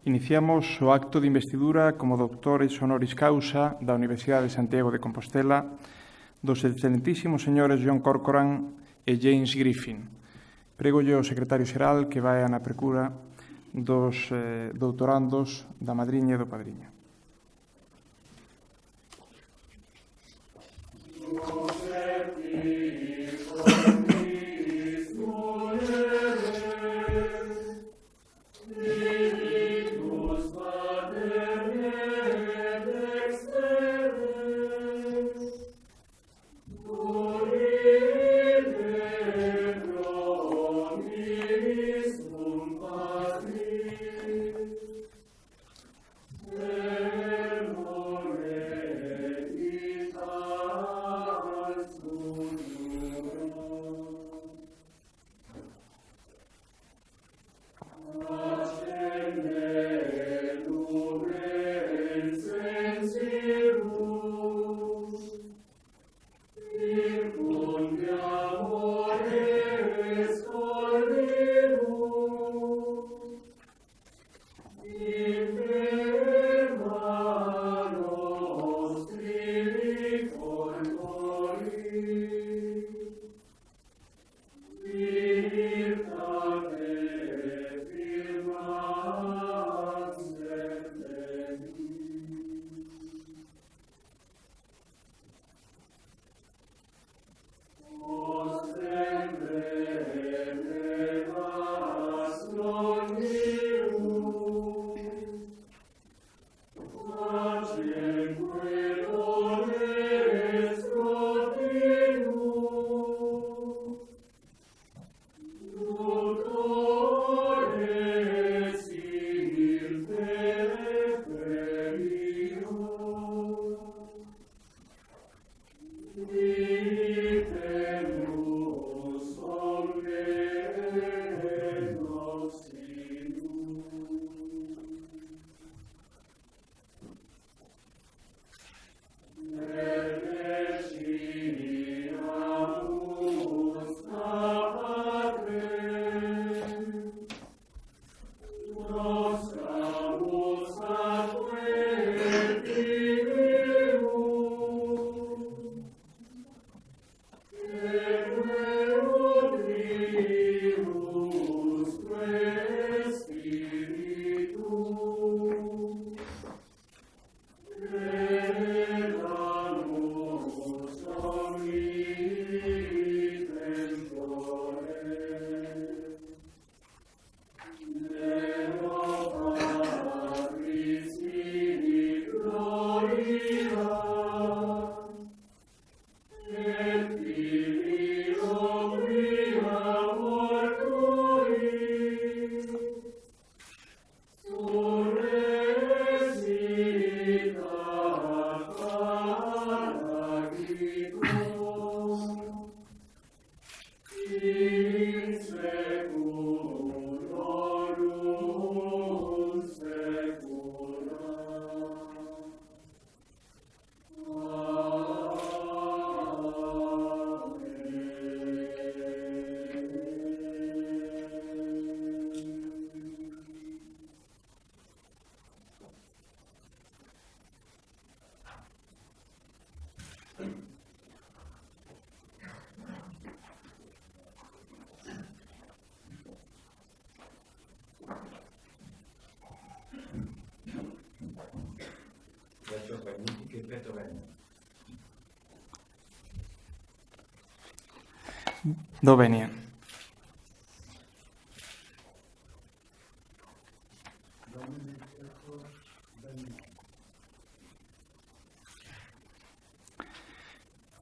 Iniciamos o acto de investidura como Doutores Honoris Causa da Universidade de Santiago de Compostela dos excelentísimos señores John Corcoran e James Griffin. Prégolle ao secretario xeral que vai na precura dos doutorandos da madriña e do padriño. Yeah. Do venia.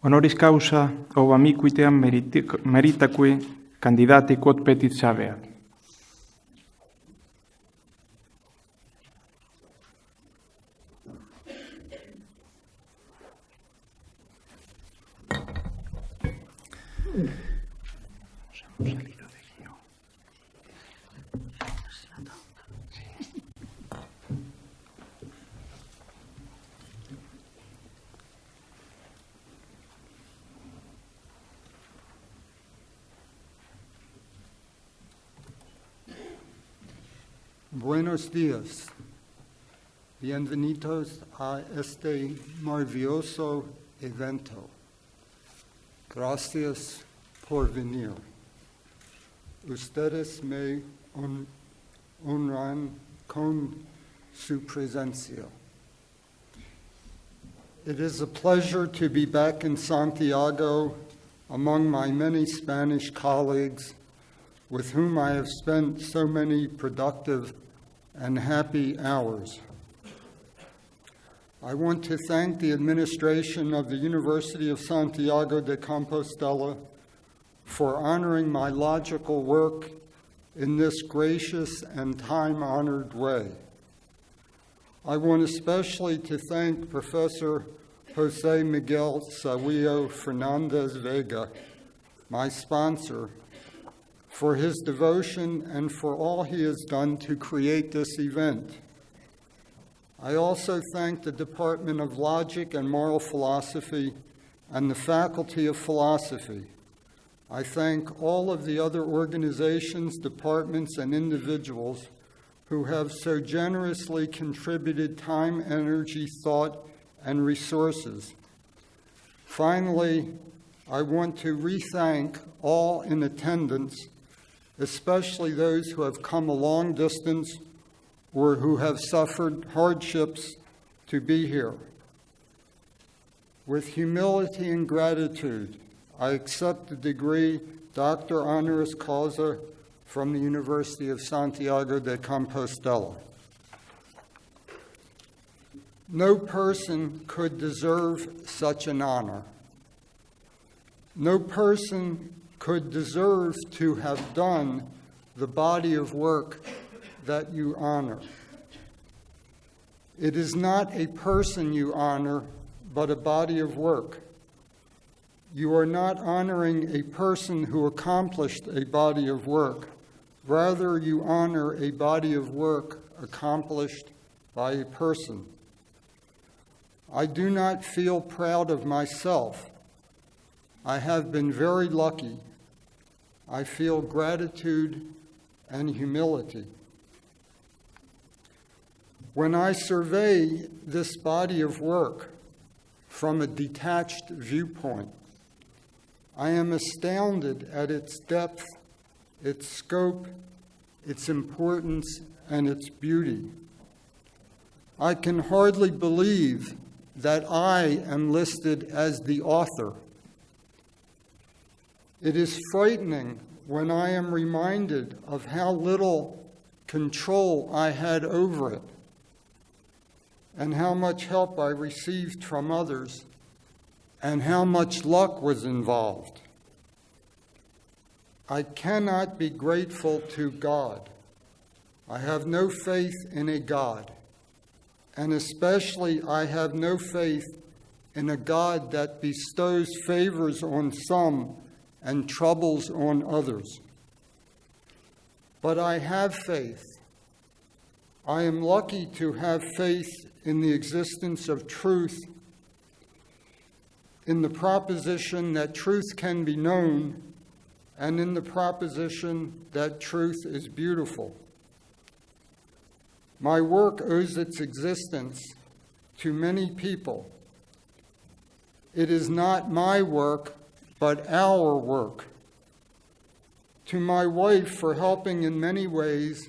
Honoris causa o amiquitiam meritaque candidati quod petit sabeat. Buenos días. Bienvenidos a este maravilloso evento. Gracias por venir. Ustedes me honran con su presencia. It is a pleasure to be back in Santiago among my many Spanish colleagues with whom I have spent so many productive and happy hours. I want to thank the administration of the University of Santiago de Compostela for honoring my logical work in this gracious and time-honored way. I want especially to thank Professor José Miguel Sagüillo Fernandez Vega, my sponsor, for his devotion and for all he has done to create this event. I also thank the Department of Logic and Moral Philosophy and the Faculty of Philosophy. I thank all of the other organizations, departments, and individuals who have so generously contributed time, energy, thought, and resources. Finally, I want to re-thank all in attendance, especially those who have come a long distance or who have suffered hardships to be here. With humility and gratitude, I accept the degree Doutor Honoris Causa from the University of Santiago de Compostela. No person could deserve such an honor. No person could deserve to have done the body of work that you honor. It is not a person you honor, but a body of work. You are not honoring a person who accomplished a body of work. Rather, you honor a body of work accomplished by a person. I do not feel proud of myself. I have been very lucky. I feel gratitude and humility. When I survey this body of work from a detached viewpoint, I am astounded at its depth, its scope, its importance, and its beauty. I can hardly believe that I am listed as the author. It is frightening when I am reminded of how little control I had over it and how much help I received from others and how much luck was involved. I cannot be grateful to God. I have no faith in a God, and especially I have no faith in a God that bestows favors on some and troubles on others. But I have faith. I am lucky to have faith in the existence of truth, in the proposition that truth can be known, and in the proposition that truth is beautiful. My work owes its existence to many people. It is not my work, but our work. To my wife for helping in many ways,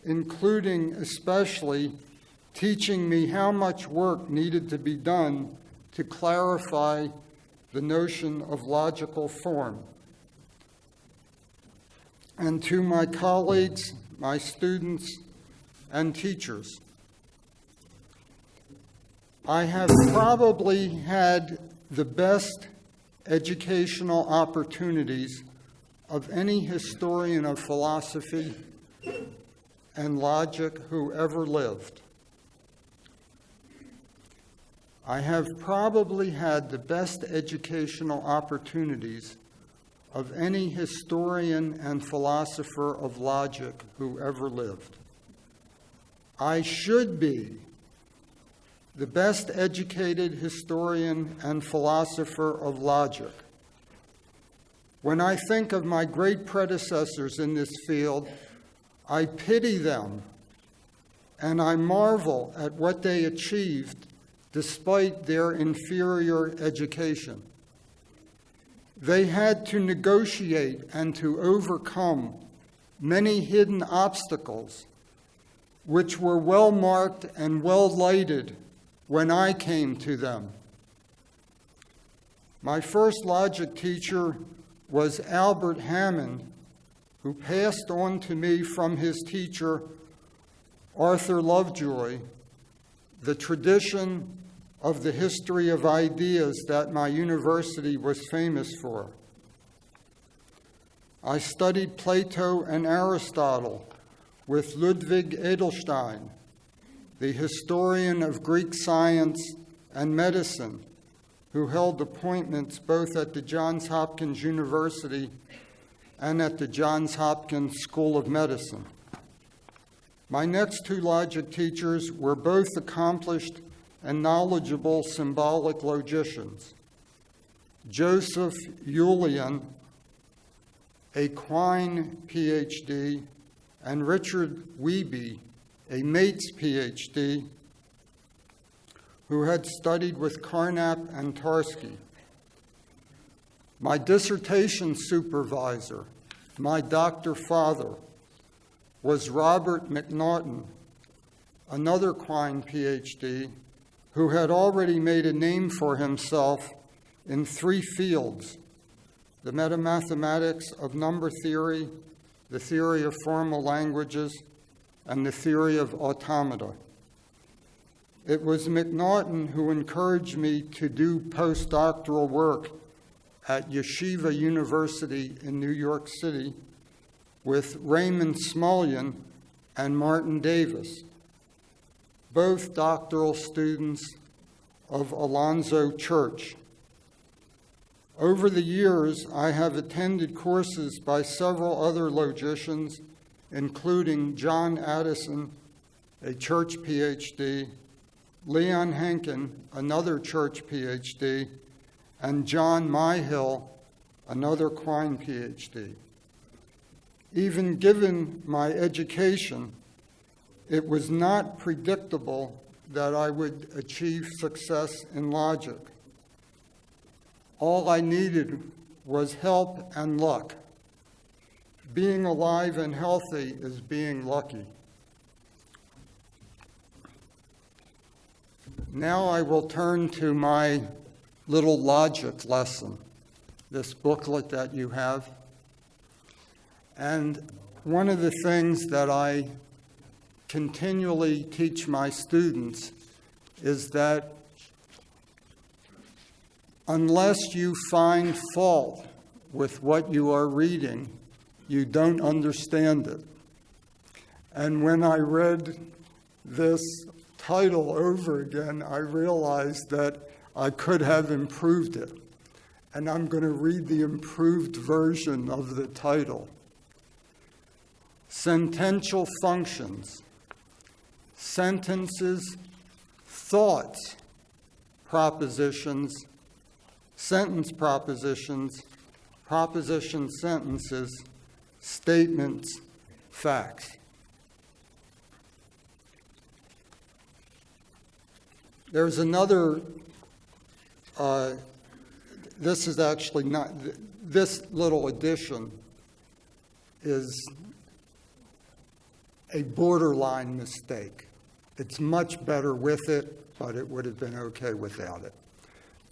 including especially teaching me how much work needed to be done to clarify the notion of logical form. And to my colleagues, my students, and teachers, I have probably had the best educational opportunities of any historian of philosophy and logic who ever lived. I have probably had the best educational opportunities of any historian and philosopher of logic who ever lived. I should be the best educated historian and philosopher of logic. When I think of my great predecessors in this field, I pity them and I marvel at what they achieved despite their inferior education. They had to negotiate and to overcome many hidden obstacles which were well marked and well lighted when I came to them. My first logic teacher was Albert Hammond, who passed on to me from his teacher, Arthur Lovejoy, the tradition of the history of ideas that my university was famous for. I studied Plato and Aristotle with Ludwig Edelstein, the historian of Greek science and medicine, who held appointments both at the Johns Hopkins University and at the Johns Hopkins School of Medicine. My next two logic teachers were both accomplished and knowledgeable symbolic logicians. Joseph Julian, a Quine PhD, and Richard Wiebe, a Mates PhD, who had studied with Carnap and Tarski. My dissertation supervisor, my doctor father, was Robert McNaughton, another Quine PhD, who had already made a name for himself in three fields: the metamathematics of number theory, the theory of formal languages, and the theory of automata. It was McNaughton who encouraged me to do postdoctoral work at Yeshiva University in New York City with Raymond Smulyan and Martin Davis, both doctoral students of Alonzo Church. Over the years, I have attended courses by several other logicians, including John Addison, a Church PhD, Leon Henkin, another Church PhD, and John Myhill, another Quine PhD. Even given my education, it was not predictable that I would achieve success in logic. All I needed was help and luck. Being alive and healthy is being lucky. Now I will turn to my little logic lesson, this booklet that you have. And one of the things that I continually teach my students is that unless you find fault with what you are reading, you don't understand it. And when I read this title over again, I realized that I could have improved it. And I'm going to read the improved version of the title. Sentential functions, sentences, thoughts, propositions, sentence propositions, proposition sentences, statements, facts. There's another, this is actually not, this little addition is a borderline mistake. It's much better with it, but it would have been okay without it.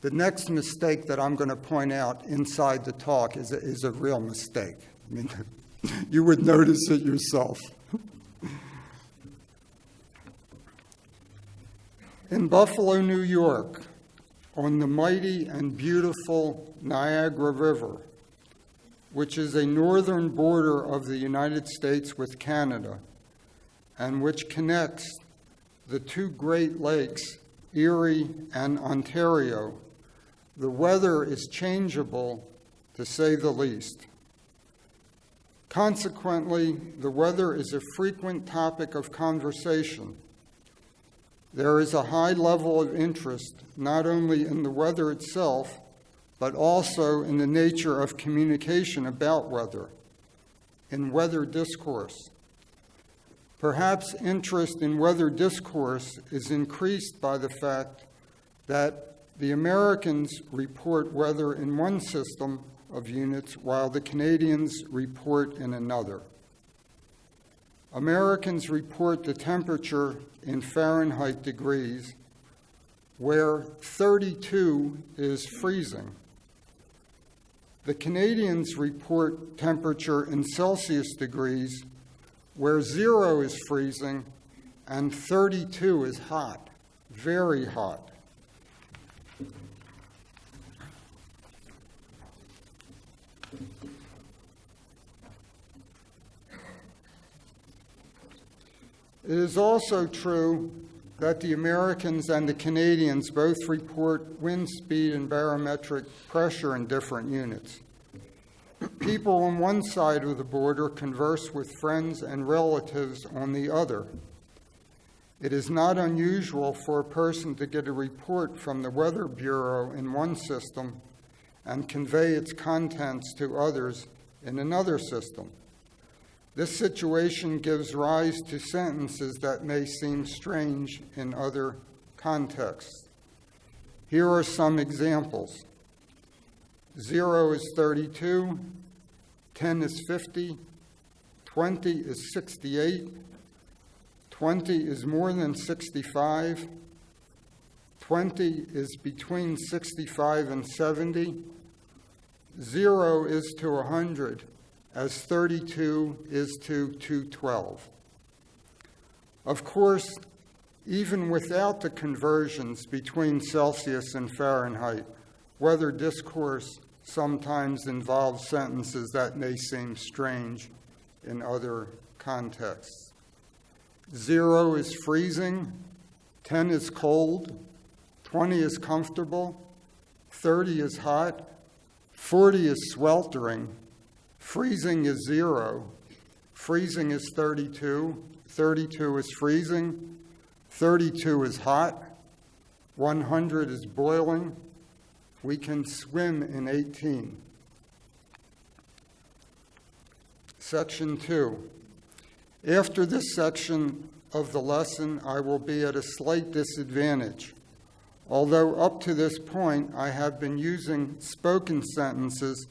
The next mistake that I'm going to point out inside the talk is a real mistake. I mean, you would notice it yourself. In Buffalo, New York, on the mighty and beautiful Niagara River, which is a northern border of the United States with Canada, and which connects the two Great Lakes, Erie and Ontario, the weather is changeable, to say the least. Consequently, the weather is a frequent topic of conversation. There is a high level of interest not only in the weather itself, but also in the nature of communication about weather, in weather discourse. Perhaps interest in weather discourse is increased by the fact that the Americans report weather in one system of units while the Canadians report in another. Americans report the temperature in Fahrenheit degrees, where 32 is freezing. The Canadians report temperature in Celsius degrees, where 0 is freezing and 32 is hot, very hot. It is also true that the Americans and the Canadians both report wind speed and barometric pressure in different units. People on one side of the border converse with friends and relatives on the other. It is not unusual for a person to get a report from the Weather Bureau in one system and convey its contents to others in another system. This situation gives rise to sentences that may seem strange in other contexts. Here are some examples. 0 is 32, 10 is 50, 20 is 68, 20 is more than 65, 20 is between 65 and 70, 0 is to 100, as 32 is to 212. Of course, even without the conversions between Celsius and Fahrenheit, weather discourse sometimes involves sentences that may seem strange in other contexts. 0 is freezing, 10 is cold, 20 is comfortable, 30 is hot, 40 is sweltering, freezing is 0, freezing is 32, 32 is freezing, 32 is hot, 100 is boiling, we can swim in 18. Section 2. After this section of the lesson, I will be at a slight disadvantage. Although up to this point, I have been using spoken sentences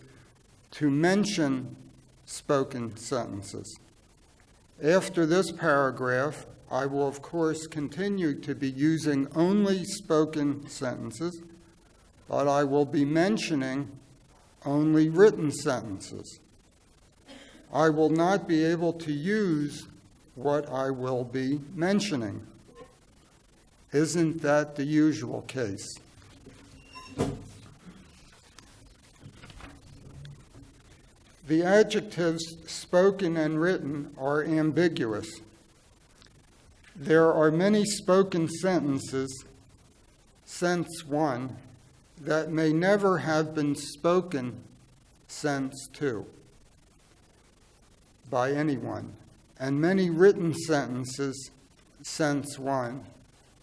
to mention spoken sentences. After this paragraph, I will, of course, continue to be using only spoken sentences, but I will be mentioning only written sentences. I will not be able to use what I will be mentioning. Isn't that the usual case? The adjectives spoken and written are ambiguous. There are many spoken sentences, sense 1, that may never have been spoken, sense 2, by anyone, and many written sentences, sense 1,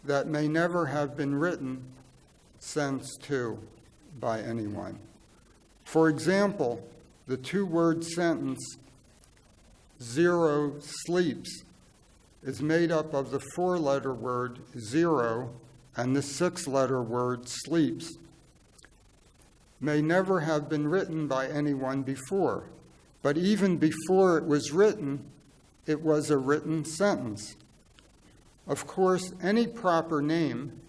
that may never have been written, sense 2, by anyone. For example, the two-word sentence, 0 sleeps, is made up of the four-letter word 0 and the six-letter word sleeps. May never have been written by anyone before, but even before it was written a written sentence. Of course, any proper name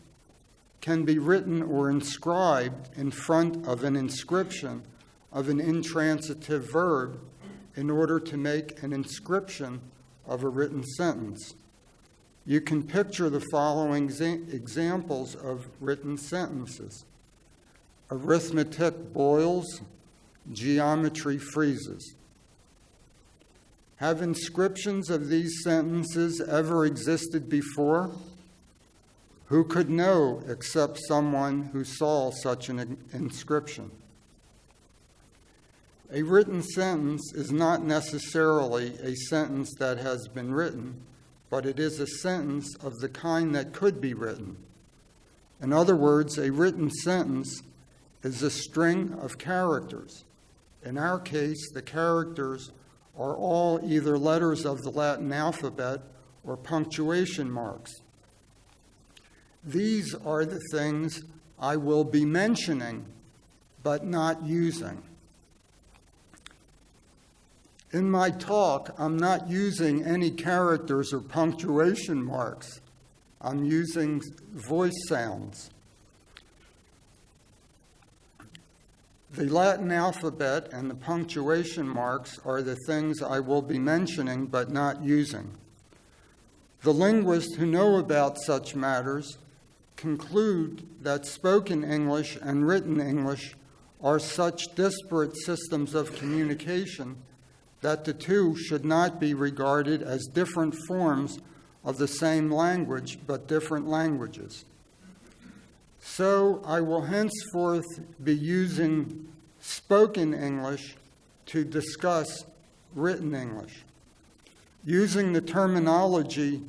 can be written or inscribed in front of an inscription of an intransitive verb in order to make an inscription of a written sentence. You can picture the following examples of written sentences. Arithmetic boils, geometry freezes. Have inscriptions of these sentences ever existed before? Who could know except someone who saw such an inscription? A written sentence is not necessarily a sentence that has been written, but it is a sentence of the kind that could be written. In other words, a written sentence is a string of characters. In our case, the characters are all either letters of the Latin alphabet or punctuation marks. These are the things I will be mentioning, but not using. In my talk, I'm not using any characters or punctuation marks. I'm using voice sounds. The Latin alphabet and the punctuation marks are the things I will be mentioning but not using. The linguists who know about such matters conclude that spoken English and written English are such disparate systems of communication that the two should not be regarded as different forms of the same language, but different languages. So I will henceforth be using spoken English to discuss written English. Using the terminology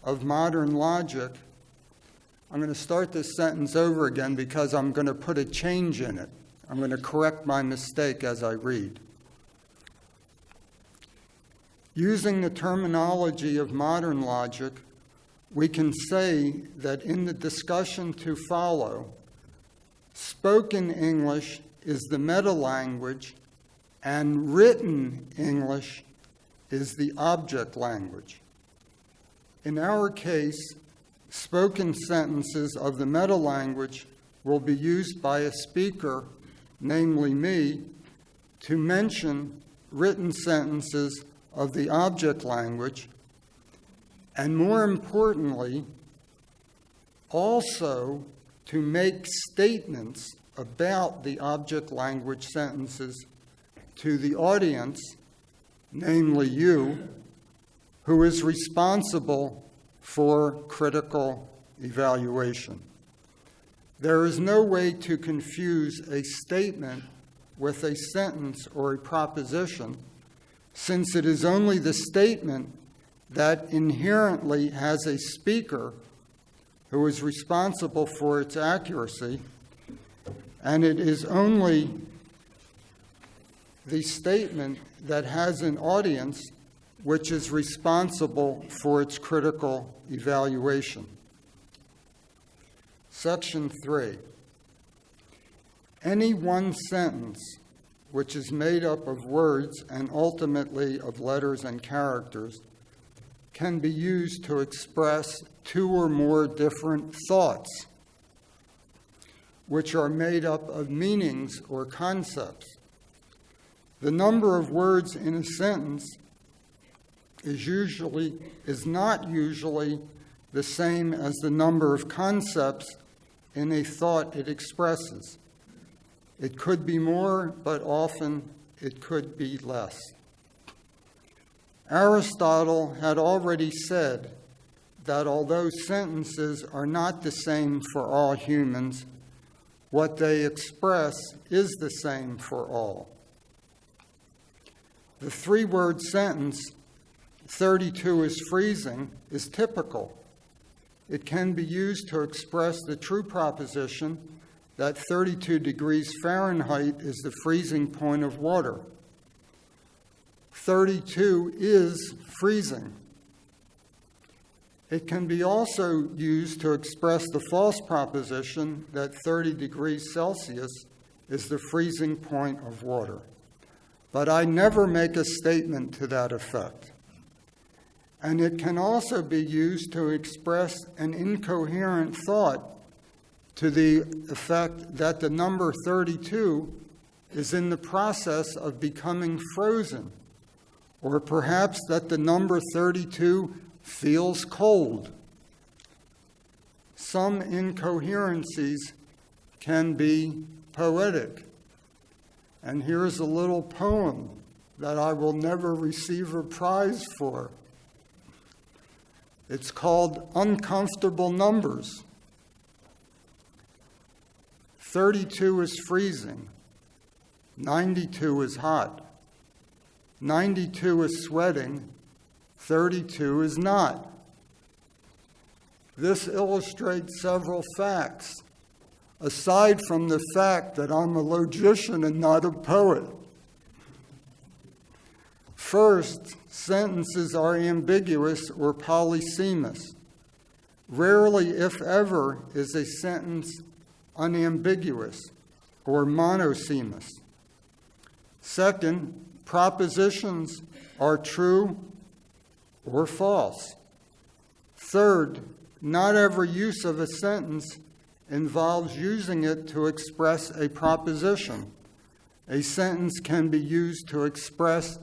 of modern logic, I'm going to start this sentence over again because I'm going to put a change in it. I'm going to correct my mistake as I read. Using the terminology of modern logic, we can say that in the discussion to follow, spoken English is the meta-language and written English is the object language. In our case, spoken sentences of the meta-language will be used by a speaker, namely me, to mention written sentences of the object language, and more importantly, also to make statements about the object language sentences to the audience, namely you, who is responsible for critical evaluation. There is no way to confuse a statement with a sentence or a proposition, since it is only the statement that inherently has a speaker who is responsible for its accuracy, and it is only the statement that has an audience which is responsible for its critical evaluation. Section 3. Any one sentence which is made up of words and ultimately of letters and characters, can be used to express two or more different thoughts, which are made up of meanings or concepts. The number of words in a sentence is not usually the same as the number of concepts in a thought it expresses. It could be more, but often it could be less. Aristotle had already said that although sentences are not the same for all humans, what they express is the same for all. The three-word sentence, 32 is freezing, is typical. It can be used to express the true proposition that 32 degrees Fahrenheit is the freezing point of water. 32 is freezing. It can be also used to express the false proposition that 30 degrees Celsius is the freezing point of water. But I never make a statement to that effect. and it can also be used to express an incoherent thought to the effect that the number 32 is in the process of becoming frozen, or perhaps that the number 32 feels cold. Some incoherencies can be poetic. And here's a little poem that I will never receive a prize for. It's called Uncomfortable Numbers. 32 is freezing. 92 is hot. 92 is sweating. 32 is not. This illustrates several facts, aside from the fact that I'm a logician and not a poet. First, sentences are ambiguous or polysemous. Rarely, if ever, is a sentence unambiguous or monosemous. Second, propositions are true or false. Third, not every use of a sentence involves using it to express a proposition. A sentence can be used to express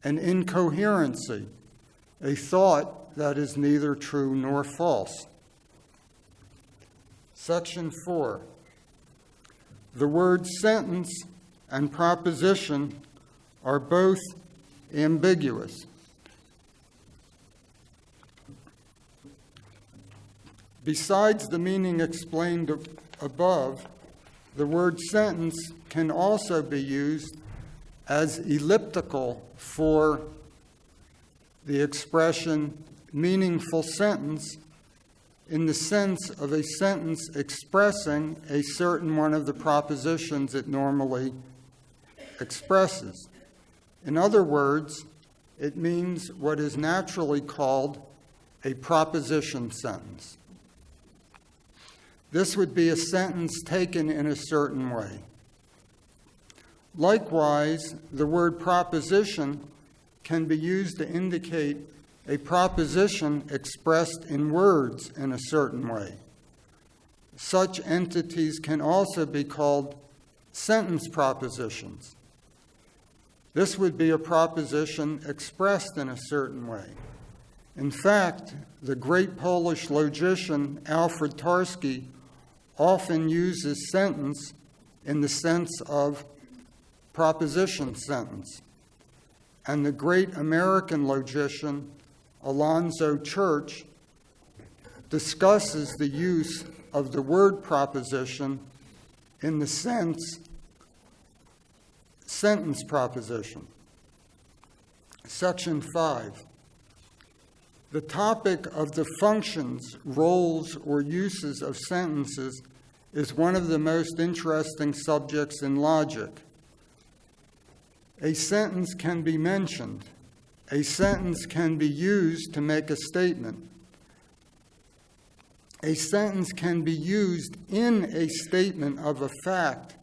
an incoherency, a thought that is neither true nor false. Section 4. The words sentence and proposition are both ambiguous. Besides the meaning explained above, the word sentence can also be used as elliptical for the expression meaningful sentence in the sense of a sentence expressing a certain one of the propositions it normally expresses. In other words, it means what is naturally called a proposition sentence. This would be a sentence taken in a certain way. Likewise, the word proposition can be used to indicate a proposition expressed in words in a certain way. Such entities can also be called sentence propositions. This would be a proposition expressed in a certain way. In fact, the great Polish logician Alfred Tarski often uses sentence in the sense of proposition sentence. And the great American logician Alonzo Church discusses the use of the word proposition in the sense sentence proposition. Section 5. The topic of the functions, roles, or uses of sentences is one of the most interesting subjects in logic. A sentence can be mentioned. A sentence can be used to make a statement. A sentence can be used in a statement of a fact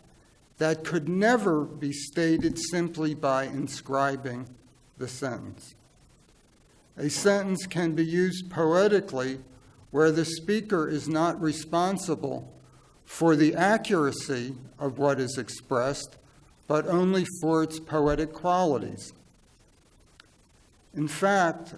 that could never be stated simply by inscribing the sentence. A sentence can be used poetically where the speaker is not responsible for the accuracy of what is expressed, but only for its poetic qualities. In fact,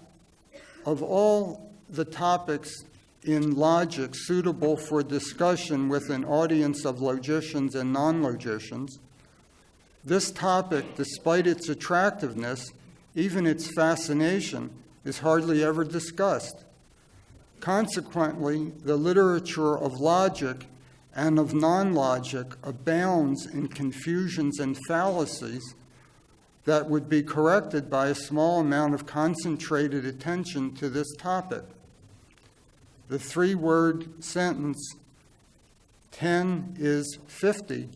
of all the topics in logic suitable for discussion with an audience of logicians and non-logicians, this topic, despite its attractiveness, even its fascination, is hardly ever discussed. Consequently, the literature of logic and of non-logic abounds in confusions and fallacies that would be corrected by a small amount of concentrated attention to this topic. The three-word sentence, 10 is 50,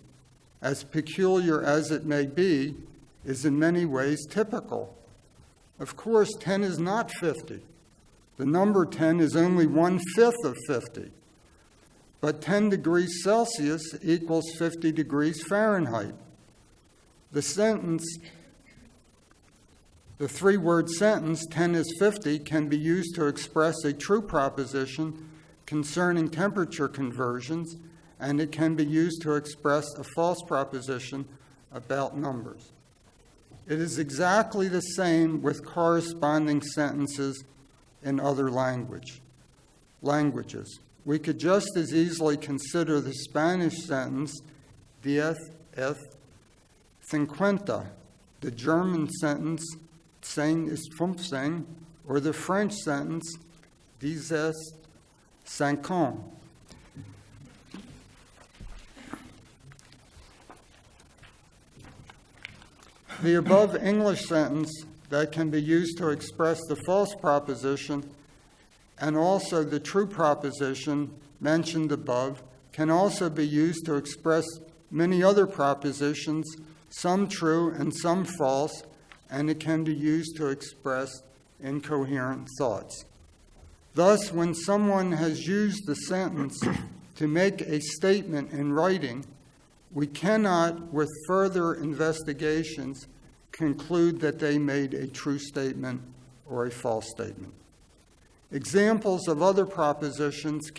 as peculiar as it may be, is in many ways typical. Of course, 10 is not 50. The number 10 is only 1/5 of 50. But 10 degrees Celsius equals 50 degrees Fahrenheit. The sentence The three-word sentence, 10 is 50, can be used to express a true proposition concerning temperature conversions, and it can be used to express a false proposition about numbers. It is exactly the same with corresponding sentences in other languages. We could just as easily consider the Spanish sentence, 10 es 50, the German sentence, 10 is 15, or the French sentence, 10 es 50. The above English sentence that can be used to express the false proposition and also the true proposition mentioned above can also be used to express many other propositions, some true and some false, and it can be used to express incoherent thoughts. Thus, when someone has used the sentence to make a statement in writing, we cannot, with further investigations, conclude that they made a true statement or a false statement. Examples of other propositions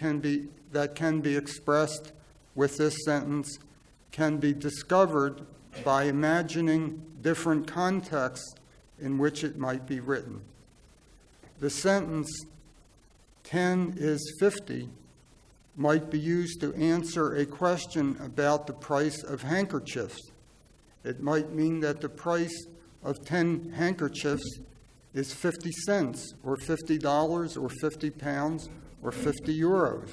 that can be expressed with this sentence can be discovered by imagining different contexts in which it might be written. The sentence, 10 is 50, might be used to answer a question about the price of handkerchiefs. It might mean that the price of 10 handkerchiefs is 50 cents, or $50, or 50 pounds, or 50 euros.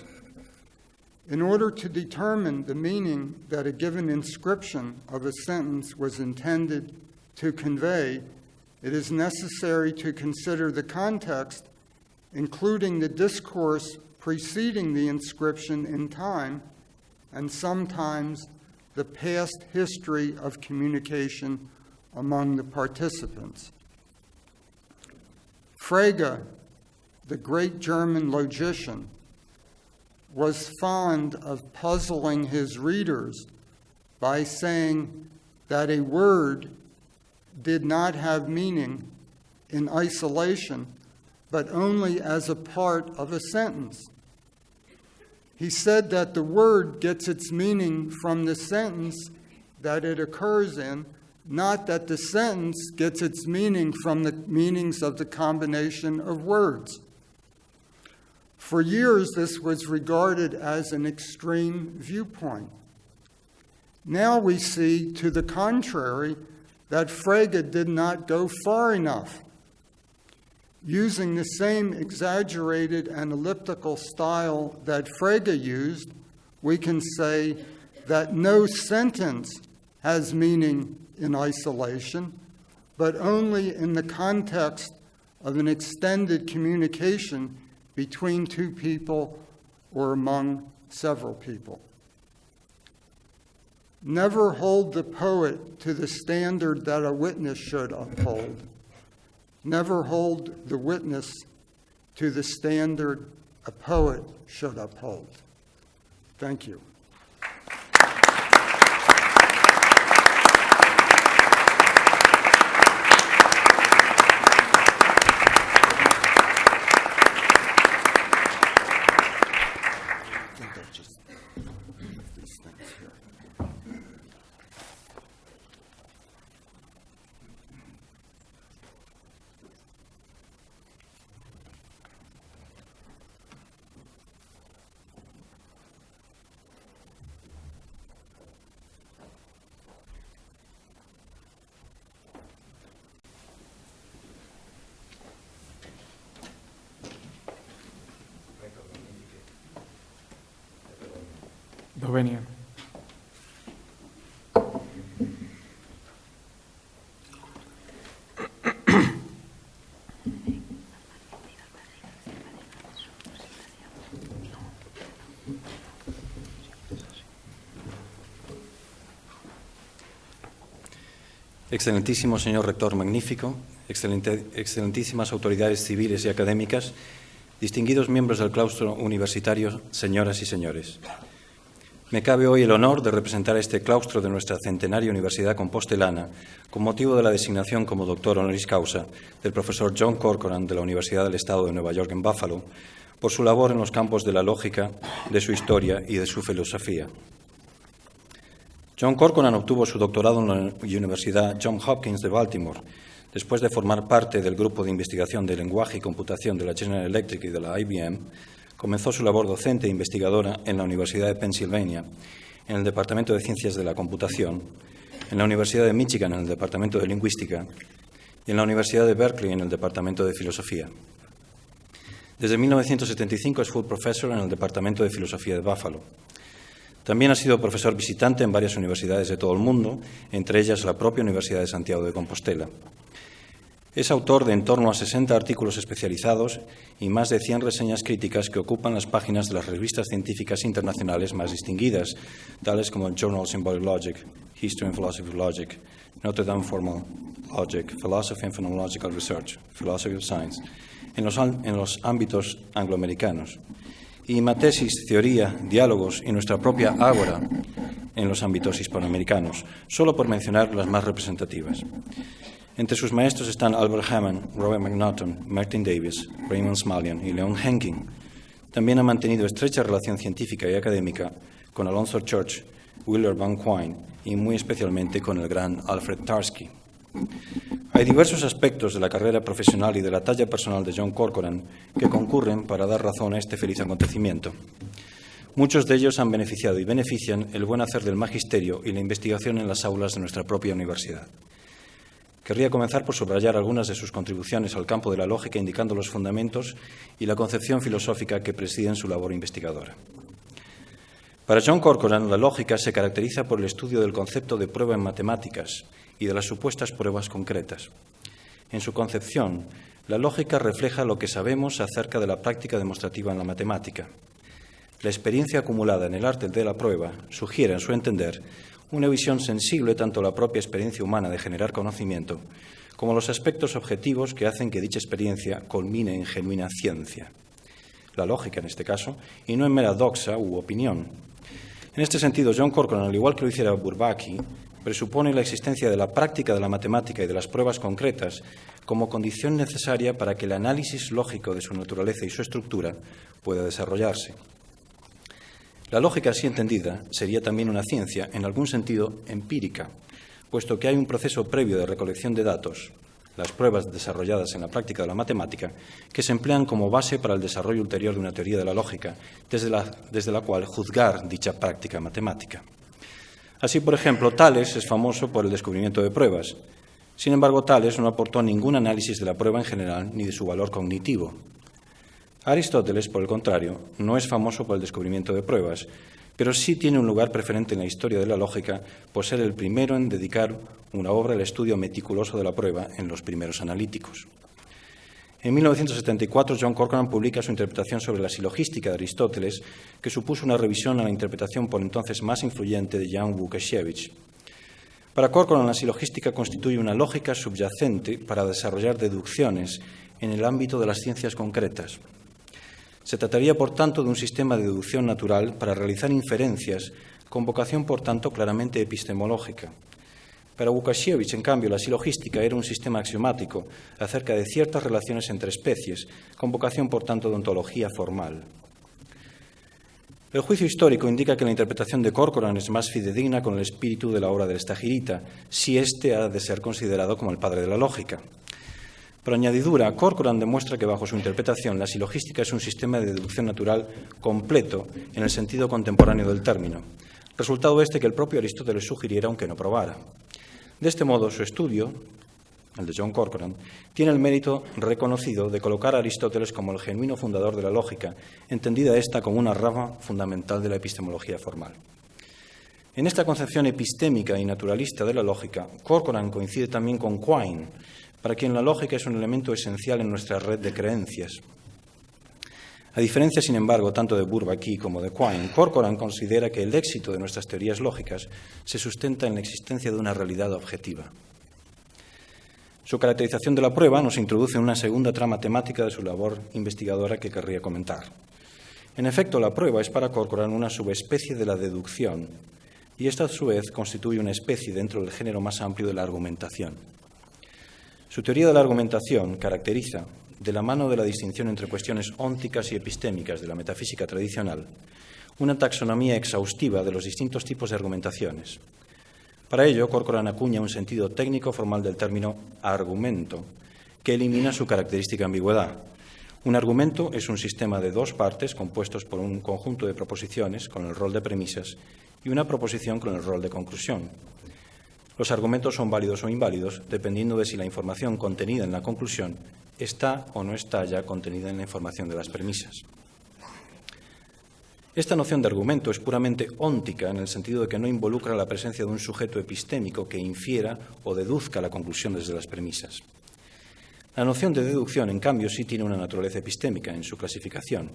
In order to determine the meaning that a given inscription of a sentence was intended to convey, it is necessary to consider the context, including the discourse preceding the inscription in time, and sometimes the past history of communication among the participants. Frege, the great German logician, was fond of puzzling his readers by saying that a word did not have meaning in isolation, but only as a part of a sentence. He said that the word gets its meaning from the sentence that it occurs in, not that the sentence gets its meaning from the meanings of the combination of words. For years, this was regarded as an extreme viewpoint. Now we see, to the contrary, that Frege did not go far enough. Using the same exaggerated and elliptical style that Frege used, we can say that no sentence has meaning in isolation, but only in the context of an extended communication between two people or among several people. Never hold the poet to the standard that a witness should uphold. Never hold the witness to the standard a poet should uphold. Thank you. Dovenia. Excelentísimo señor rector magnífico, excelentísimas autoridades civiles y académicas, distinguidos miembros del claustro universitario, señoras y señores. Me cabe hoy el honor de representar a este claustro de nuestra centenaria Universidad Compostelana con motivo de la designación como Doctor Honoris Causa del profesor John Corcoran de la Universidad del Estado de Nueva York en Buffalo por su labor en los campos de la lógica, de su historia y de su filosofía. John Corcoran obtuvo su doctorado en la Universidad Johns Hopkins de Baltimore, después de formar parte del grupo de investigación de lenguaje y computación de la General Electric y de la IBM. Comenzó su labor docente e investigadora en la Universidad de Pensilvania, en el Departamento de Ciencias de la Computación, en la Universidad de Michigan, en el Departamento de Lingüística, y en la Universidad de Berkeley, en el Departamento de Filosofía. Desde 1975 es full professor en el Departamento de Filosofía de Buffalo. También ha sido profesor visitante en varias universidades de todo el mundo, entre ellas la propia Universidad de Santiago de Compostela. Es autor de en torno a 60 artículos especializados y más de 100 reseñas críticas que ocupan las páginas de las revistas científicas internacionales más distinguidas, tales como Journal of Symbolic Logic, History and Philosophy of Logic, Notre Dame Formal Logic, Philosophy and Phenomenological Research, Philosophy of Science, en los ámbitos angloamericanos, y Matesis, Teoría, Diálogos y nuestra propia Ágora en los ámbitos hispanoamericanos, solo por mencionar las más representativas. Entre sus maestros están Albert Hammond, Robert McNaughton, Martin Davis, Raymond Smullyan y Leon Henkin. También ha mantenido estrecha relación científica y académica con Alonzo Church, Willard Van Quine y muy especialmente con el gran Alfred Tarski. Hay diversos aspectos de la carrera profesional y de la talla personal de John Corcoran que concurren para dar razón a este feliz acontecimiento. Muchos de ellos han beneficiado y benefician el buen hacer del magisterio y la investigación en las aulas de nuestra propia universidad. Querría comenzar por subrayar algunas de sus contribuciones al campo de la lógica, indicando los fundamentos y la concepción filosófica que presiden su labor investigadora. Para John Corcoran, la lógica se caracteriza por el estudio del concepto de prueba en matemáticas y de las supuestas pruebas concretas. En su concepción, la lógica refleja lo que sabemos acerca de la práctica demostrativa en la matemática. La experiencia acumulada en el arte de la prueba sugiere, en su entender, una visión sensible tanto a la propia experiencia humana de generar conocimiento como a los aspectos objetivos que hacen que dicha experiencia culmine en genuina ciencia. La lógica, en este caso, y no en mera doxa u opinión. En este sentido, John Corcoran, al igual que lo hiciera Bourbaki, presupone la existencia de la práctica de la matemática y de las pruebas concretas como condición necesaria para que el análisis lógico de su naturaleza y su estructura pueda desarrollarse. La lógica, así entendida, sería también una ciencia, en algún sentido, empírica, puesto que hay un proceso previo de recolección de datos, las pruebas desarrolladas en la práctica de la matemática, que se emplean como base para el desarrollo ulterior de una teoría de la lógica, desde la cual juzgar dicha práctica matemática. Así, por ejemplo, Tales es famoso por el descubrimiento de pruebas. Sin embargo, Tales no aportó ningún análisis de la prueba en general ni de su valor cognitivo. Aristóteles, por el contrario, no es famoso por el descubrimiento de pruebas, pero sí tiene un lugar preferente en la historia de la lógica por ser el primero en dedicar una obra al estudio meticuloso de la prueba en los primeros analíticos. En 1974, John Corcoran publica su interpretación sobre la silogística de Aristóteles, que supuso una revisión a la interpretación por entonces más influyente de Jan Łukasiewicz. Para Corcoran, la silogística constituye una lógica subyacente para desarrollar deducciones en el ámbito de las ciencias concretas. Se trataría, por tanto, de un sistema de deducción natural para realizar inferencias con vocación, por tanto, claramente epistemológica. Para Łukasiewicz, en cambio, la silogística era un sistema axiomático acerca de ciertas relaciones entre especies, con vocación, por tanto, de ontología formal. El juicio histórico indica que la interpretación de Corcoran es más fidedigna con el espíritu de la obra del Estagirita, si éste ha de ser considerado como el padre de la lógica. Por añadidura, Corcoran demuestra que bajo su interpretación la silogística es un sistema de deducción natural completo en el sentido contemporáneo del término, resultado que el propio Aristóteles sugiriera aunque no probara. De este modo, su estudio, el de John Corcoran, tiene el mérito reconocido de colocar a Aristóteles como el genuino fundador de la lógica, entendida esta como una rama fundamental de la epistemología formal. En esta concepción epistémica y naturalista de la lógica, Corcoran coincide también con Quine, para quien la lógica es un elemento esencial en nuestra red de creencias. A diferencia, sin embargo, tanto de Bourbaki como de Quine, Corcoran considera que el éxito de nuestras teorías lógicas se sustenta en la existencia de una realidad objetiva. Su caracterización de la prueba nos introduce en una segunda trama temática de su labor investigadora que querría comentar. En efecto, la prueba es para Corcoran una subespecie de la deducción, y esta a su vez constituye una especie dentro del género más amplio de la argumentación. Su teoría de la argumentación caracteriza, de la mano de la distinción entre cuestiones ónticas y epistémicas de la metafísica tradicional, una taxonomía exhaustiva de los distintos tipos de argumentaciones. Para ello, Corcoran acuña un sentido técnico formal del término argumento, que elimina su característica ambigüedad. Un argumento es un sistema de dos partes compuestos por un conjunto de proposiciones con el rol de premisas y una proposición con el rol de conclusión. Los argumentos son válidos o inválidos dependiendo de si la información contenida en la conclusión está o no está ya contenida en la información de las premisas. Esta noción de argumento es puramente óntica en el sentido de que no involucra la presencia de un sujeto epistémico que infiera o deduzca la conclusión desde las premisas. La noción de deducción, en cambio, sí tiene una naturaleza epistémica en su clasificación.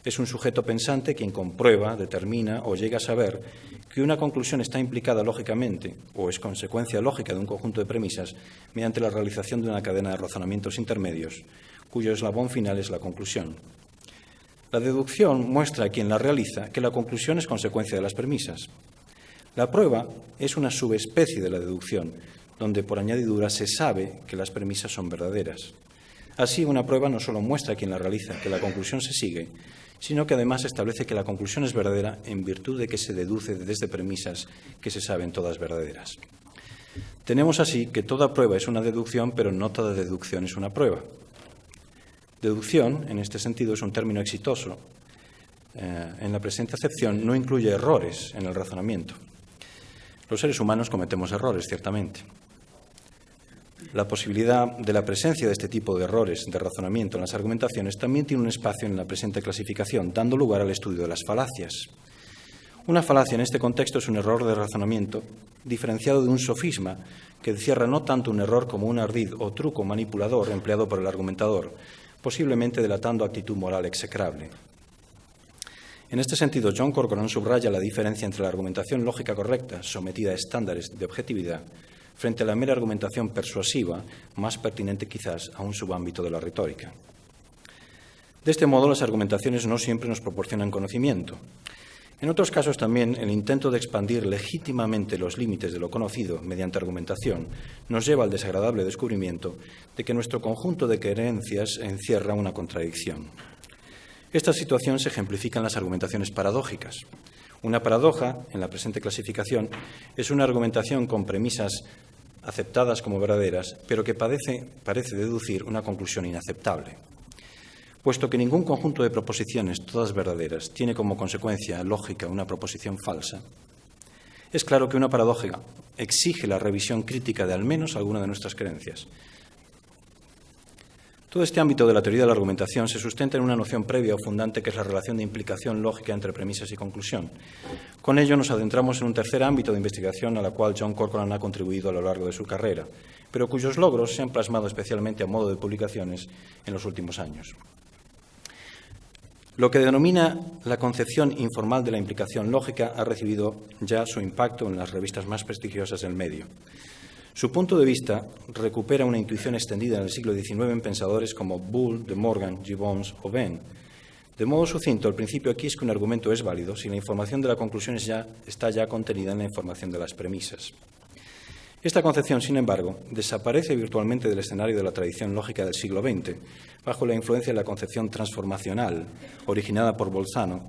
Es un sujeto pensante quien comprueba, determina o llega a saber que una conclusión está implicada lógicamente o es consecuencia lógica de un conjunto de premisas mediante la realización de una cadena de razonamientos intermedios, cuyo eslabón final es la conclusión. La deducción muestra a quien la realiza que la conclusión es consecuencia de las premisas. La prueba es una subespecie de la deducción, donde por añadidura se sabe que las premisas son verdaderas. Así, una prueba no solo muestra a quien la realiza que la conclusión se sigue, sino que además establece que la conclusión es verdadera en virtud de que se deduce desde premisas que se saben todas verdaderas. Tenemos así que toda prueba es una deducción, pero no toda deducción es una prueba. Deducción, en este sentido, es un término exitoso. En la presente acepción no incluye errores en el razonamiento. Los seres humanos cometemos errores, ciertamente. La posibilidad de la presencia de este tipo de errores de razonamiento en las argumentaciones también tiene un espacio en la presente clasificación, dando lugar al estudio de las falacias. Una falacia en este contexto es un error de razonamiento diferenciado de un sofisma que encierra no tanto un error como un ardid o truco manipulador empleado por el argumentador, posiblemente delatando actitud moral execrable. En este sentido, John Corcoran subraya la diferencia entre la argumentación lógica correcta, sometida a estándares de objetividad, frente a la mera argumentación persuasiva, más pertinente quizás a un subámbito de la retórica. De este modo, las argumentaciones no siempre nos proporcionan conocimiento. En otros casos también, el intento de expandir legítimamente los límites de lo conocido mediante argumentación nos lleva al desagradable descubrimiento de que nuestro conjunto de creencias encierra una contradicción. Esta situación se ejemplifica en las argumentaciones paradójicas. Una paradoja, en la presente clasificación, es una argumentación con premisas aceptadas como verdaderas, pero que parece deducir una conclusión inaceptable. Puesto que ningún conjunto de proposiciones, todas verdaderas, tiene como consecuencia lógica una proposición falsa, es claro que una paradoja exige la revisión crítica de al menos alguna de nuestras creencias. Todo este ámbito de la teoría de la argumentación se sustenta en una noción previa o fundante que es la relación de implicación lógica entre premisas y conclusión. Con ello nos adentramos en un tercer ámbito de investigación a la cual John Corcoran ha contribuido a lo largo de su carrera, pero cuyos logros se han plasmado especialmente a modo de publicaciones en los últimos años. Lo que denomina la concepción informal de la implicación lógica ha recibido ya su impacto en las revistas más prestigiosas del medio. Su punto de vista recupera una intuición extendida en el siglo XIX en pensadores como Bull, de Morgan, Gibbons o Venn. De modo sucinto, el principio aquí es que un argumento es válido si la información de la conclusión está ya contenida en la información de las premisas. Esta concepción, sin embargo, desaparece virtualmente del escenario de la tradición lógica del siglo XX, bajo la influencia de la concepción transformacional, originada por Bolzano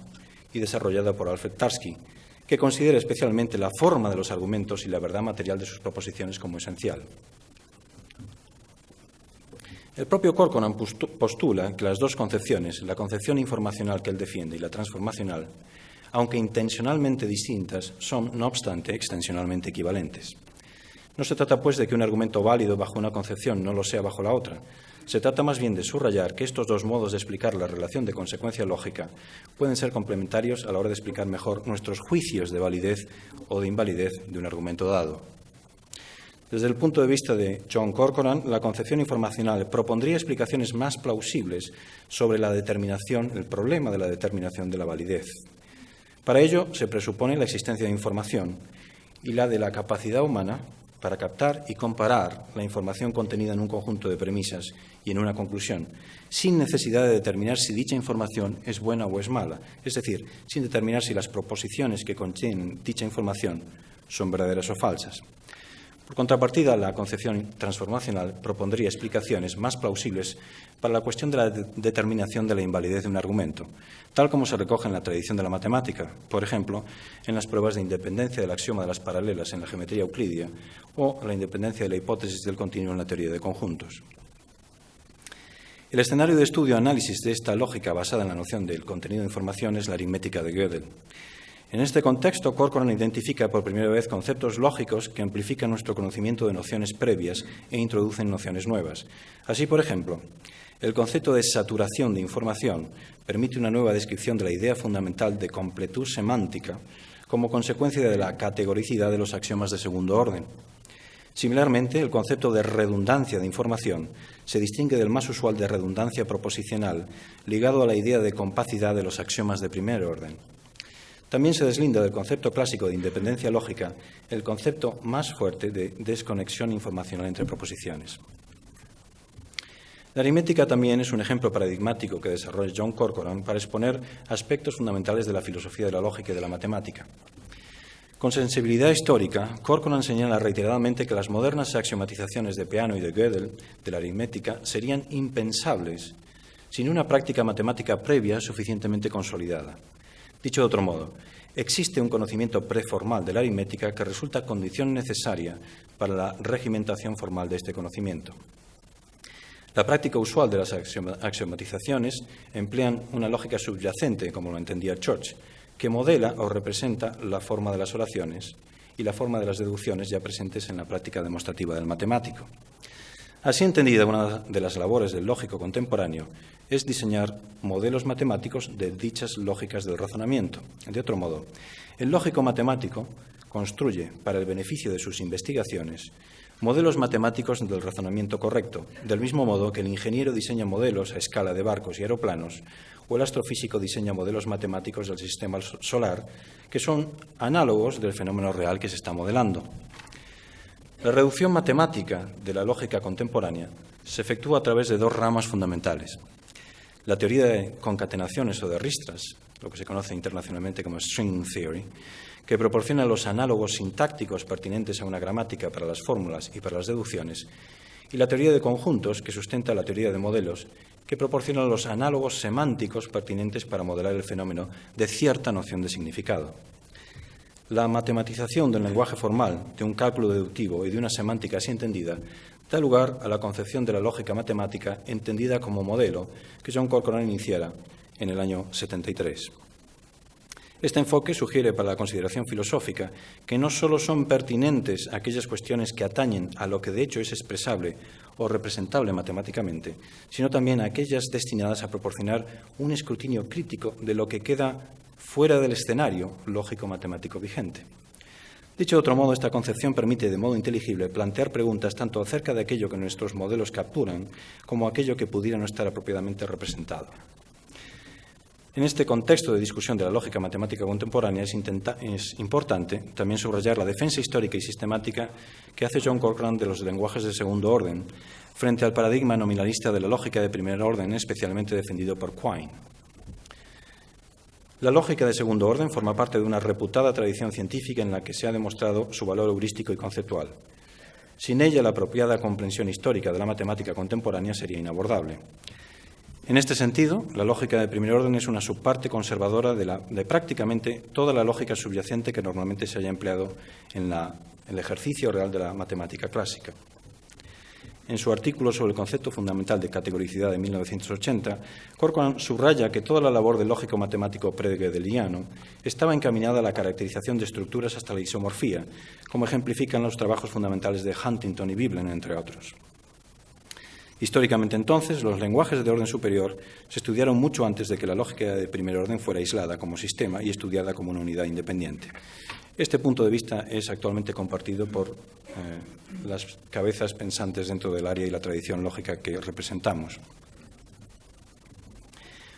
y desarrollada por Alfred Tarski, que considera especialmente la forma de los argumentos y la verdad material de sus proposiciones como esencial. El propio Corcoran postula que las dos concepciones, la concepción informacional que él defiende y la transformacional, aunque intencionalmente distintas, son, no obstante, extensionalmente equivalentes. No se trata, pues, de que un argumento válido bajo una concepción no lo sea bajo la otra. Se trata más bien de subrayar que estos dos modos de explicar la relación de consecuencia lógica pueden ser complementarios a la hora de explicar mejor nuestros juicios de validez o de invalidez de un argumento dado. Desde el punto de vista de John Corcoran, la concepción informacional propondría explicaciones más plausibles sobre la determinación, el problema de la determinación de la validez. Para ello se presupone la existencia de información y la de la capacidad humana para captar y comparar la información contenida en un conjunto de premisas y en una conclusión, sin necesidad de determinar si dicha información es buena o es mala, es decir, sin determinar si las proposiciones que contienen dicha información son verdaderas o falsas. Por contrapartida, la concepción transformacional propondría explicaciones más plausibles para la cuestión de la determinación de la invalidez de un argumento, tal como se recoge en la tradición de la matemática, por ejemplo, en las pruebas de independencia del axioma de las paralelas en la geometría euclidia o la independencia de la hipótesis del continuo en la teoría de conjuntos. El escenario de estudio-análisis de esta lógica basada en la noción del contenido de información es la aritmética de Gödel. En este contexto, Corcoran identifica por primera vez conceptos lógicos que amplifican nuestro conocimiento de nociones previas e introducen nociones nuevas. Así, por ejemplo, el concepto de saturación de información permite una nueva descripción de la idea fundamental de completud semántica como consecuencia de la categoricidad de los axiomas de segundo orden. Similarmente, el concepto de redundancia de información se distingue del más usual de redundancia proposicional, ligado a la idea de compacidad de los axiomas de primer orden. También se deslinda del concepto clásico de independencia lógica el concepto más fuerte de desconexión informacional entre proposiciones. La aritmética también es un ejemplo paradigmático que desarrolla John Corcoran para exponer aspectos fundamentales de la filosofía de la lógica y de la matemática. Con sensibilidad histórica, Corcoran señala reiteradamente que las modernas axiomatizaciones de Peano y de Gödel de la aritmética serían impensables sin una práctica matemática previa suficientemente consolidada. Dicho de otro modo, existe un conocimiento preformal de la aritmética que resulta condición necesaria para la regimentación formal de este conocimiento. La práctica usual de las axiomatizaciones emplean una lógica subyacente, como lo entendía Church, que modela o representa la forma de las oraciones y la forma de las deducciones ya presentes en la práctica demostrativa del matemático. Así entendida, una de las labores del lógico contemporáneo es diseñar modelos matemáticos de dichas lógicas del razonamiento. De otro modo, el lógico matemático construye, para el beneficio de sus investigaciones, modelos matemáticos del razonamiento correcto, del mismo modo que el ingeniero diseña modelos a escala de barcos y aeroplanos, o el astrofísico diseña modelos matemáticos del sistema solar, que son análogos del fenómeno real que se está modelando. La reducción matemática de la lógica contemporánea se efectúa a través de dos ramas fundamentales. La teoría de concatenaciones o de ristras, lo que se conoce internacionalmente como string theory, que proporciona los análogos sintácticos pertinentes a una gramática para las fórmulas y para las deducciones, y la teoría de conjuntos, que sustenta la teoría de modelos, que proporciona los análogos semánticos pertinentes para modelar el fenómeno de cierta noción de significado. La matematización del lenguaje formal, de un cálculo deductivo y de una semántica así entendida, da lugar a la concepción de la lógica matemática entendida como modelo que John Corcoran iniciara en el año 73. Este enfoque sugiere para la consideración filosófica que no solo son pertinentes aquellas cuestiones que atañen a lo que de hecho es expresable o representable matemáticamente, sino también aquellas destinadas a proporcionar un escrutinio crítico de lo que queda fuera del escenario lógico-matemático vigente. Dicho de otro modo, esta concepción permite de modo inteligible plantear preguntas tanto acerca de aquello que nuestros modelos capturan como aquello que pudiera no estar apropiadamente representado. En este contexto de discusión de la lógica matemática contemporánea es importante también subrayar la defensa histórica y sistemática que hace John Corcoran de los lenguajes de segundo orden frente al paradigma nominalista de la lógica de primer orden, especialmente defendido por Quine. La lógica de segundo orden forma parte de una reputada tradición científica en la que se ha demostrado su valor heurístico y conceptual. Sin ella, la apropiada comprensión histórica de la matemática contemporánea sería inabordable. En este sentido, la lógica de primer orden es una subparte conservadora de prácticamente toda la lógica subyacente que normalmente se haya empleado en el ejercicio real de la matemática clásica. En su artículo sobre el concepto fundamental de categoricidad de 1980, Corcoran subraya que toda la labor del lógico matemático pre-gödeliano estaba encaminada a la caracterización de estructuras hasta la isomorfía, como ejemplifican los trabajos fundamentales de Huntington y Veblen, entre otros. Históricamente, entonces, los lenguajes de orden superior se estudiaron mucho antes de que la lógica de primer orden fuera aislada como sistema y estudiada como una unidad independiente. Este punto de vista es actualmente compartido por las cabezas pensantes dentro del área y la tradición lógica que representamos.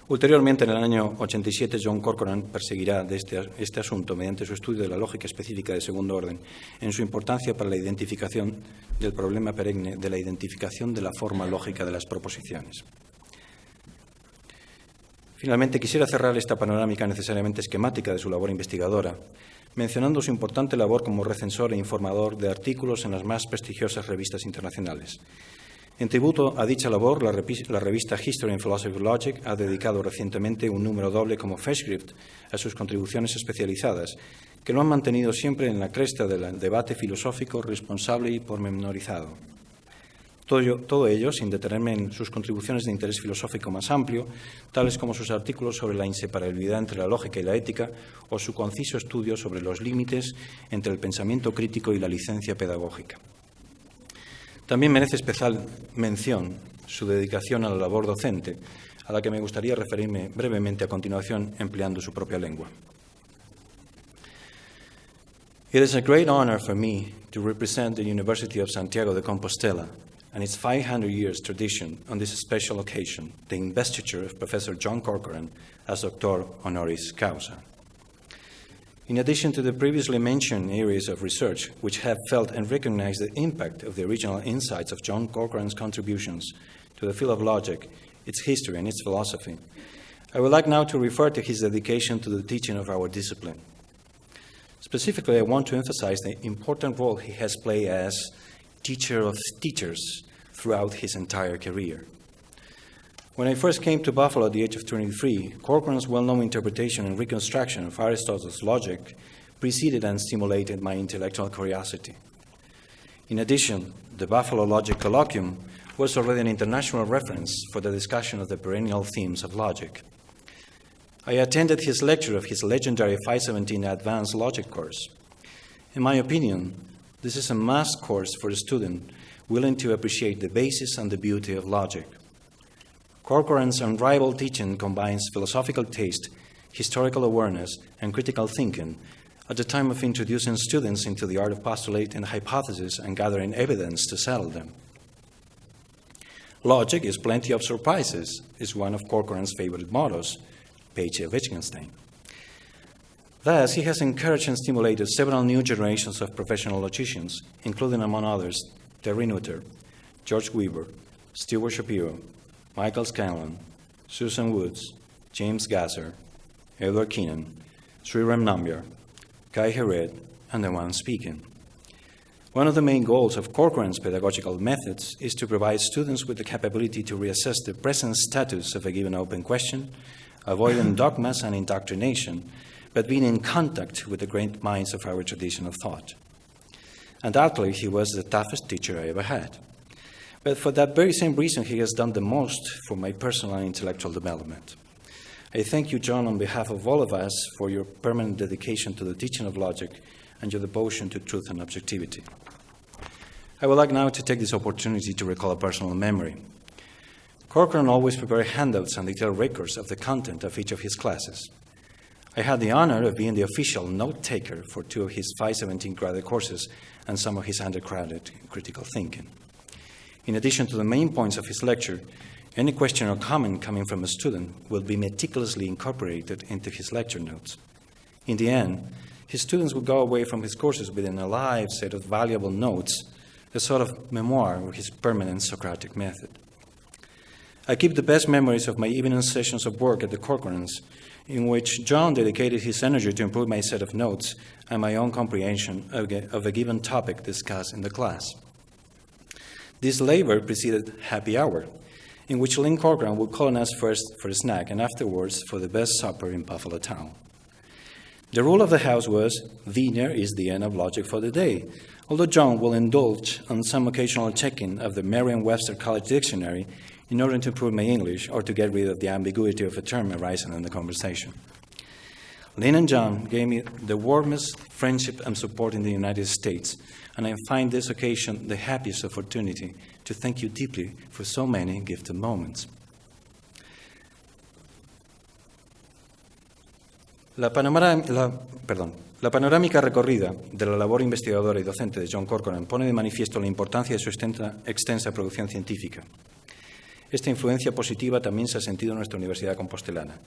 Ulteriormente, en el año 87, John Corcoran perseguirá este asunto mediante su estudio de la lógica específica de segundo orden, en su importancia para la identificación del problema perenne de la identificación de la forma lógica de las proposiciones. Finalmente, quisiera cerrar esta panorámica necesariamente esquemática de su labor investigadora, mencionando su importante labor como recensor e informador de artículos en las más prestigiosas revistas internacionales. En tributo a dicha labor, la revista History and Philosophy of Logic ha dedicado recientemente un número doble como Festschrift a sus contribuciones especializadas, que lo han mantenido siempre en la cresta del debate filosófico responsable y pormenorizado. Todo ello sin detenerme en sus contribuciones de interés filosófico más amplio, tales como sus artículos sobre la inseparabilidad entre la lógica y la ética o su conciso estudio sobre los límites entre el pensamiento crítico y la licencia pedagógica. También merece especial mención su dedicación a la labor docente, a la que me gustaría referirme brevemente a continuación empleando su propia lengua. It is a great honor for me to represent the University of Santiago de Compostela and its 500 years tradition on this special occasion, the investiture of Professor John Corcoran as Doutor Honoris Causa. In addition to the previously mentioned areas of research which have felt and recognized the impact of the original insights of John Corcoran's contributions to the field of logic, its history and its philosophy, I would like now to refer to his dedication to the teaching of our discipline. Specifically, I want to emphasize the important role he has played as teacher of teachers throughout his entire career. When I first came to Buffalo at the age of 23, Corcoran's well-known interpretation and reconstruction of Aristotle's logic preceded and stimulated my intellectual curiosity. In addition, the Buffalo Logic Colloquium was already an international reference for the discussion of the perennial themes of logic. I attended his lecture of his legendary 517 Advanced Logic course. In my opinion, this is a must course for a student willing to appreciate the basis and the beauty of logic. Corcoran's unrivaled teaching combines philosophical taste, historical awareness, and critical thinking at the time of introducing students into the art of postulating hypotheses and gathering evidence to settle them. Logic is plenty of surprises is one of Corcoran's favorite mottos, Page of Wittgenstein. Thus, he has encouraged and stimulated several new generations of professional logicians, including, among others, Terry Nutter, George Weaver, Stewart Shapiro, Michael Scanlon, Susan Woods, James Gasser, Edward Keenan, Sriram Nambiar, Kai Heret, and the one speaking. One of the main goals of Corcoran's pedagogical methods is to provide students with the capability to reassess the present status of a given open question, avoiding dogmas and indoctrination, but being in contact with the great minds of our tradition of thought. Undoubtedly, he was the toughest teacher I ever had. But for that very same reason, he has done the most for my personal and intellectual development. I thank you, John, on behalf of all of us, for your permanent dedication to the teaching of logic and your devotion to truth and objectivity. I would like now to take this opportunity to recall a personal memory. Corcoran always prepared handouts and detailed records of the content of each of his classes. I had the honor of being the official note-taker for 2 of his 517 graduate courses and some of his undergraduate critical thinking. In addition to the main points of his lecture, any question or comment coming from a student will be meticulously incorporated into his lecture notes. In the end, his students will go away from his courses with an alive set of valuable notes, a sort of memoir of his permanent Socratic method. I keep the best memories of my evening sessions of work at the Corcorans, in which John dedicated his energy to improve my set of notes and my own comprehension of a given topic discussed in the class. This labor preceded happy hour, in which Lynn Corcoran would call on us first for a snack and afterwards for the best supper in Buffalo town. The rule of the house was, dinner is the end of logic for the day, although John will indulge on some occasional checking of the Merriam-Webster College Dictionary in order to improve my English or to get rid of the ambiguity of a term arising in the conversation. Lynn and John gave me the warmest friendship and support in the United States, and I find this occasion the happiest opportunity to thank you deeply for so many gifted moments. La panorámica recorrida de la labor investigadora y docente de John Corcoran pone de manifiesto la importancia de su extensa producción científica. Esta influencia positiva también se ha sentido en nuestra Universidad Compostelana.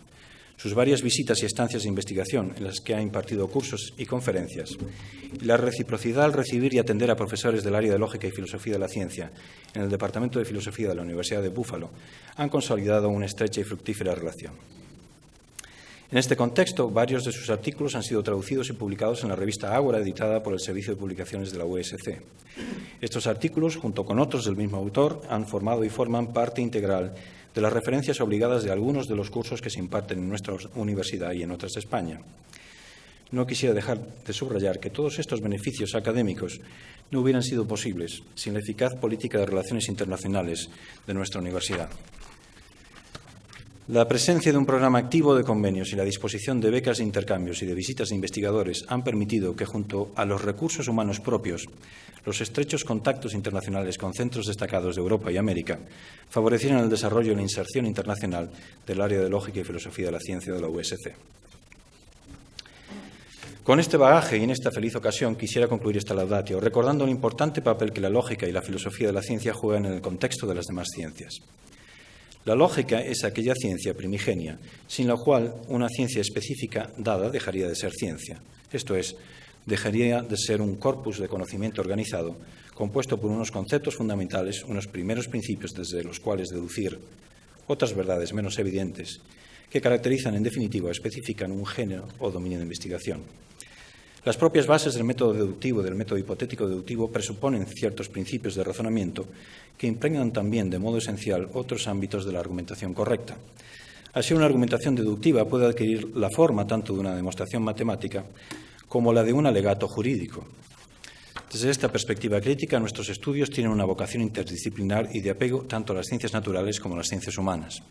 Sus varias visitas y estancias de investigación en las que ha impartido cursos y conferencias, y la reciprocidad al recibir y atender a profesores del área de Lógica y Filosofía de la Ciencia en el Departamento de Filosofía de la Universidad de Búfalo han consolidado una estrecha y fructífera relación. En este contexto, varios de sus artículos han sido traducidos y publicados en la revista Ágora, editada por el Servicio de Publicaciones de la USC. Estos artículos, junto con otros del mismo autor, han formado y forman parte integral de las referencias obligadas de algunos de los cursos que se imparten en nuestra universidad y en otras de España. No quisiera dejar de subrayar que todos estos beneficios académicos no hubieran sido posibles sin la eficaz política de relaciones internacionales de nuestra universidad. La presencia de un programa activo de convenios y la disposición de becas de intercambios y de visitas de investigadores han permitido que, junto a los recursos humanos propios, los estrechos contactos internacionales con centros destacados de Europa y América favorecieran el desarrollo y la inserción internacional del área de Lógica y Filosofía de la Ciencia de la USC. Con este bagaje y en esta feliz ocasión quisiera concluir esta laudatio recordando el importante papel que la lógica y la filosofía de la ciencia juegan en el contexto de las demás ciencias. La lógica es aquella ciencia primigenia, sin la cual una ciencia específica dada dejaría de ser ciencia. Esto es, dejaría de ser un corpus de conocimiento organizado, compuesto por unos conceptos fundamentales, unos primeros principios desde los cuales deducir otras verdades menos evidentes, que caracterizan en definitiva o especifican un género o dominio de investigación. Las propias bases del método deductivo y del método hipotético deductivo presuponen ciertos principios de razonamiento que impregnan también de modo esencial otros ámbitos de la argumentación correcta. Así, una argumentación deductiva puede adquirir la forma tanto de una demostración matemática como la de un alegato jurídico. Desde esta perspectiva crítica, nuestros estudios tienen una vocación interdisciplinar y de apego tanto a las ciencias naturales como a las ciencias humanas.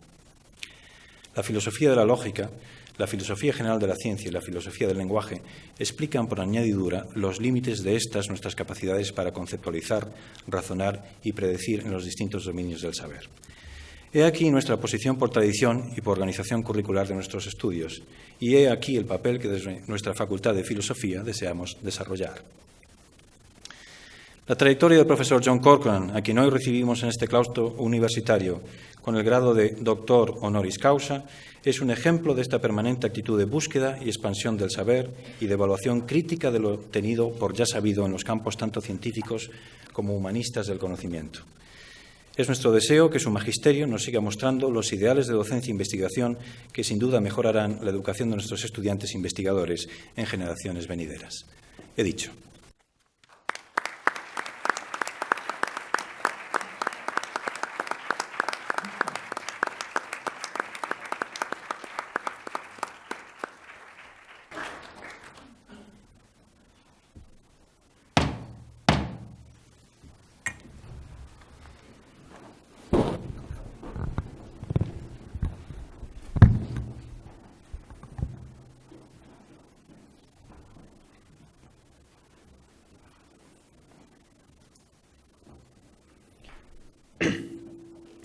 La filosofía de la lógica, la filosofía general de la ciencia y la filosofía del lenguaje explican por añadidura los límites de nuestras capacidades para conceptualizar, razonar y predecir en los distintos dominios del saber. He aquí nuestra posición por tradición y por organización curricular de nuestros estudios, y he aquí el papel que desde nuestra Facultad de Filosofía deseamos desarrollar. La trayectoria del profesor John Corcoran, a quien hoy recibimos en este claustro universitario con el grado de Doutor Honoris Causa, es un ejemplo de esta permanente actitud de búsqueda y expansión del saber y de evaluación crítica de lo obtenido por ya sabido en los campos tanto científicos como humanistas del conocimiento. Es nuestro deseo que su magisterio nos siga mostrando los ideales de docencia e investigación que sin duda mejorarán la educación de nuestros estudiantes e investigadores en generaciones venideras. He dicho.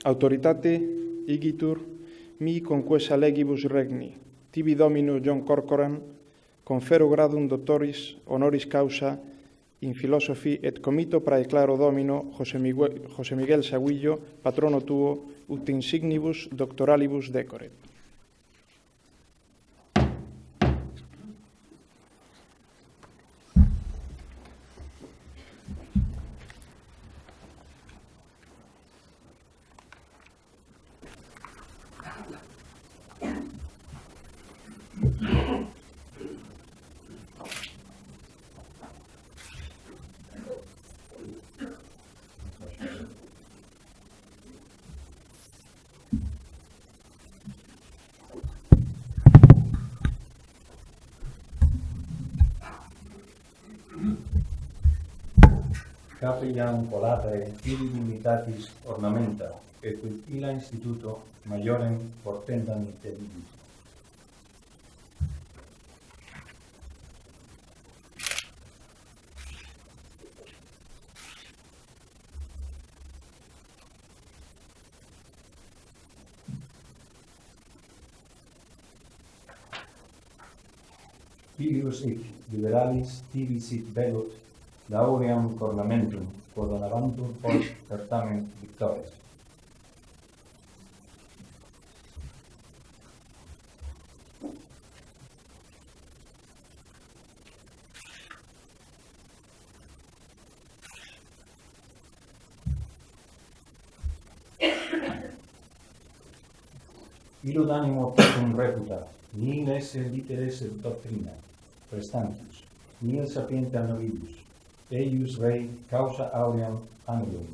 Autoritate igitur mi conquesa legibus regni, tibi domino John Corcoran, confero gradum Doutoris Honoris Causa in philosophy et comito praeclaro domino José Miguel Sagüillo, patrono tuo, ut insignibus doctoralibus decoret. Capillam colatae fili dignitatis ornamenta, et quid illa instituto maiorem portendam intendibit. Filius hic liberalis tibi sit velut lauream cornamentum, quod donabantur post certamen victores. Illud animo tecum reputa, nihil esse literes et doctrina, prestantius, nihil sapientia novidus, eius rei causa auream annulum,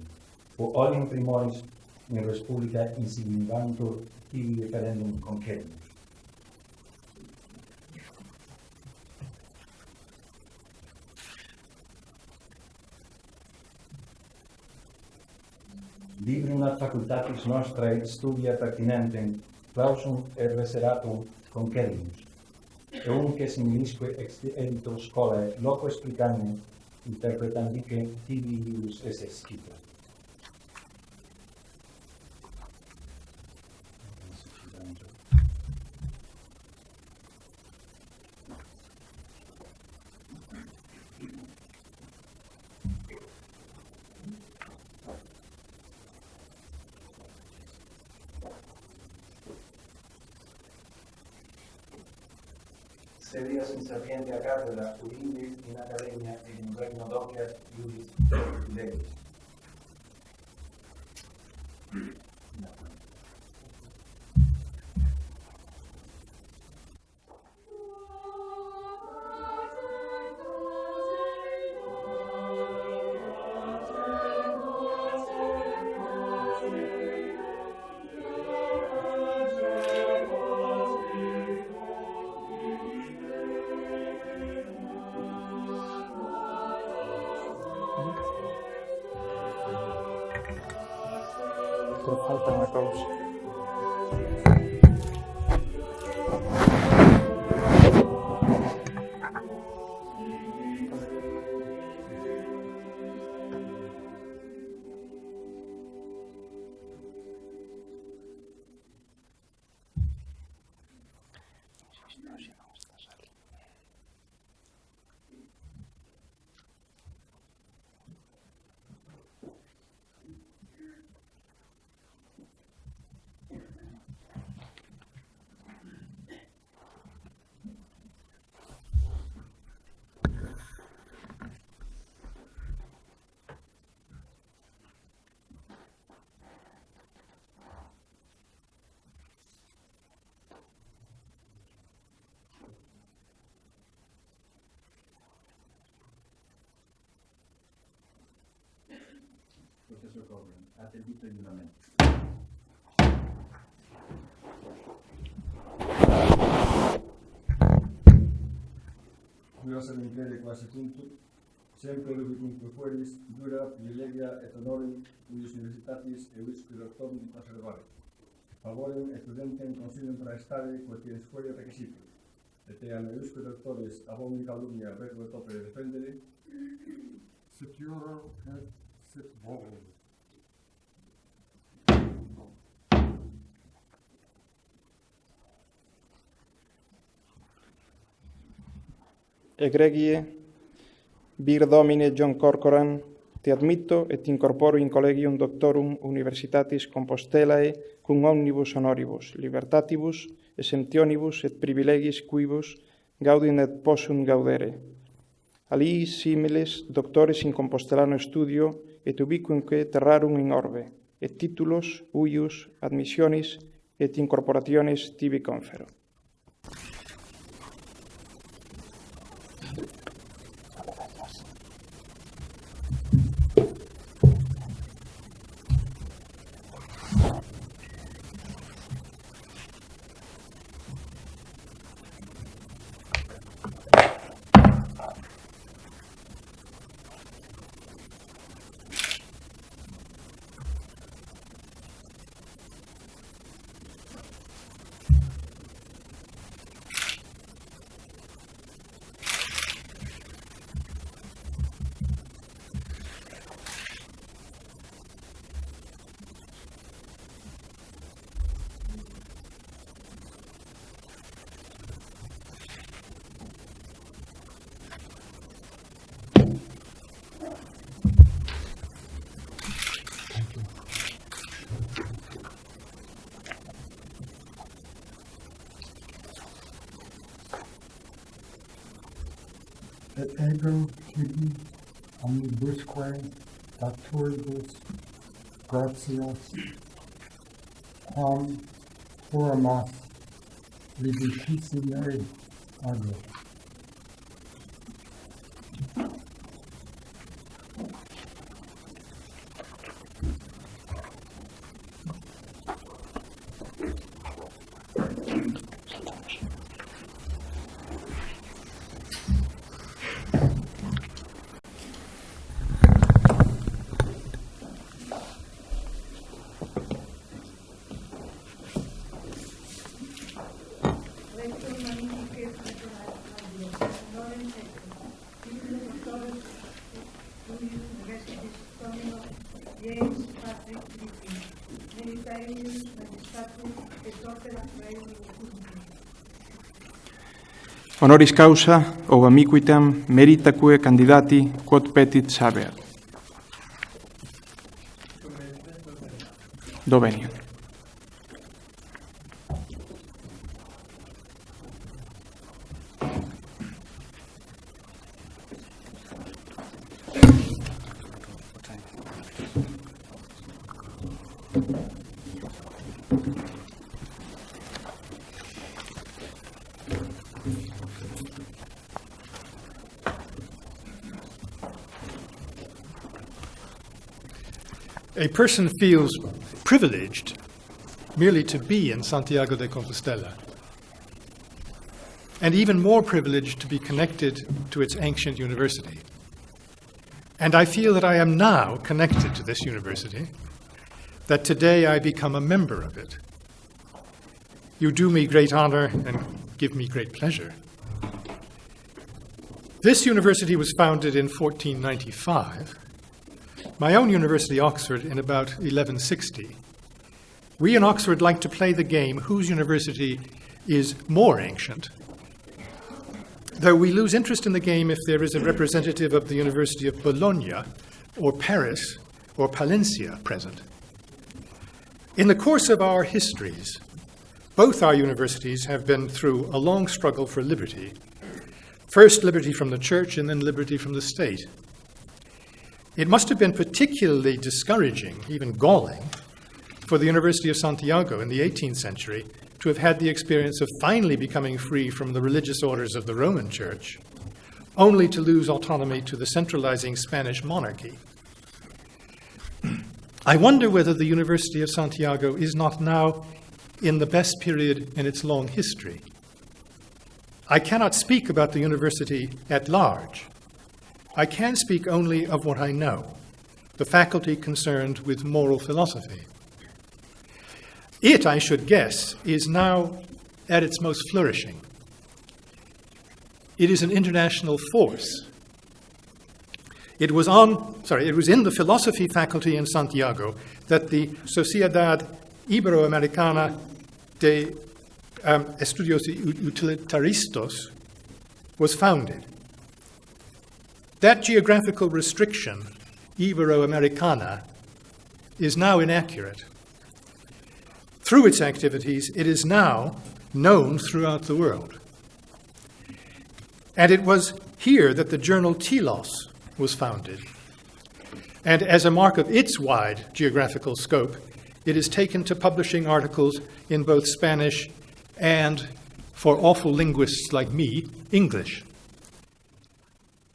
o olium primoris in res publica insignivantur tibi referendum concedimus. Librum ad facultatis nostrae studia pertinentem clausum et reseratum concedimus, eunque similisque ex edito scholae loco explicandum interpretandique tibi ius esse scito. Sedias in sapientia cátedra, udindis in academia et in regno doceas iuris legis. Pero falta unha cousa. Professor Corcoran, atendito il giuramento. Juro ser imperio quasi tuntum, sempre lubicunque fueris, dura, privilegia et honorem, cuius universitatis eusque doctorum di conservare. Favorem et studentem consilium praestare, quoties fuere requisitus. Et eam eusque doctores abomi calumnia verbo et opere defendere, Securo et sit volo. Egregie, vir Domine John Corcoran, te admitto et incorporo in collegium doctorum Universitatis Compostelae cum omnibus honoribus, libertatibus, exemptionibus et privilegis quibus gaudium et possum gaudere. Alii similes doctores in Compostelano studio et ubiquunque terrarum in orbe, et titulos, uius, admissionis et incorporationes tibi confero. Et ego tibi omnibusque doutoribus gratias quam formas difficilmente agro. Honoris causa, ou amiquitam, meritaque candidati, quod petit saber. Doveniat. A person feels privileged merely to be in Santiago de Compostela, and even more privileged to be connected to its ancient university. And I feel that I am now connected to this university, that today I become a member of it. You do me great honor and give me great pleasure. This university was founded in 1495. My own university, Oxford, in about 1160. We in Oxford like to play the game whose university is more ancient, though we lose interest in the game if there is a representative of the University of Bologna or Paris or Palencia present. In the course of our histories, both our universities have been through a long struggle for liberty. First liberty from the church and then liberty from the state. It must have been particularly discouraging, even galling, for the University of Santiago in the 18th century to have had the experience of finally becoming free from the religious orders of the Roman Church, only to lose autonomy to the centralizing Spanish monarchy. I wonder whether the University of Santiago is not now in the best period in its long history. I cannot speak about the university at large. I can speak only of what I know, the faculty concerned with moral philosophy. It, I should guess, is now at its most flourishing. It is an international force. It was in the philosophy faculty in Santiago that the Sociedad Iberoamericana de Estudios Utilitaristas was founded. That geographical restriction, Iberoamericana, is now inaccurate. Through its activities, it is now known throughout the world. And it was here that the journal Telos was founded. And as a mark of its wide geographical scope, it is taken to publishing articles in both Spanish and, for awful linguists like me, English.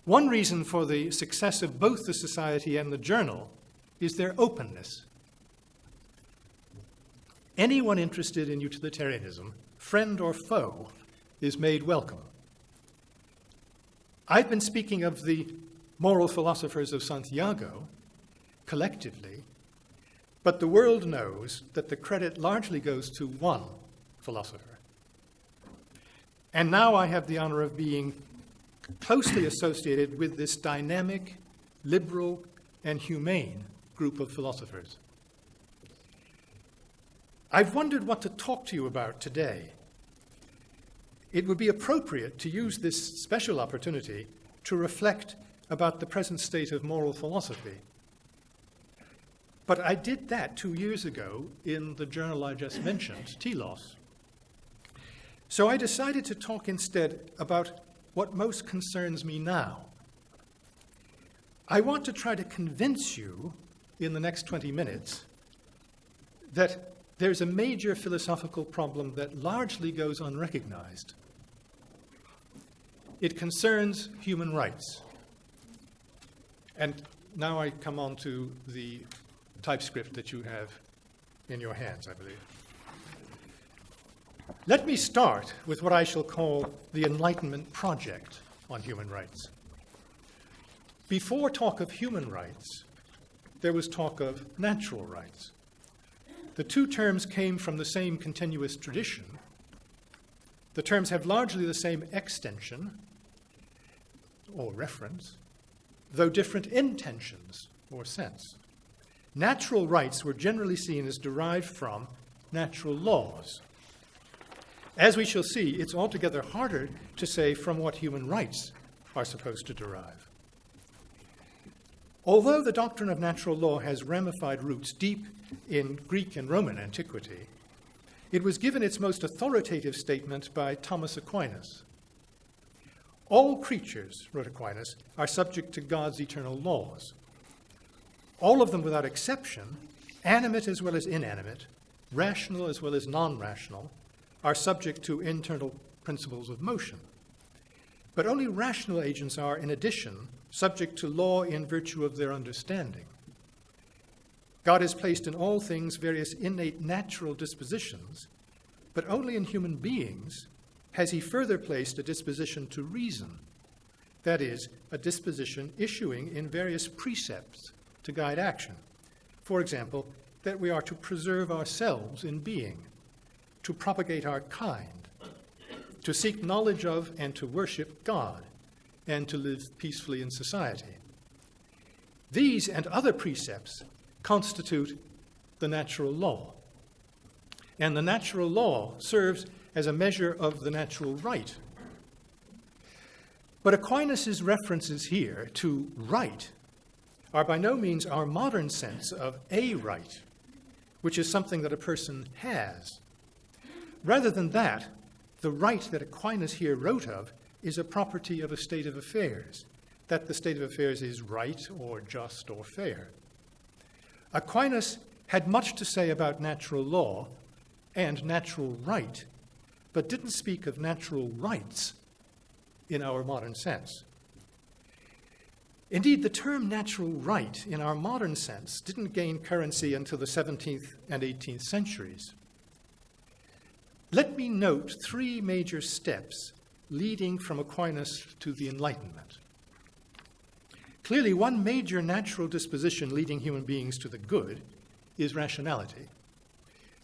One reason for the success of both the society and the journal is their openness. Anyone interested in utilitarianism, friend or foe, is made welcome. I've been speaking of the moral philosophers of Santiago collectively, but the world knows that the credit largely goes to one philosopher. And now I have the honor of being closely associated with this dynamic, liberal, and humane group of philosophers. I've wondered what to talk to you about today. It would be appropriate to use this special opportunity to reflect about the present state of moral philosophy. But I did that 2 years ago in the journal I just mentioned, Telos. So I decided to talk instead about what most concerns me now. I want to try to convince you in the next 20 minutes that there's a major philosophical problem that largely goes unrecognized. It concerns human rights. And now I come on to the typescript that you have in your hands, I believe. Let me start with what I shall call the Enlightenment project on human rights. Before talk of human rights, there was talk of natural rights. The two terms came from the same continuous tradition. The terms have largely the same extension or reference, though different intentions or sense. Natural rights were generally seen as derived from natural laws. As we shall see, it's altogether harder to say from what human rights are supposed to derive. Although the doctrine of natural law has ramified roots deep in Greek and Roman antiquity, it was given its most authoritative statement by Thomas Aquinas. All creatures, wrote Aquinas, are subject to God's eternal laws. All of them without exception, animate as well as inanimate, rational as well as non-rational, are subject to internal principles of motion. But only rational agents are, in addition, subject to law in virtue of their understanding. God has placed in all things various innate natural dispositions, but only in human beings has he further placed a disposition to reason, that is, a disposition issuing in various precepts to guide action. For example, that we are to preserve ourselves in being, to propagate our kind, to seek knowledge of and to worship God, and to live peacefully in society. These and other precepts constitute the natural law. And the natural law serves as a measure of the natural right. But Aquinas' references here to right are by no means our modern sense of a right, which is something that a person has. Rather than that, the right that Aquinas here wrote of is a property of a state of affairs, that the state of affairs is right or just or fair. Aquinas had much to say about natural law and natural right, but didn't speak of natural rights in our modern sense. Indeed, the term natural right in our modern sense didn't gain currency until the 17th and 18th centuries. Let me note three major steps leading from Aquinas to the Enlightenment. Clearly, one major natural disposition leading human beings to the good is rationality,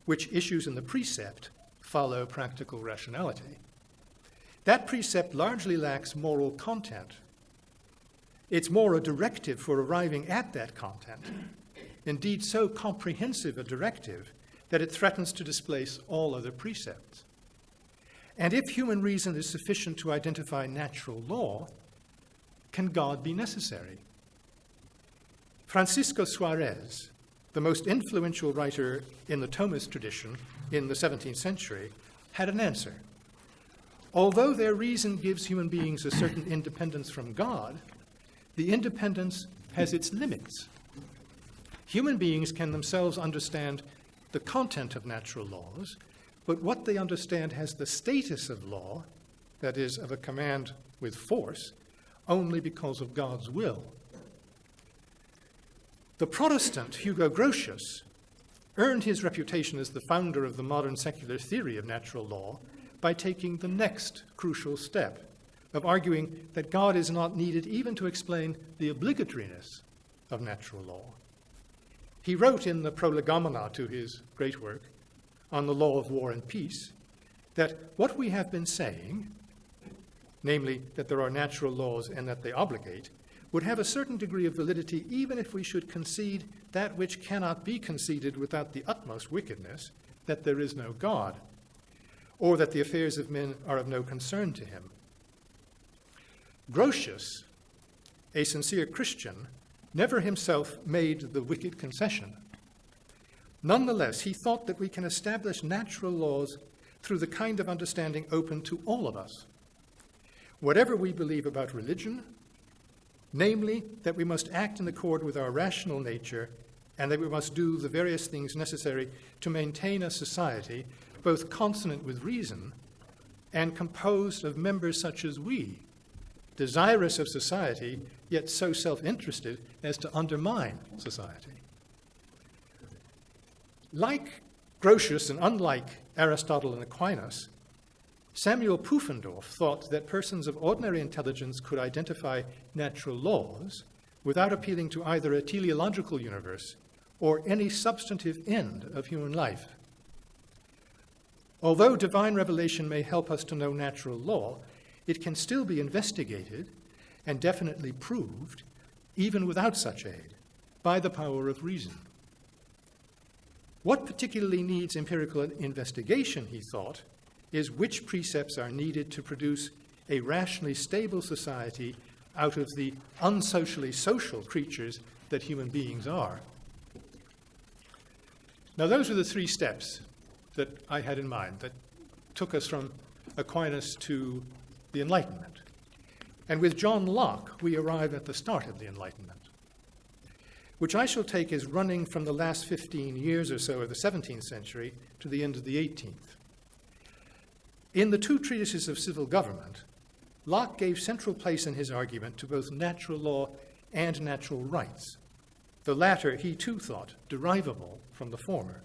which issues in the precept follow practical rationality. That precept largely lacks moral content. It's more a directive for arriving at that content, indeed so comprehensive a directive that it threatens to displace all other precepts. And if human reason is sufficient to identify natural law, can God be necessary? Francisco Suarez, the most influential writer in the Thomist tradition in the 17th century, had an answer. Although their reason gives human beings a certain independence from God, the independence has its limits. Human beings can themselves understand the content of natural laws, but what they understand has the status of law, that is, of a command with force, only because of God's will. The Protestant Hugo Grotius earned his reputation as the founder of the modern secular theory of natural law by taking the next crucial step of arguing that God is not needed even to explain the obligatoriness of natural law. He wrote in the Prolegomena to his great work on the law of war and peace that what we have been saying, namely that there are natural laws and that they obligate, would have a certain degree of validity even if we should concede that which cannot be conceded without the utmost wickedness, that there is no God, or that the affairs of men are of no concern to him. Grotius, a sincere Christian, never himself made the wicked concession. Nonetheless, he thought that we can establish natural laws through the kind of understanding open to all of us. Whatever we believe about religion, namely that we must act in accord with our rational nature and that we must do the various things necessary to maintain a society both consonant with reason and composed of members such as we, desirous of society, yet so self-interested as to undermine society. Like Grotius and unlike Aristotle and Aquinas, Samuel Pufendorf thought that persons of ordinary intelligence could identify natural laws without appealing to either a teleological universe or any substantive end of human life. Although divine revelation may help us to know natural law, it can still be investigated and definitely proved, even without such aid, by the power of reason. What particularly needs empirical investigation, he thought, is which precepts are needed to produce a rationally stable society out of the unsocially social creatures that human beings are. Now, those are the three steps that I had in mind that took us from Aquinas to the Enlightenment. And with John Locke, we arrive at the start of the Enlightenment, which I shall take as running from the last 15 years or so of the 17th century to the end of the 18th. In the two treatises of civil government, Locke gave central place in his argument to both natural law and natural rights. The latter, he too thought, derivable from the former.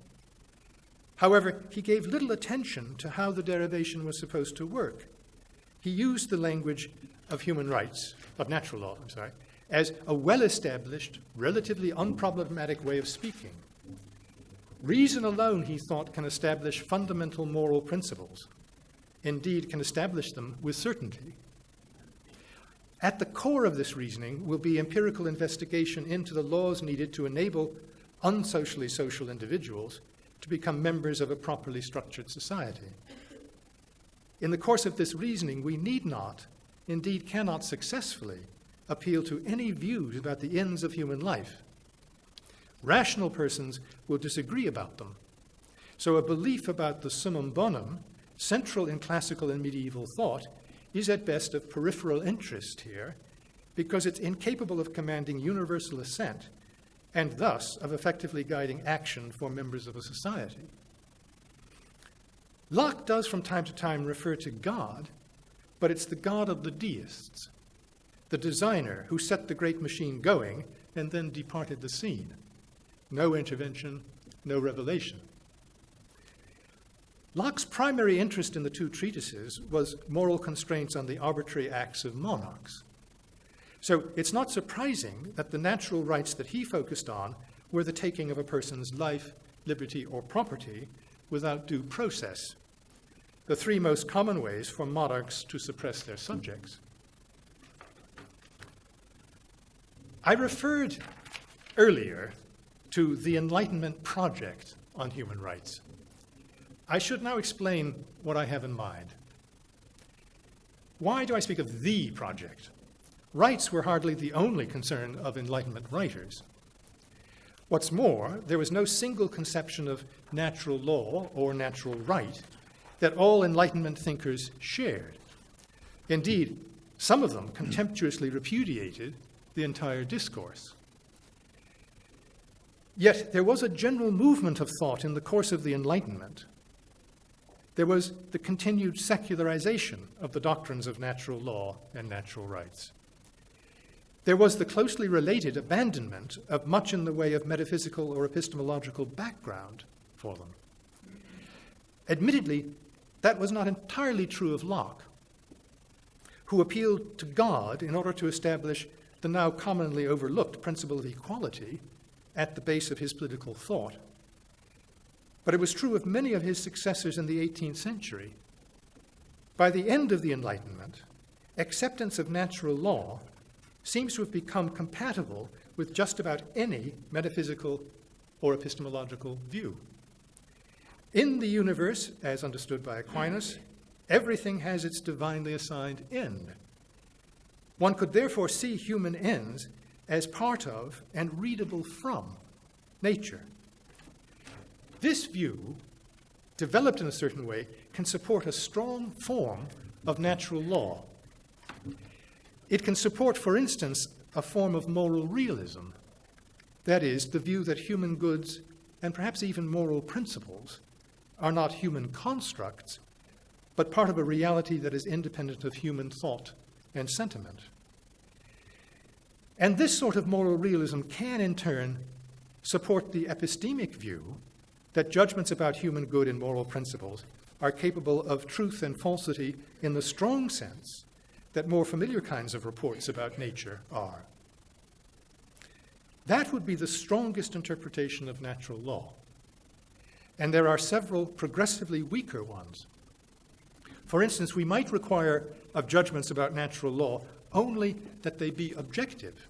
However, he gave little attention to how the derivation was supposed to work. He used the language of human rights, of natural law, as a well-established, relatively unproblematic way of speaking. Reason alone, he thought, can establish fundamental moral principles. Indeed, can establish them with certainty. At the core of this reasoning will be empirical investigation into the laws needed to enable unsocially social individuals to become members of a properly structured society. In the course of this reasoning, we need not, indeed cannot successfully, appeal to any views about the ends of human life. Rational persons will disagree about them. So a belief about the summum bonum, central in classical and medieval thought, is at best of peripheral interest here because it's incapable of commanding universal assent and thus of effectively guiding action for members of a society. Locke does from time to time refer to God, but it's the God of the deists, the designer who set the great machine going and then departed the scene. No intervention, no revelation. Locke's primary interest in the two treatises was moral constraints on the arbitrary acts of monarchs. So it's not surprising that the natural rights that he focused on were the taking of a person's life, liberty, or property without due process, the three most common ways for monarchs to suppress their subjects. I referred earlier to the Enlightenment project on human rights. I should now explain what I have in mind. Why do I speak of the project? Rights were hardly the only concern of Enlightenment writers. What's more, there was no single conception of natural law or natural right that all Enlightenment thinkers shared. Indeed, some of them contemptuously repudiated the entire discourse. Yet there was a general movement of thought in the course of the Enlightenment. There was the continued secularization of the doctrines of natural law and natural rights. There was the closely related abandonment of much in the way of metaphysical or epistemological background for them. Admittedly, that was not entirely true of Locke, who appealed to God in order to establish the now commonly overlooked principle of equality at the base of his political thought. But it was true of many of his successors in the 18th century. By the end of the Enlightenment, acceptance of natural law seems to have become compatible with just about any metaphysical or epistemological view. In the universe, as understood by Aquinas, everything has its divinely assigned end. One could therefore see human ends as part of and readable from nature. This view, developed in a certain way, can support a strong form of natural law. It can support, for instance, a form of moral realism That is, the view that human goods, and perhaps even moral principles, are not human constructs, but part of a reality that is independent of human thought and sentiment. And this sort of moral realism can, in turn, support the epistemic view that judgments about human good and moral principles are capable of truth and falsity in the strong sense that more familiar kinds of reports about nature are. That would be the strongest interpretation of natural law. And there are several progressively weaker ones. For instance, we might require of judgments about natural law only that they be objective.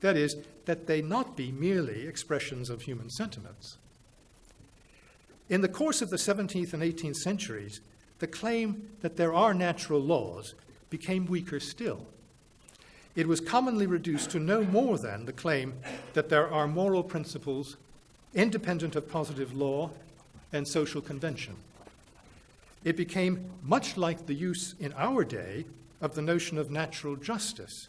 That is, that they not be merely expressions of human sentiments. In the course of the 17th and 18th centuries, the claim that there are natural laws became weaker still. It was commonly reduced to no more than the claim that there are moral principles independent of positive law and social convention. It became much like the use in our day of the notion of natural justice,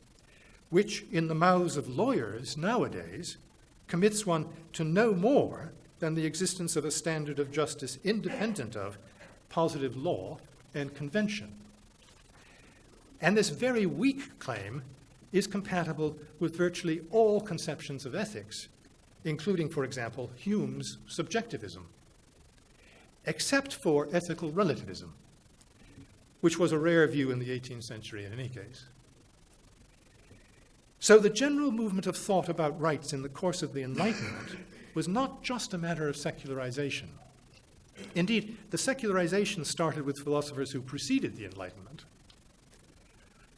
which in the mouths of lawyers nowadays commits one to no more than the existence of a standard of justice independent of positive law and convention. And this very weak claim is compatible with virtually all conceptions of ethics, including, for example, Hume's subjectivism, except for ethical relativism, which was a rare view in the 18th century in any case. So the general movement of thought about rights in the course of the Enlightenment was not just a matter of secularization. Indeed, the secularization started with philosophers who preceded the Enlightenment.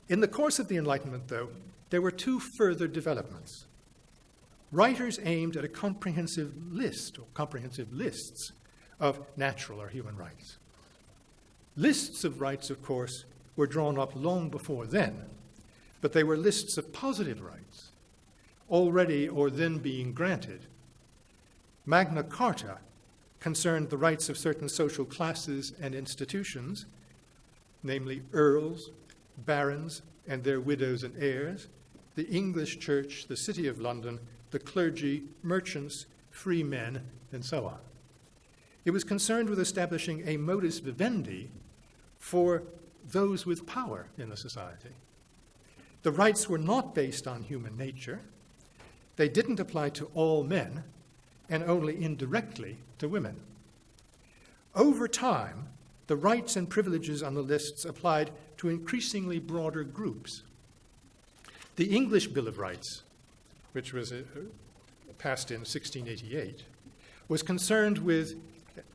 In the course of the Enlightenment, though, there were two further developments. Writers aimed at a comprehensive list, or comprehensive lists, of natural or human rights. Lists of rights, of course, were drawn up long before then, but they were lists of positive rights, already or then being granted. Magna Carta concerned the rights of certain social classes and institutions, namely earls, barons, and their widows and heirs, the English Church, the City of London, the clergy, merchants, free men, and so on. It was concerned with establishing a modus vivendi for those with power in the society. The rights were not based on human nature. They didn't apply to all men, and only indirectly to women. Over time, the rights and privileges on the lists applied to increasingly broader groups. The English Bill of Rights, which was passed in 1688, was concerned with,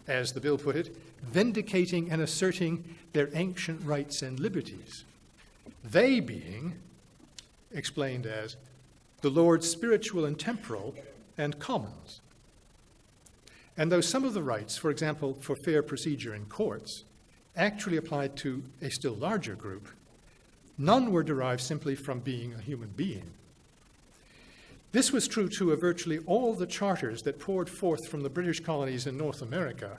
as the bill put it, vindicating and asserting their ancient rights and liberties, they being explained as the Lord's spiritual and temporal and commons. And though some of the rights, for example, for fair procedure in courts, actually applied to a still larger group, none were derived simply from being a human being. This was true, too, of virtually all the charters that poured forth from the British colonies in North America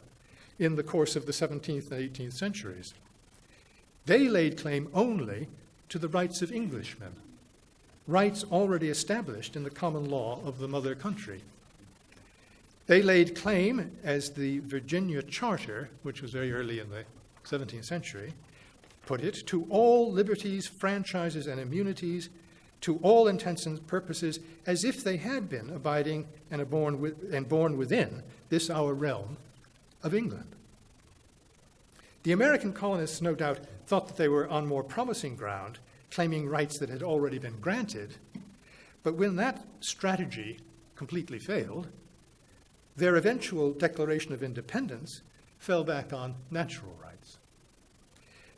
in the course of the 17th and 18th centuries. They laid claim only to the rights of Englishmen, rights already established in the common law of the mother country. They laid claim, as the Virginia Charter, which was very early in the 17th century, put it, to all liberties, franchises, and immunities, to all intents and purposes, as if they had been abiding and born within this our realm of England. The American colonists, no doubt, thought that they were on more promising ground, claiming rights that had already been granted, but when that strategy completely failed, their eventual declaration of independence fell back on natural rights.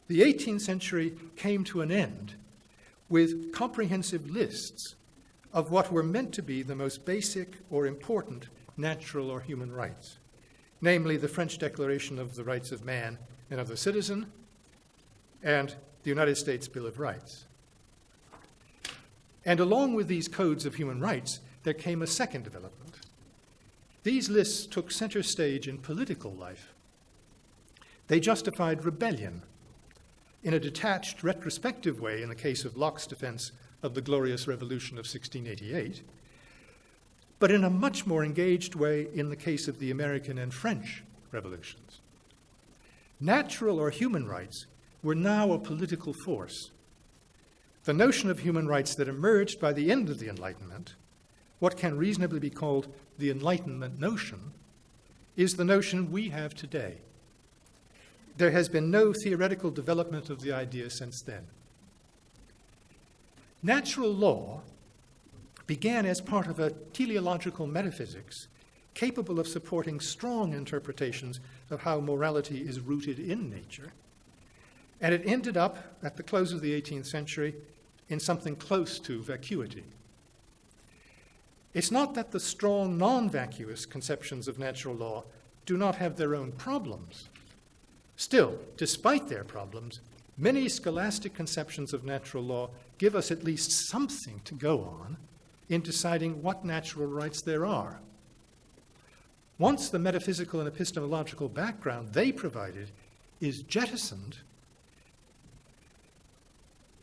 The 18th century came to an end with comprehensive lists of what were meant to be the most basic or important natural or human rights, namely the French Declaration of the Rights of Man and of the Citizen and the United States Bill of Rights. And along with these codes of human rights, there came a second development. These lists took center stage in political life. They justified rebellion in a detached, retrospective way in the case of Locke's defense of the Glorious Revolution of 1688, but in a much more engaged way in the case of the American and French revolutions. Natural or human rights were now a political force. The notion of human rights that emerged by the end of the Enlightenment, what can reasonably be called the Enlightenment notion, is the notion we have today. There has been no theoretical development of the idea since then. Natural law began as part of a teleological metaphysics capable of supporting strong interpretations of how morality is rooted in nature, and it ended up, at the close of the 18th century, in something close to vacuity. It's not that the strong, non-vacuous conceptions of natural law do not have their own problems. Still, despite their problems, many scholastic conceptions of natural law give us at least something to go on in deciding what natural rights there are. Once the metaphysical and epistemological background they provided is jettisoned,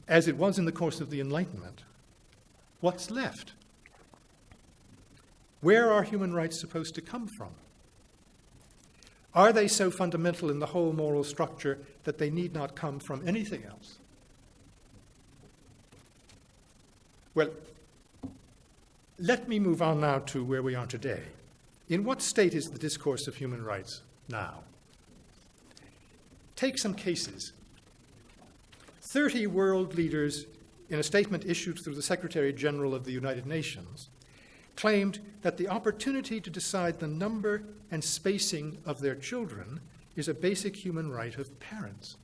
as it was in the course of the Enlightenment, what's left? Where are human rights supposed to come from? Are they so fundamental in the whole moral structure that they need not come from anything else? Well, let me move on now to where we are today. In what state is the discourse of human rights now? Take some cases. 30 world leaders, in a statement issued through the Secretary General of the United Nations, claimed that the opportunity to decide the number and spacing of their children is a basic human right of parents.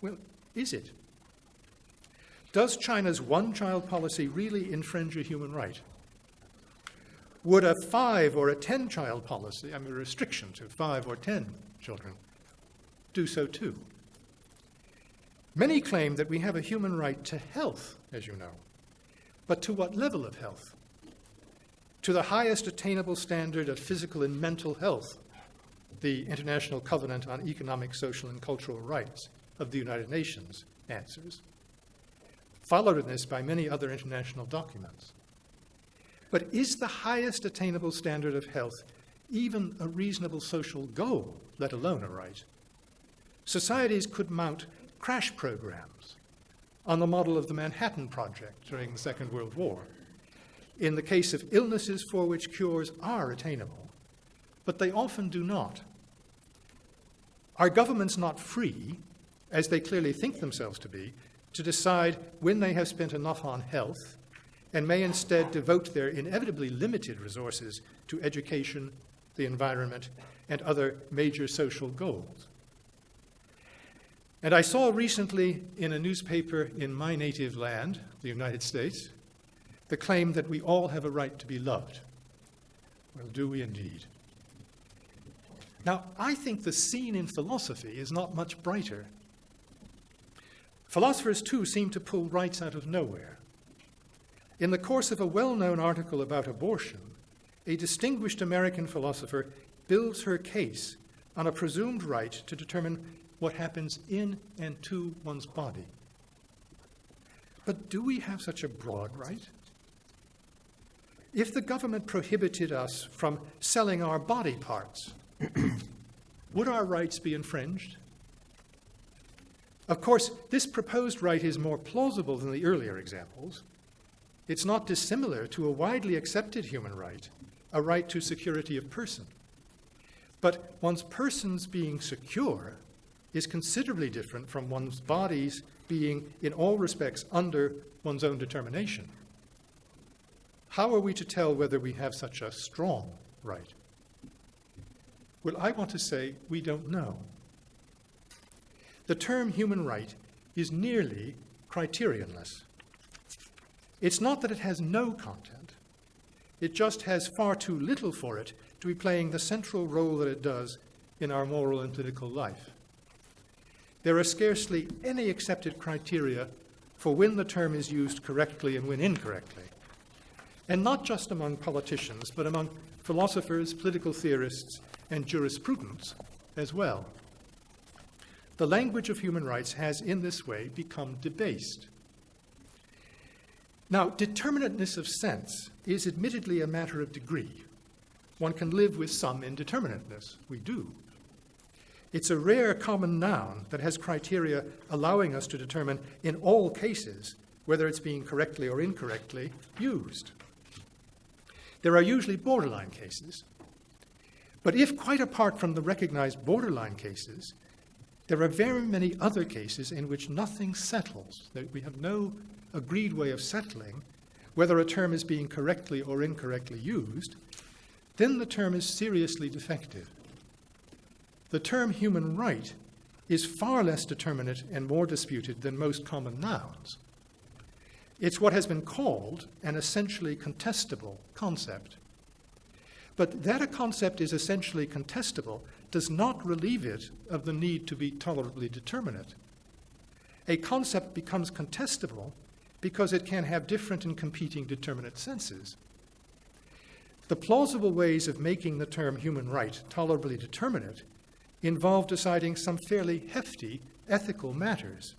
Well, is it? Does China's one-child policy really infringe a human right? Would a 5 or a 10-child policy, a restriction to 5 or 10 children, do so too? Many claim that we have a human right to health, as you know. But to what level of health? To the highest attainable standard of physical and mental health, the International Covenant on Economic, Social, and Cultural Rights of the United Nations answers, followed in this by many other international documents. But is the highest attainable standard of health even a reasonable social goal, let alone a right? Societies could mount crash programs on the model of the Manhattan Project during the Second World War, in the case of illnesses for which cures are attainable, but they often do not. Are governments not free, as they clearly think themselves to be, to decide when they have spent enough on health and may instead devote their inevitably limited resources to education, the environment, and other major social goals? And I saw recently in a newspaper in my native land, the United States, the claim that we all have a right to be loved. Well, do we indeed? Now, I think the scene in philosophy is not much brighter. Philosophers, too, seem to pull rights out of nowhere. In the course of a well-known article about abortion, a distinguished American philosopher builds her case on a presumed right to determine what happens in and to one's body. But do we have such a broad right? If the government prohibited us from selling our body parts, would our rights be infringed? Of course, this proposed right is more plausible than the earlier examples. It's not dissimilar to a widely accepted human right, a right to security of person. But one's persons being secure is considerably different from one's bodies being, in all respects, under one's own determination. How are we to tell whether we have such a strong right? Well, I want to say we don't know. The term human right is nearly criterionless. It's not that it has no content. It just has far too little for it to be playing the central role that it does in our moral and political life. There are scarcely any accepted criteria for when the term is used correctly and when incorrectly. And not just among politicians, but among philosophers, political theorists, and jurisprudents as well. The language of human rights has in this way become debased. Now, determinateness of sense is admittedly a matter of degree. One can live with some indeterminateness. We do. It's a rare common noun that has criteria allowing us to determine in all cases whether it's being correctly or incorrectly used. There are usually borderline cases. But if quite apart from the recognized borderline cases, there are very many other cases in which nothing settles, that we have no agreed way of settling whether a term is being correctly or incorrectly used, then the term is seriously defective. The term human right is far less determinate and more disputed than most common nouns. It's what has been called an essentially contestable concept. But that a concept is essentially contestable does not relieve it of the need to be tolerably determinate. A concept becomes contestable because it can have different and competing determinate senses. The plausible ways of making the term human right tolerably determinate involve deciding some fairly hefty ethical matters,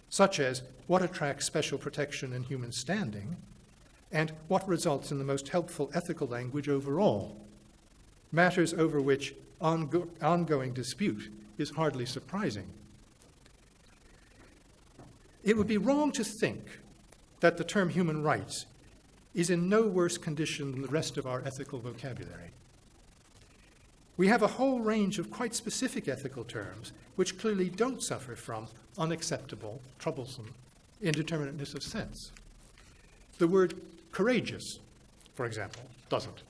such as what attracts special protection and human standing, and what results in the most helpful ethical language overall, matters over which ongoing dispute is hardly surprising. It would be wrong to think that the term human rights is in no worse condition than the rest of our ethical vocabulary. We have a whole range of quite specific ethical terms which clearly don't suffer from unacceptable, troublesome indeterminateness of sense. The word courageous, for example, doesn't.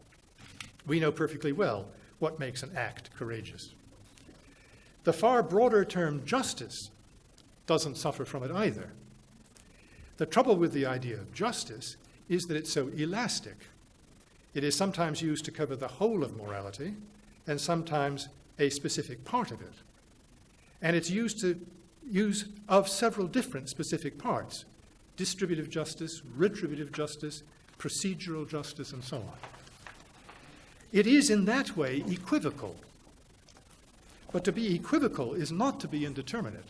We know perfectly well what makes an act courageous. The far broader term justice doesn't suffer from it either. The trouble with the idea of justice is that it's so elastic. It is sometimes used to cover the whole of morality and sometimes a specific part of it. And it's used of several different specific parts: distributive justice, retributive justice, procedural justice, and so on. It is in that way equivocal. But to be equivocal is not to be indeterminate.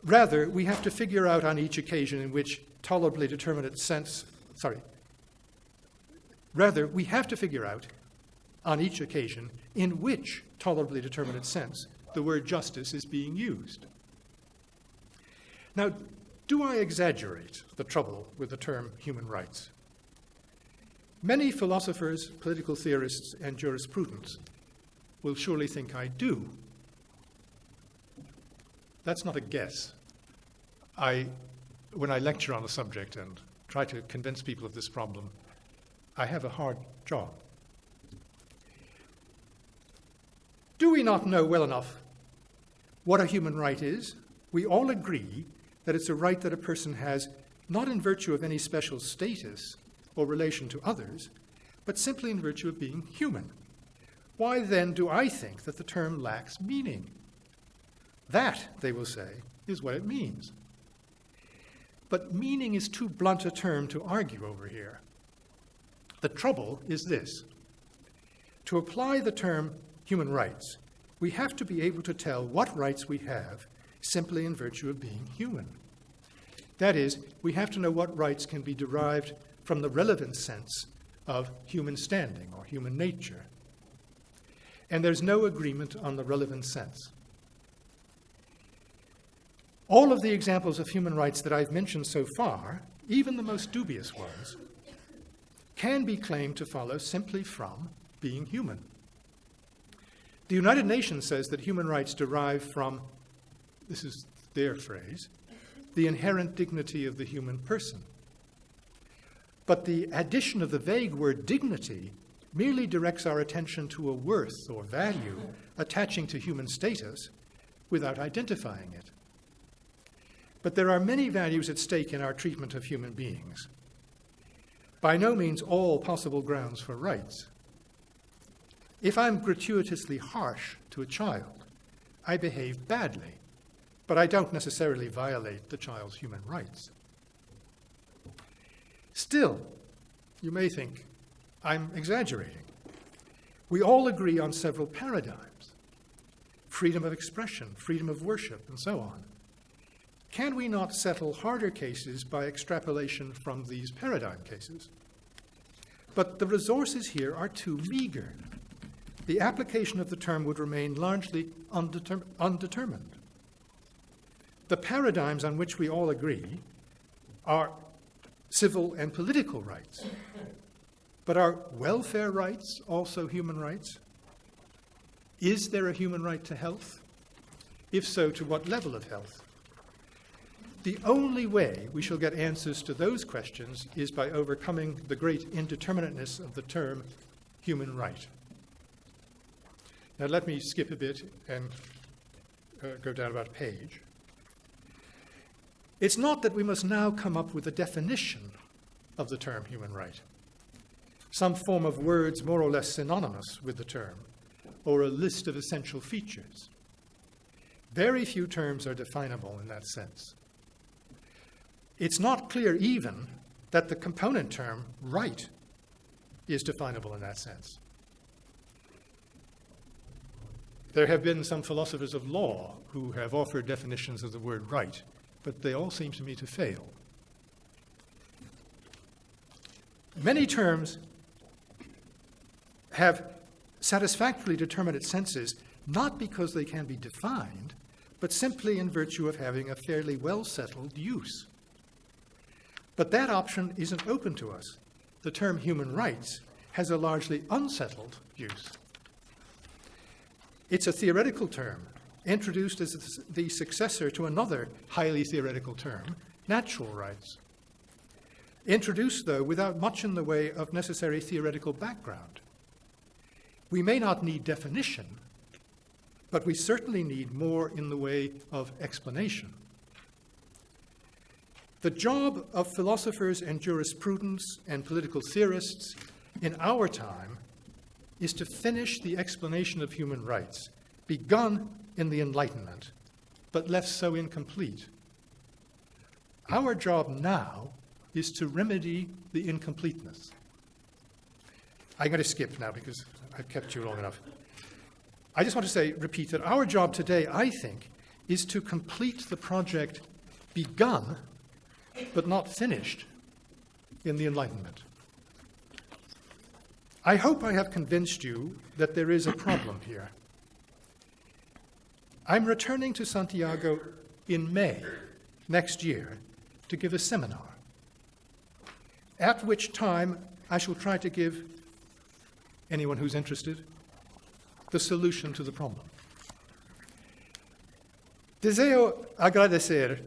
Rather, we have to figure out on each occasion in which tolerably determinate sense, we have to figure out on each occasion in which tolerably determinate sense the word justice is being used. Now, do I exaggerate the trouble with the term human rights? Many philosophers, political theorists, and jurisprudents will surely think I do. That's not a guess. When I lecture on a subject and try to convince people of this problem, I have a hard job. Do we not know well enough what a human right is? We all agree that it's a right that a person has not in virtue of any special status or relation to others, but simply in virtue of being human. Why then do I think that the term lacks meaning? That, they will say, is what it means. But meaning is too blunt a term to argue over here. The trouble is this. To apply the term human rights, we have to be able to tell what rights we have simply in virtue of being human. That is, we have to know what rights can be derived from the relevant sense of human standing or human nature. And there's no agreement on the relevant sense. All of the examples of human rights that I've mentioned so far, even the most dubious ones, can be claimed to follow simply from being human. The United Nations says that human rights derive from, this is their phrase, the inherent dignity of the human person. But the addition of the vague word dignity merely directs our attention to a worth or value attaching to human status without identifying it. But there are many values at stake in our treatment of human beings. By no means all possible grounds for rights. If I'm gratuitously harsh to a child, I behave badly, but I don't necessarily violate the child's human rights. Still, you may think I'm exaggerating. We all agree on several paradigms: freedom of expression, freedom of worship, and so on. can we not settle harder cases by extrapolation from these paradigm cases? But the resources here are too meager. The application of the term would remain largely undetermined. The paradigms on which we all agree are civil and political rights. But are welfare rights also human rights? Is there a human right to health? If so, to what level of health? The only way we shall get answers to those questions is by overcoming the great indeterminateness of the term human right. Now let me skip a bit and go down about a page. It's not that we must now come up with a definition of the term human right, some form of words more or less synonymous with the term, or a list of essential features. Very few terms are definable in that sense. It's not clear even that the component term right is definable in that sense. There have been some philosophers of law who have offered definitions of the word right, but they all seem to me to fail. Many terms have satisfactorily determinate senses, not because they can be defined, but simply in virtue of having a fairly well-settled use. But that option isn't open to us. The term human rights has a largely unsettled use. It's a theoretical term, introduced as the successor to another highly theoretical term, natural rights. Introduced, though, without much in the way of necessary theoretical background. We may not need definition, but we certainly need more in the way of explanation. The job of philosophers and jurisprudents and political theorists in our time is to finish the explanation of human rights, begun in the Enlightenment, but left so incomplete. Our job now is to remedy the incompleteness. I'm going to skip now because I've kept you long enough. I just want to repeat that our job today, I think, is to complete the project begun but not finished in the Enlightenment. I hope I have convinced you that there is a problem here. I'm returning to Santiago in May next year to give a seminar, at which time I shall try to give anyone who's interested the solution to the problem. Deseo agradecer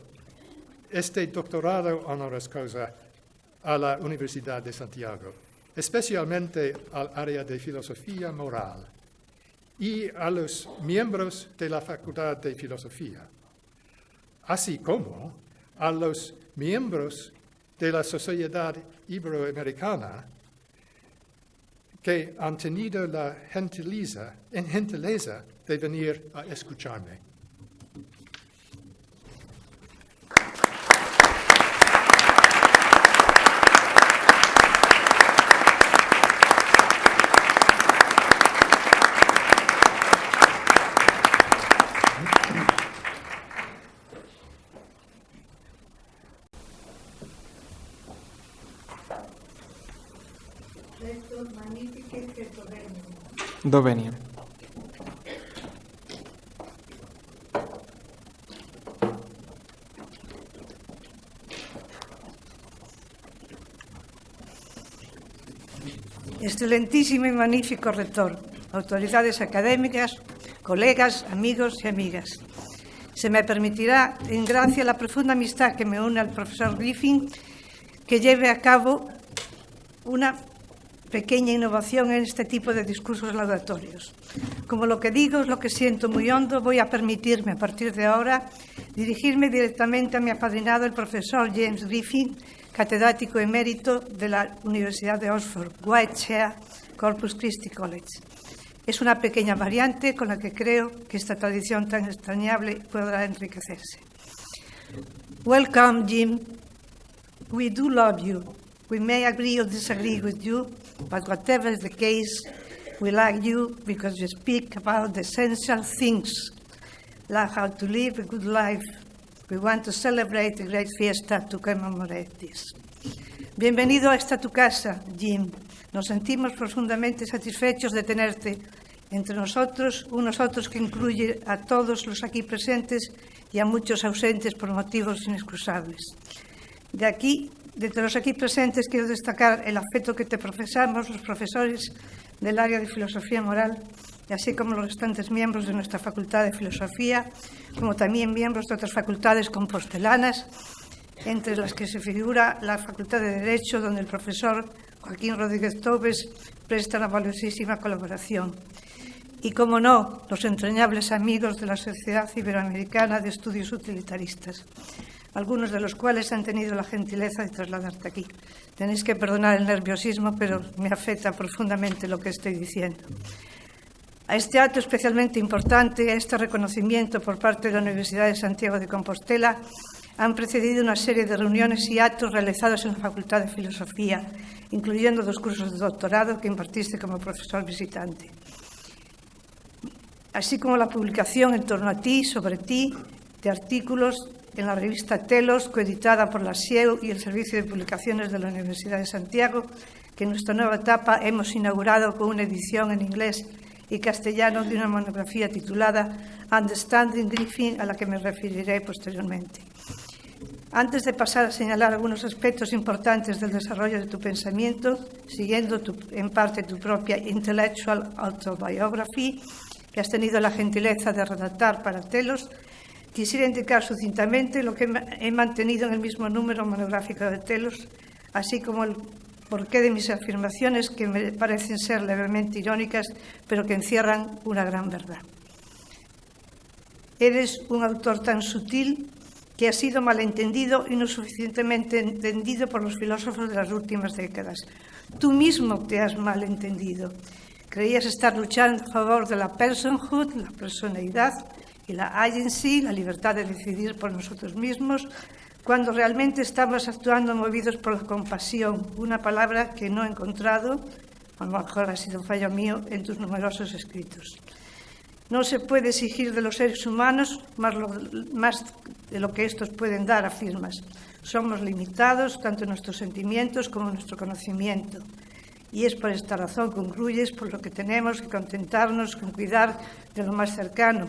este Doctorado Honoris Causa a la Universidad de Santiago, especialmente al área de Filosofía Moral y a los miembros de la Facultad de Filosofía, así como a los miembros de la Sociedad Iberoamericana que han tenido la gentileza de venir a escucharme. Do venia. Excelentísimo y magnífico rector, autoridades académicas, colegas, amigos y amigas. Se me permitirá, en gracia la profunda amistad que me une al profesor Griffin, que lleve a cabo una pequeña innovación en este tipo de discursos laudatorios. Como lo que digo es lo que siento muy hondo, voy a permitirme a partir de ahora dirigirme directamente a mi apadrinado, el profesor James Griffin, catedrático emérito de la Universidade de Oxford, White Chair, Corpus Christi College. Es una pequeña variante con la que creo que esta tradición tan extrañable podrá enriquecerse. Welcome, Jim. We do love you. We may agree or disagree with you, but whatever is the case, we like you because you speak about the essential things, like how to live a good life, We want to celebrate the great fiesta to commemorate this. Bienvenido a esta tu casa, Jim. Nos sentimos profundamente satisfechos de tenerte entre nosotros, un nosotros que incluye a todos los aquí presentes y a muchos ausentes por motivos inexcusables. De entre los aquí presentes quiero destacar el afecto que te profesamos los profesores del área de Filosofía Moral, así como los restantes miembros de nuestra Facultad de Filosofía, como también miembros de otras facultades compostelanas, entre las que se figura la Facultad de Derecho, donde el profesor Joaquín Rodríguez Tobes presta una valiosísima colaboración. Y, como no, los entrañables amigos de la Sociedad Iberoamericana de Estudios Utilitaristas, algunos de los cuales han tenido la gentileza de trasladarte aquí. Tenéis que perdonar el nerviosismo, pero me afecta profundamente lo que estoy diciendo. A este acto especialmente importante, a este reconocimiento por parte de la Universidade de Santiago de Compostela, han precedido una serie de reuniones y actos realizados en la Facultad de Filosofía, incluyendo 2 cursos de doctorado que impartiste como profesor visitante, así como la publicación en torno a ti, sobre ti, de artículos en la revista Telos, coeditada por la SIEU y el Servicio de Publicaciones de la Universidade de Santiago, que en nuestra nueva etapa hemos inaugurado con una edición en inglés y castellano de una monografía titulada Understanding Griffin, a la que me referiré posteriormente. Antes de pasar a señalar algunos aspectos importantes del desarrollo de tu pensamiento, siguiendo en parte tu propia Intellectual Autobiography, que has tenido la gentileza de redactar para Telos, quisiera indicar sucintamente lo que he mantenido en el mismo número monográfico de Telos, así como el porqué de mis afirmaciones, que me parecen ser levemente irónicas, pero que encierran una gran verdad. Eres un autor tan sutil que ha sido malentendido y no suficientemente entendido por los filósofos de las últimas décadas. Tú mismo te has malentendido. Creías estar luchando a favor de la personhood, la personalidad, y la agency, la libertad de decidir por nosotros mismos, cuando realmente estabas actuando movidos por la compasión, una palabra que no he encontrado, a lo mejor ha sido un fallo mío, en tus numerosos escritos. No se puede exigir de los seres humanos más de lo que estos pueden dar, afirmas. Somos limitados tanto en nuestros sentimientos como en nuestro conocimiento. Y es por esta razón, concluyes, por lo que tenemos que contentarnos con cuidar de lo más cercano,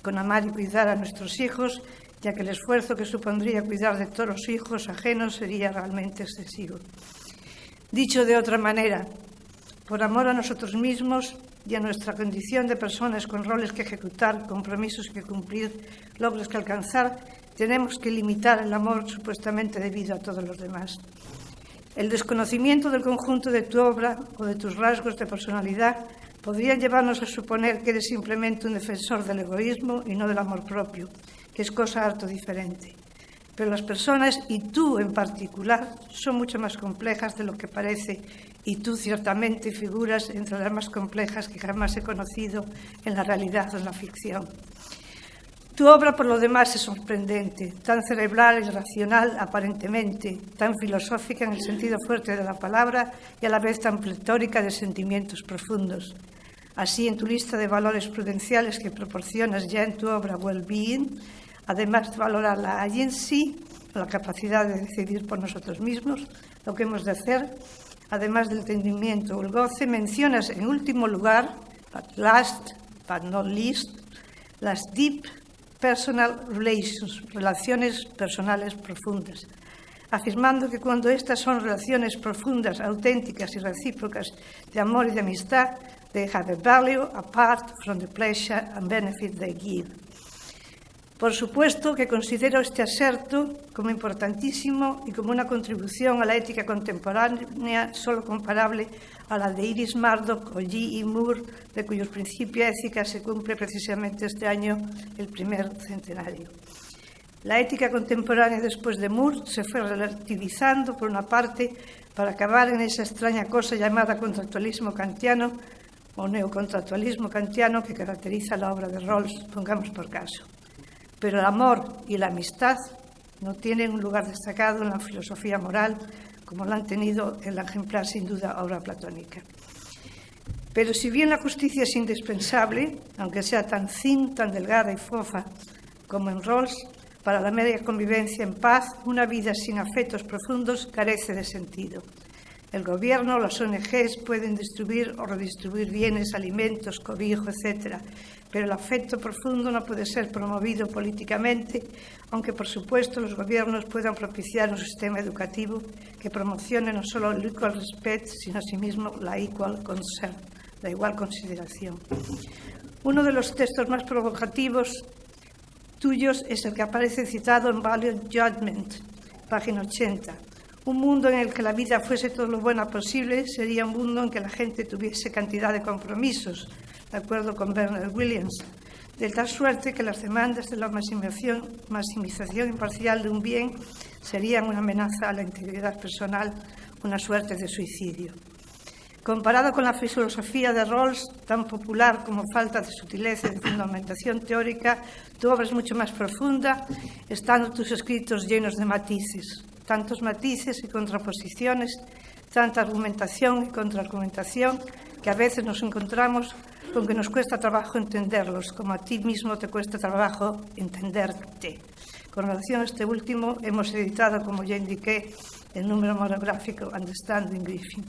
con amar y cuidar a nuestros hijos, ya que el esfuerzo que supondría cuidar de todos los hijos ajenos sería realmente excesivo. Dicho de otra manera, por amor a nosotros mismos y a nuestra condición de personas con roles que ejecutar, compromisos que cumplir, logros que alcanzar, tenemos que limitar el amor supuestamente debido a todos los demás. El desconocimiento del conjunto de tu obra o de tus rasgos de personalidad podría llevarnos a suponer que eres simplemente un defensor del egoísmo y no del amor propio, que es cosa harto diferente. Pero las personas, y tú en particular, son mucho más complejas de lo que parece, y tú ciertamente figuras entre las más complejas que jamás he conocido en la realidad o en la ficción. Tu obra, por lo demás, es sorprendente, tan cerebral y racional aparentemente, tan filosófica en el sentido fuerte de la palabra y a la vez tan pletórica de sentimientos profundos. Así, en tu lista de valores prudenciales que proporcionas ya en tu obra Well-Being, además de valorar la agency, la capacidad de decidir por nosotros mismos lo que hemos de hacer, además del entendimiento o el goce, mencionas en último lugar, but last but not least, las deep personal relations, relaciones personales profundas, afirmando que cuando estas son relaciones profundas, auténticas y recíprocas de amor y de amistad, they have a value apart from the pleasure and benefit they give. Por supuesto que considero este aserto como importantísimo y como una contribución a la ética contemporánea solo comparable a la de Iris Murdoch o G.E. Moore, de cuyos principios ética se cumple precisamente este año el primer centenario. La ética contemporánea después de Moore se fue relativizando por una parte para acabar en esa extraña cosa llamada contractualismo kantiano o neocontractualismo kantiano que caracteriza la obra de Rawls, pongamos por caso. Pero el amor y la amistad no tienen un lugar destacado en la filosofía moral como lo han tenido en la ejemplar, sin duda, obra platónica. Pero si bien la justicia es indispensable, aunque sea tan delgada y fofa como en Rawls, Para la media convivencia en paz, una vida sin afectos profundos carece de sentido. El gobierno, las ONGs pueden distribuir o redistribuir bienes, alimentos, cobijo, etc., pero el afecto profundo no puede ser promovido políticamente, aunque por supuesto los gobiernos puedan propiciar un sistema educativo que promocione no solo el equal respect, sino asimismo la equal concern, la igual consideración. Uno de los textos más provocativos tuyos es el que aparece citado en Value Judgment, página 80. Un mundo en el que la vida fuese todo lo buena posible sería un mundo en que la gente tuviese cantidad de compromisos, de acuerdo con Bernard Williams, de tal suerte que las demandas de la maximización imparcial de un bien serían una amenaza a la integridad personal, una suerte de suicidio. Comparado con la filosofía de Rawls, tan popular como falta de sutileza y de fundamentación teórica, tu obra es mucho más profunda, estando tus escritos llenos de matices. Tantos matices y contraposiciones, tanta argumentación y contraargumentación, que a veces nos encontramos con que nos cuesta trabajo entenderlos, como a ti mismo te cuesta trabajo entenderte. Con relación a este último, hemos editado, como ya indiqué, el número monográfico Understanding Griffin.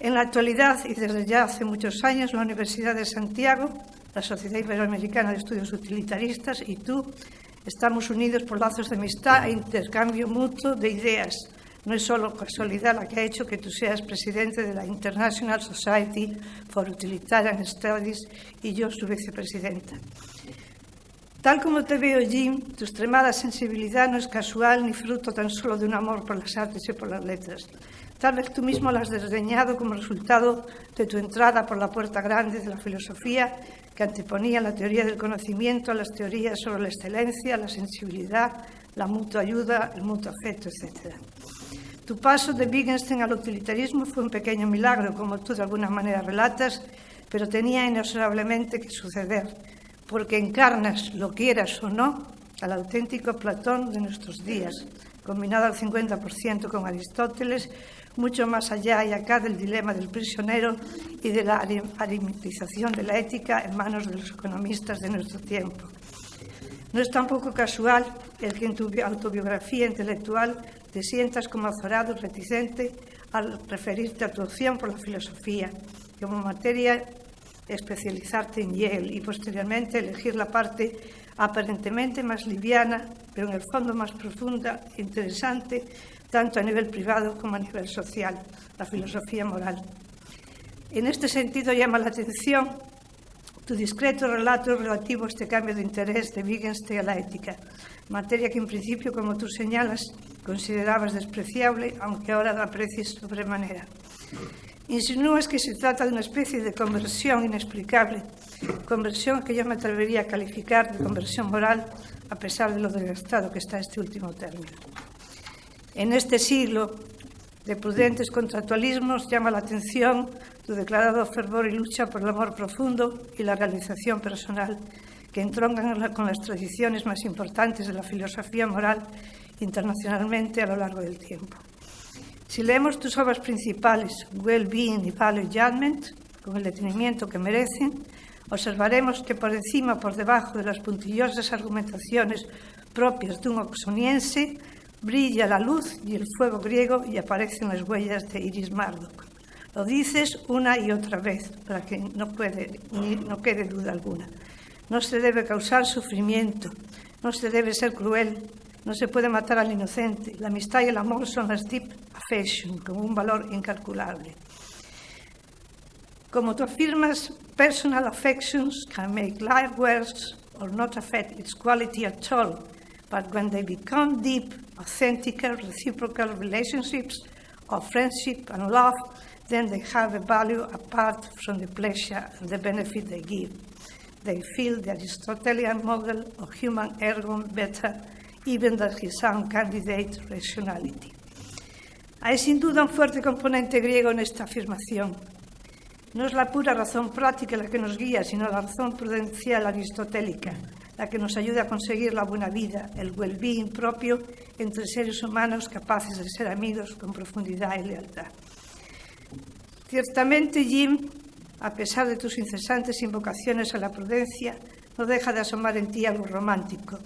En la actualidad, y desde ya hace muchos años, la Universidade de Santiago, la Sociedad Iberoamericana de Estudios Utilitaristas y tú estamos unidos por lazos de amistad e intercambio mutuo de ideas. No es solo casualidad la que ha hecho que tú seas presidente de la International Society for Utilitarian Studies y yo su vicepresidenta. Tal como te veo, Jim, tu extremada sensibilidad no es casual ni fruto tan solo de un amor por las artes y por las letras. Tal vez tú mismo la has desdeñado como resultado de tu entrada por la puerta grande de la filosofía que anteponía la teoría del conocimiento a las teorías sobre la excelencia, la sensibilidad, la mutua ayuda, el mutuo afecto, etc. Tu paso de Wittgenstein al utilitarismo fue un pequeño milagro, como tú de alguna manera relatas, pero tenía inexorablemente que suceder, porque encarnas, lo quieras o no, al auténtico Platón de nuestros días, combinado al 50% con Aristóteles, mucho más allá y acá del dilema del prisionero y de la aritmetización de la ética en manos de los economistas de nuestro tiempo. No es tampoco casual el que en tu autobiografía intelectual te sientas como azorado y reticente al referirte a tu opción por la filosofía, como materia especializarte en Yale y posteriormente elegir la parte aparentemente más liviana, pero en el fondo más profunda e interesante, tanto a nivel privado como a nivel social, la filosofía moral. En este sentido llama la atención tu discreto relato relativo a este cambio de interés de Wittgenstein a la ética, materia que en principio, como tú señalas, considerabas despreciable, aunque ahora la aprecies sobremanera. Insinúas que se trata de una especie de conversión inexplicable, conversión que yo me atrevería a calificar de conversión moral, a pesar de lo desgastado que está este último término. En este siglo de prudentes contractualismos llama la atención tu declarado fervor y lucha por el amor profundo y la realización personal, que entroncan con las tradiciones más importantes de la filosofía moral internacionalmente a lo largo del tiempo. Si leemos tus obras principales, Well-Being y Value Judgment, con el detenimiento que merecen, observaremos que por encima, por debajo de las puntillosas argumentaciones propias de un oxoniense, brilla la luz y el fuego griego y aparecen las huellas de Iris Marduk. Lo dices una y otra vez, para que no quede duda alguna. No se debe causar sufrimiento, no se debe ser cruel, no se puede matar al inocente. La amistad y el amor son las deep affection, con un valor incalculable. Como tú afirmas, personal affections can make life worse or not affect its quality at all, but when they become deep, authentic, reciprocal relationships of friendship and love, then they have a value apart from the pleasure and the benefit they give. They feel the Aristotelian model of human ergon better, even than his own candidate rationality. Hay sin duda un fuerte componente griego en esta afirmación. No es la pura razón práctica la que nos guía, sino la razón prudencial aristotélica, la que nos ayuda a conseguir la buena vida, el well-being propio entre seres humanos capaces de ser amigos con profundidad y lealtad. Ciertamente, Jim, a pesar de tus incesantes invocaciones a la prudencia, no deja de asomar en ti algo romántico.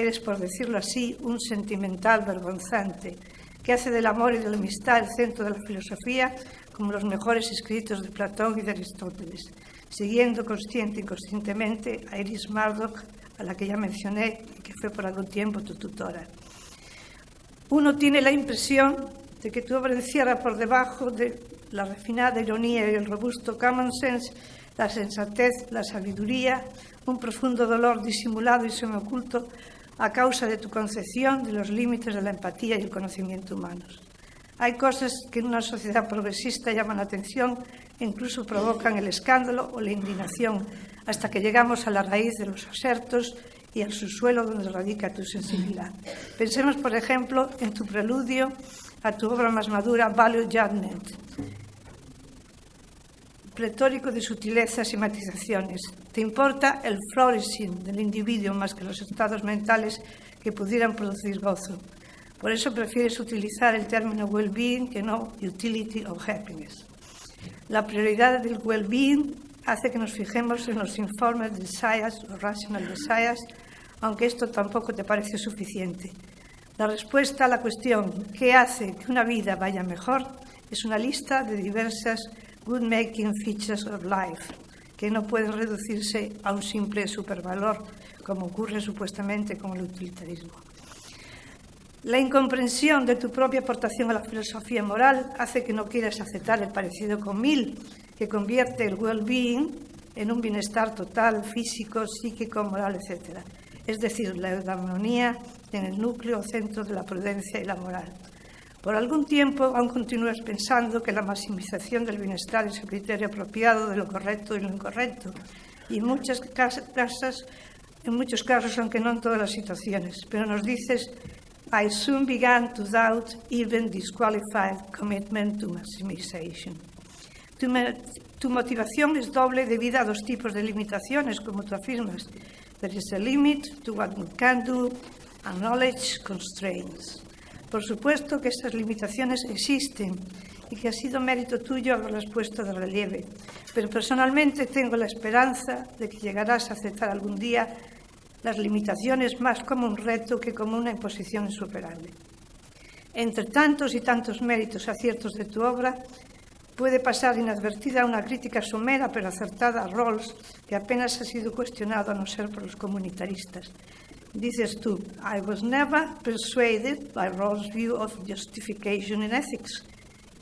Eres, por decirlo así, un sentimental vergonzante, que hace del amor y de la amistad el centro de la filosofía, como los mejores escritos de Platón y de Aristóteles, siguiendo consciente e inconscientemente a Iris Murdoch, a la que ya mencioné y que fue por algún tiempo tu tutora. Uno tiene la impresión de que tu obra encierra por debajo de la refinada ironía y el robusto common sense, la sensatez, la sabiduría, un profundo dolor disimulado y semioculto a causa de tu concepción de los límites de la empatía y el conocimiento humanos. Hay cosas que en una sociedad progresista llaman la atención e incluso provocan el escándalo o la indignación, hasta que llegamos a la raíz de los asertos y al subsuelo donde radica tu sensibilidad. Pensemos, por ejemplo, en tu preludio a tu obra más madura, Value Judgment, pletórico de sutilezas y matizaciones. Te importa el flourishing del individuo más que los estados mentales que pudieran producir gozo. Por eso prefieres utilizar el término well-being que no utility of happiness. La prioridad del well-being hace que nos fijemos en los informes de desires o rational desires, aunque esto tampoco te parece suficiente. La respuesta a la cuestión ¿qué hace que una vida vaya mejor? Es una lista de diversas good-making features of life, que no pueden reducirse a un simple supervalor, como ocurre supuestamente con el utilitarismo. La incomprensión de tu propia aportación a la filosofía moral hace que no quieras aceptar el parecido con Mill, que convierte el well-being en un bienestar total, físico, psíquico, moral, etc. Es decir, la eudaimonia en el núcleo o centro de la prudencia y la moral. Por algún tiempo aún continúas pensando que la maximización del bienestar es el criterio apropiado de lo correcto y lo incorrecto, y en muchos casos, aunque no en todas las situaciones, pero nos dices I soon began to doubt even disqualified commitment to maximization. Tu motivación es doble debido a dos tipos de limitaciones, como tú afirmas. There is a limit to what we can do, and knowledge constraints. Por supuesto que estas limitaciones existen y que ha sido mérito tuyo haberlas puesto de relieve, pero personalmente tengo la esperanza de que llegarás a aceptar algún día las limitaciones más como un reto que como una imposición insuperable. Entre tantos y tantos méritos y aciertos de tu obra, puede pasar inadvertida una crítica somera pero acertada a Rawls, que apenas ha sido cuestionado a no ser por los comunitaristas. Dices tú, I was never persuaded by Rawls' view of justification in ethics.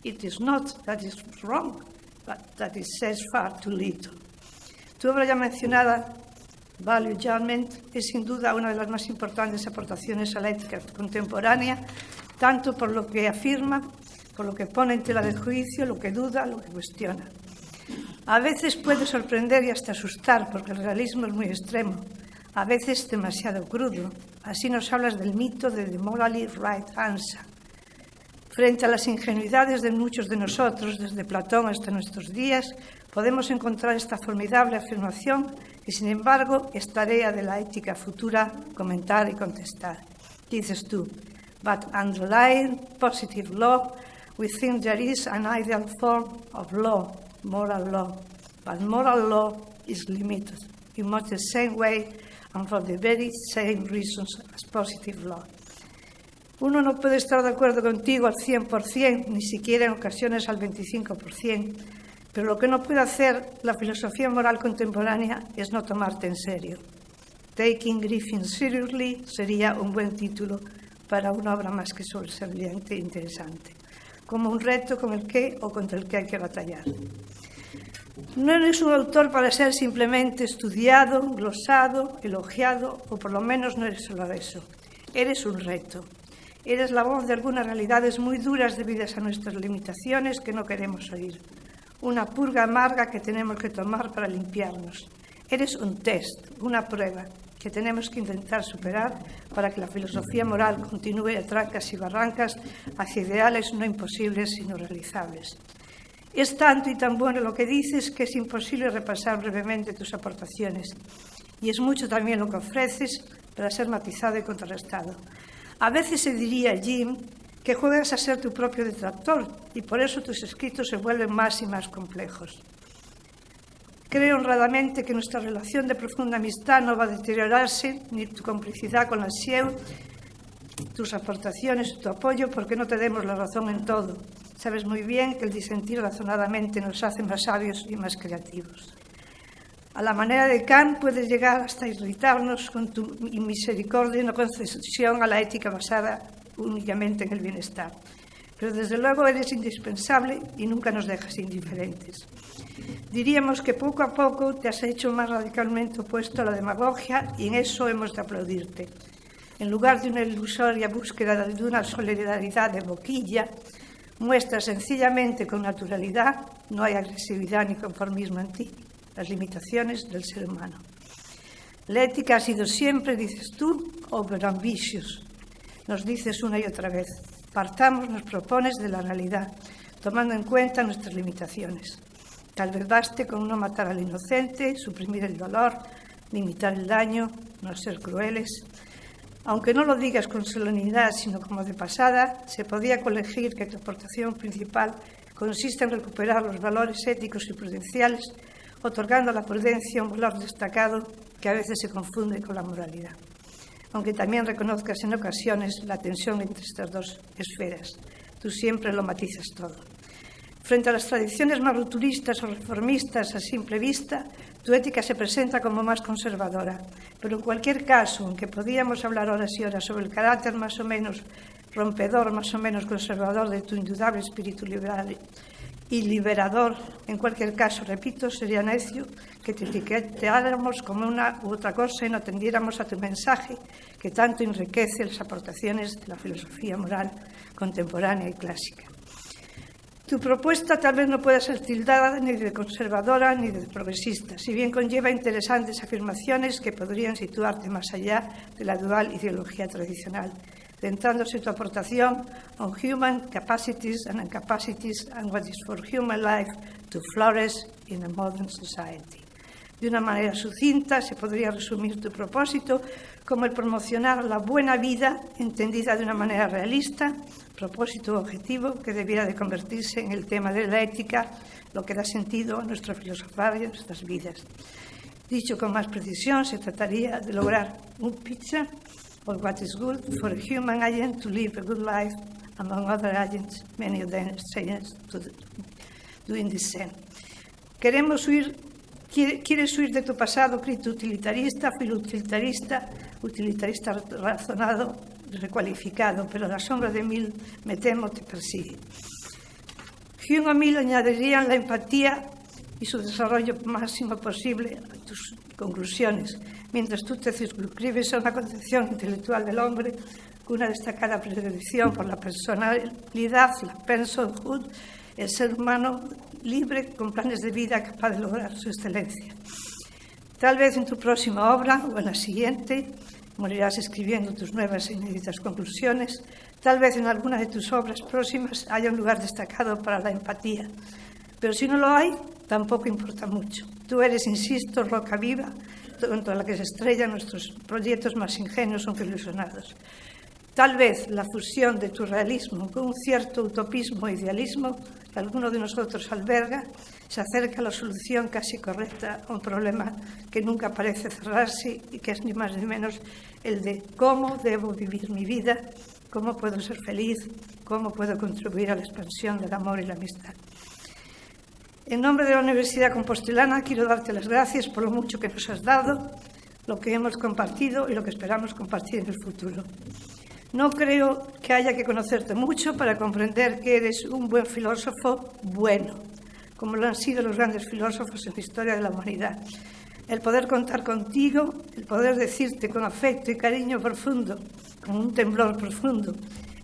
It is not that is wrong, but that it says far too little. Tu obra ya mencionada, Value Judgment, es sin duda una de las más importantes aportaciones a la ética contemporánea, tanto por lo que afirma, por lo que pone en tela de juicio, lo que duda, lo que cuestiona. A veces puede sorprender y hasta asustar, porque el realismo es muy extremo, a veces demasiado crudo. Así nos hablas del mito de the morally right answer. Frente a las ingenuidades de muchos de nosotros, desde Platón hasta nuestros días, podemos encontrar esta formidable afirmación que, sin embargo, es tarea de la ética futura comentar y contestar. Dices tú, but underlying positive law, we think there is an ideal form of law, moral law, but moral law is limited in much the same way and for the very same reasons as positive law. Uno no puede estar de acuerdo contigo al 100%, ni siquiera en ocasiones al 25%, pero lo que no puede hacer la filosofía moral contemporánea es no tomarte en serio. Taking Griffin seriously sería un buen título para una obra más que sobresaliente e interesante, como un reto con el que o contra el que hay que batallar. No eres un autor para ser simplemente estudiado, glosado, elogiado, o por lo menos no eres solo eso. Eres un reto. Eres la voz de algunas realidades muy duras debidas a nuestras limitaciones que no queremos oír. Una purga amarga que tenemos que tomar para limpiarnos. Eres un test, una prueba que tenemos que intentar superar para que la filosofía moral continúe a trancas y barrancas hacia ideales no imposibles sino realizables. Es tanto y tan bueno lo que dices que es imposible repasar brevemente tus aportaciones. Y es mucho también lo que ofreces para ser matizado y contrarrestado. A veces se diría, Jim, que juegas a ser tu propio detractor y por eso tus escritos se vuelven más y más complejos. Creo honradamente que nuestra relación de profunda amistad no va a deteriorarse, ni tu complicidad con la SIEU, tus aportaciones y tu apoyo, porque no te demos la razón en todo. Sabes muy bien que el disentir razonadamente nos hace más sabios y más creativos. A la manera de Kant puedes llegar hasta irritarnos con tu misericordia y no concesión a la ética basada únicamente en el bienestar. Pero desde luego eres indispensable y nunca nos dejas indiferentes. Diríamos que poco a poco te has hecho más radicalmente opuesto a la demagogia y en eso hemos de aplaudirte. En lugar de una ilusoria búsqueda de una solidaridad de boquilla, muestras sencillamente con naturalidad, no hay agresividad ni conformismo en ti, las limitaciones del ser humano. La ética ha sido siempre, dices tú, overambitious. Nos dices una y otra vez. Partamos, nos propones de la realidad, tomando en cuenta nuestras limitaciones. Tal vez baste con no matar al inocente, suprimir el dolor, limitar el daño, no ser crueles. Aunque no lo digas con solemnidad, sino como de pasada, se podía colegir que tu aportación principal consiste en recuperar los valores éticos y prudenciales, otorgando a la prudencia un valor destacado que a veces se confunde con la moralidad. Aunque también reconozcas en ocasiones la tensión entre estas dos esferas. Tú siempre lo matizas todo. Frente a las tradiciones más rupturistas o reformistas a simple vista, tu ética se presenta como más conservadora. Pero en cualquier caso, aunque podíamos hablar horas y horas sobre el carácter más o menos rompedor, más o menos conservador de tu indudable espíritu liberal y liberador, en cualquier caso, repito, sería necio que te etiquetáramos como una u otra cosa y no atendiéramos a tu mensaje que tanto enriquece las aportaciones de la filosofía moral contemporánea y clásica. Tu propuesta tal vez no pueda ser tildada ni de conservadora ni de progresista, si bien conlleva interesantes afirmaciones que podrían situarte más allá de la dual ideología tradicional, centrándose tu aportación on human capacities and incapacities and what is for human life to flourish in a modern society. De una manera sucinta se podría resumir tu propósito como el promocionar la buena vida entendida de una manera realista, propósito objetivo que debiera de convertirse en el tema de la ética, lo que da sentido a nuestro filosofar y a nuestras vidas. Dicho con más precisión, se trataría de lograr un picture of what is good for a human agent to live a good life, among other agents, many of them strangers doing the same. Quieres huir de tu pasado crítico utilitarista, filutilitarista, utilitarista razonado, recualificado, pero la sombra de Mill, me temo, te persigue. Hume o Mill añadirían la empatía y su desarrollo máximo posible a tus conclusiones, mientras tú te circunscribes a una concepción intelectual del hombre con una destacada predilección por la personalidad, la personhood, el ser humano libre con planes de vida capaz de lograr su excelencia. Tal vez en tu próxima obra o en la siguiente morirás escribiendo tus nuevas e inéditas conclusiones. Tal vez en alguna de tus obras próximas haya un lugar destacado para la empatía. Pero si no lo hay, tampoco importa mucho. Tú eres, insisto, roca viva contra la que se estrellan nuestros proyectos más ingenuos o ilusionados. Tal vez la fusión de tu realismo con un cierto utopismo e idealismo que alguno de nosotros alberga se acerca a la solución casi correcta a un problema que nunca parece cerrarse y que es ni más ni menos el de cómo debo vivir mi vida, cómo puedo ser feliz, cómo puedo contribuir a la expansión del amor y la amistad. En nombre de la Universidad Compostelana quiero darte las gracias por lo mucho que nos has dado, lo que hemos compartido y lo que esperamos compartir en el futuro. No creo que haya que conocerte mucho para comprender que eres un buen filósofo bueno, como lo han sido los grandes filósofos en la historia de la humanidad. El poder contar contigo, el poder decirte con afecto y cariño profundo, con un temblor profundo,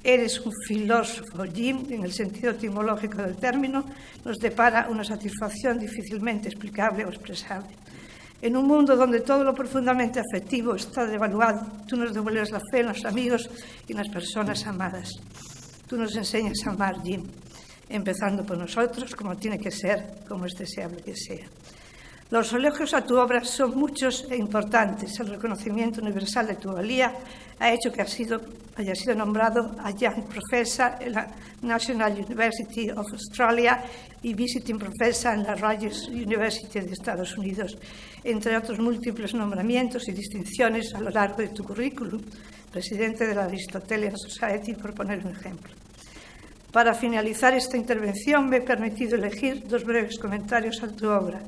eres un filósofo, Jim, en el sentido etimológico del término, nos depara una satisfacción difícilmente explicable o expresable. En un mundo donde todo lo profundamente afectivo está devaluado, tú nos devuelves la fe en los amigos y en las personas amadas. Tú nos enseñas a amar, Jim, empezando por nosotros, como tiene que ser, como es deseable que sea. Los elogios a tu obra son muchos e importantes. El reconocimiento universal de tu valía ha hecho que haya sido nombrado Adjunct Professor en la National University of Australia y Visiting Professor en la Rutgers University de Estados Unidos, entre otros múltiples nombramientos y distinciones a lo largo de tu currículum. Presidente de la Aristotelian Society, por poner un ejemplo. Para finalizar esta intervención, me he permitido elegir 2 breves comentarios a tu obra.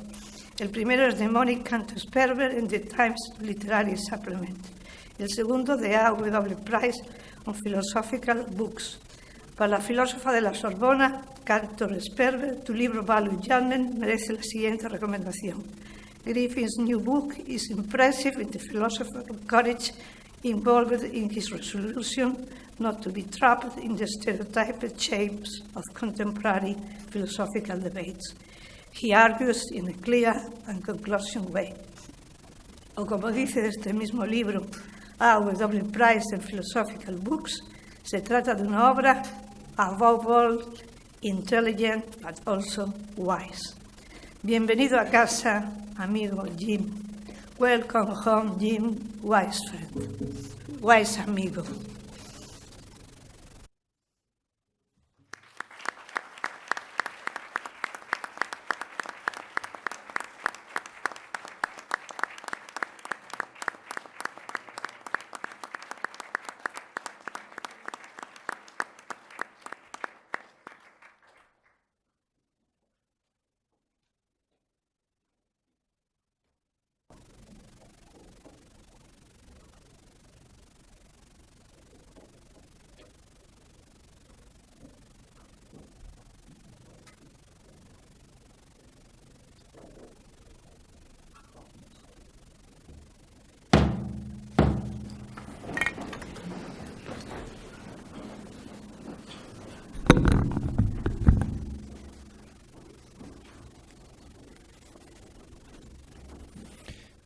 El primero es de Monique Cantor-Sperber en The Times Literary Supplement. El segundo de A.W. Price on Philosophical Books. Para la filósofa de la Sorbona, Cantor-Sperber, tu libro Value Judgment merece la siguiente recomendación. Griffin's new book is impressive in the philosophical courage involved in his resolution not to be trapped in the stereotyped shapes of contemporary philosophical debates. He argues in a clear and conclusive way. O como dice de este mismo libro A.W. Price en Philosophical Books, se trata de una obra above all intelligent but also wise. Bienvenido a casa, amigo Jim. Welcome home, Jim, wise friend, wise amigo.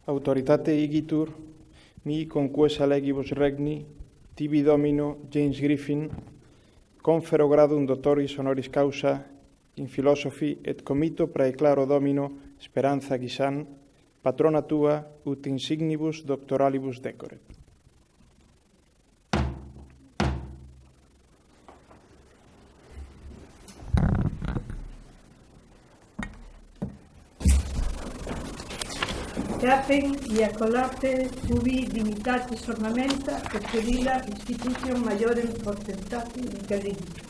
Autoritate igitur, mi conquesa legibus regni, tibi domino James Griffin, confero gradum Doutoris Honoris Causa, in philosophy et comito praeclaro domino Esperanza Guisán, patrona tua ut insignibus doctoralibus decoret. Capem y acolate ubi dignitatis ornamenta et cedila institution maiorem potentatem intelligim.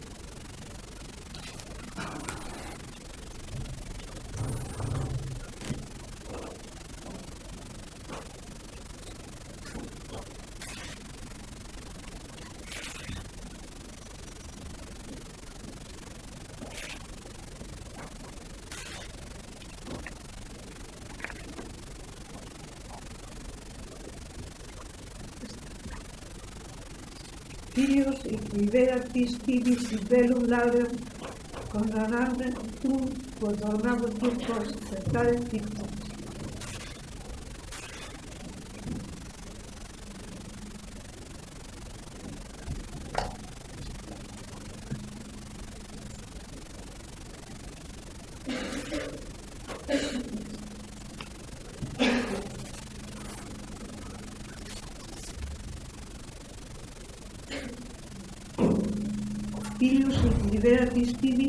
Filius et liberatis tibis in bellum laureum condanare tu quod ornavit turcos certare dictum. Filius et liberatis tibi,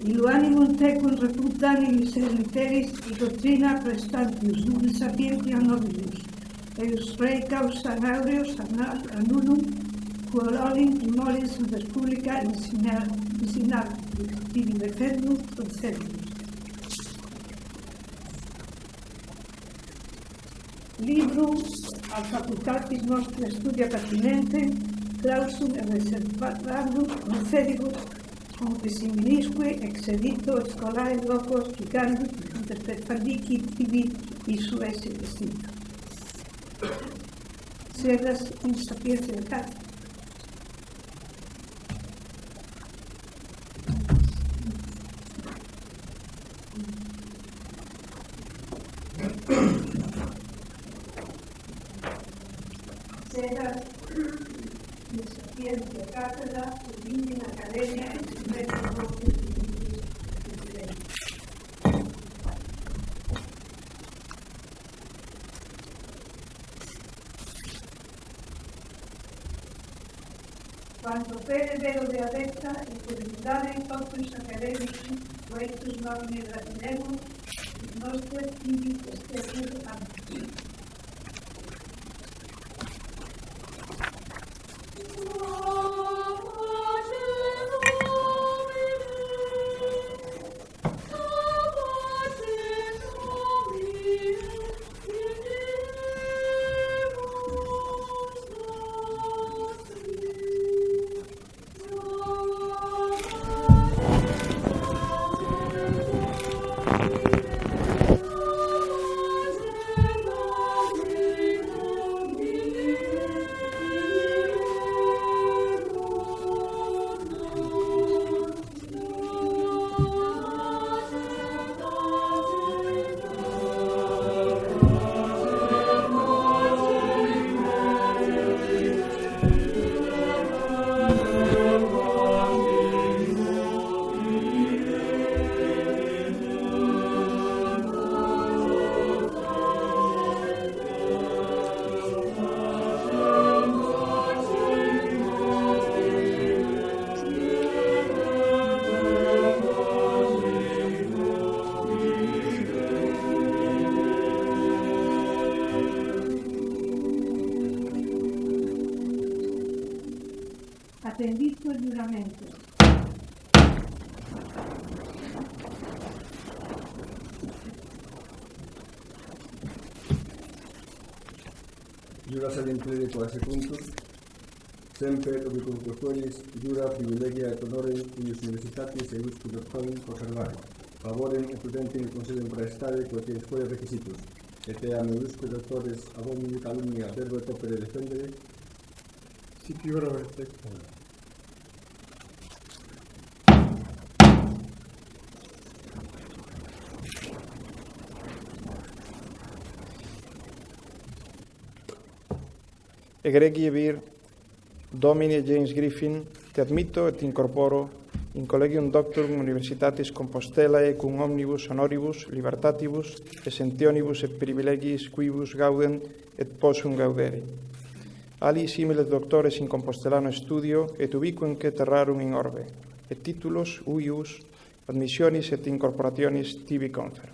illo animum tecum reputanis literis et doctrina prestantius nubis sapientia nobilius, eius rei causa aureus annulum, quod olim primoris res publica insignar tibi defendum concedibus. Librum al facultatis nostre studia pertinente, clausum et reservandum concedibus, cum similisque excedito scolae locos gigandum interpretandici tibi isu esse destinum. Sedas in sapientia cat. Sedas Sapientia cátedra, in academia et Quando pere velo de adecta e comunidade totus académicos proiectos norme brasilemos, nostre tibi especies amplos. Atendito el juramento. Jura sed implede quasi punto, semper ubi concustoris, jura privilegia et honore cuius universitatis e usque doctorum conservare, favorem et prudentem concedem praestare quoties foie requisitus, et eam usque doctores abomini calumnia verbo et opere defendere, Sitio et lector. Egregie vir, Domini James Griffin, te admito et incorporo in collegium doctorum Universitatis Compostela e cum omnibus honoribus libertatibus e sentionibus et privilegiis quibus gaudem et possum gaudere. Ali similes doctores in Compostelano studio et ubiquemque terrarum in orbe, et titulos uius admissionis et incorporationis tibi confero.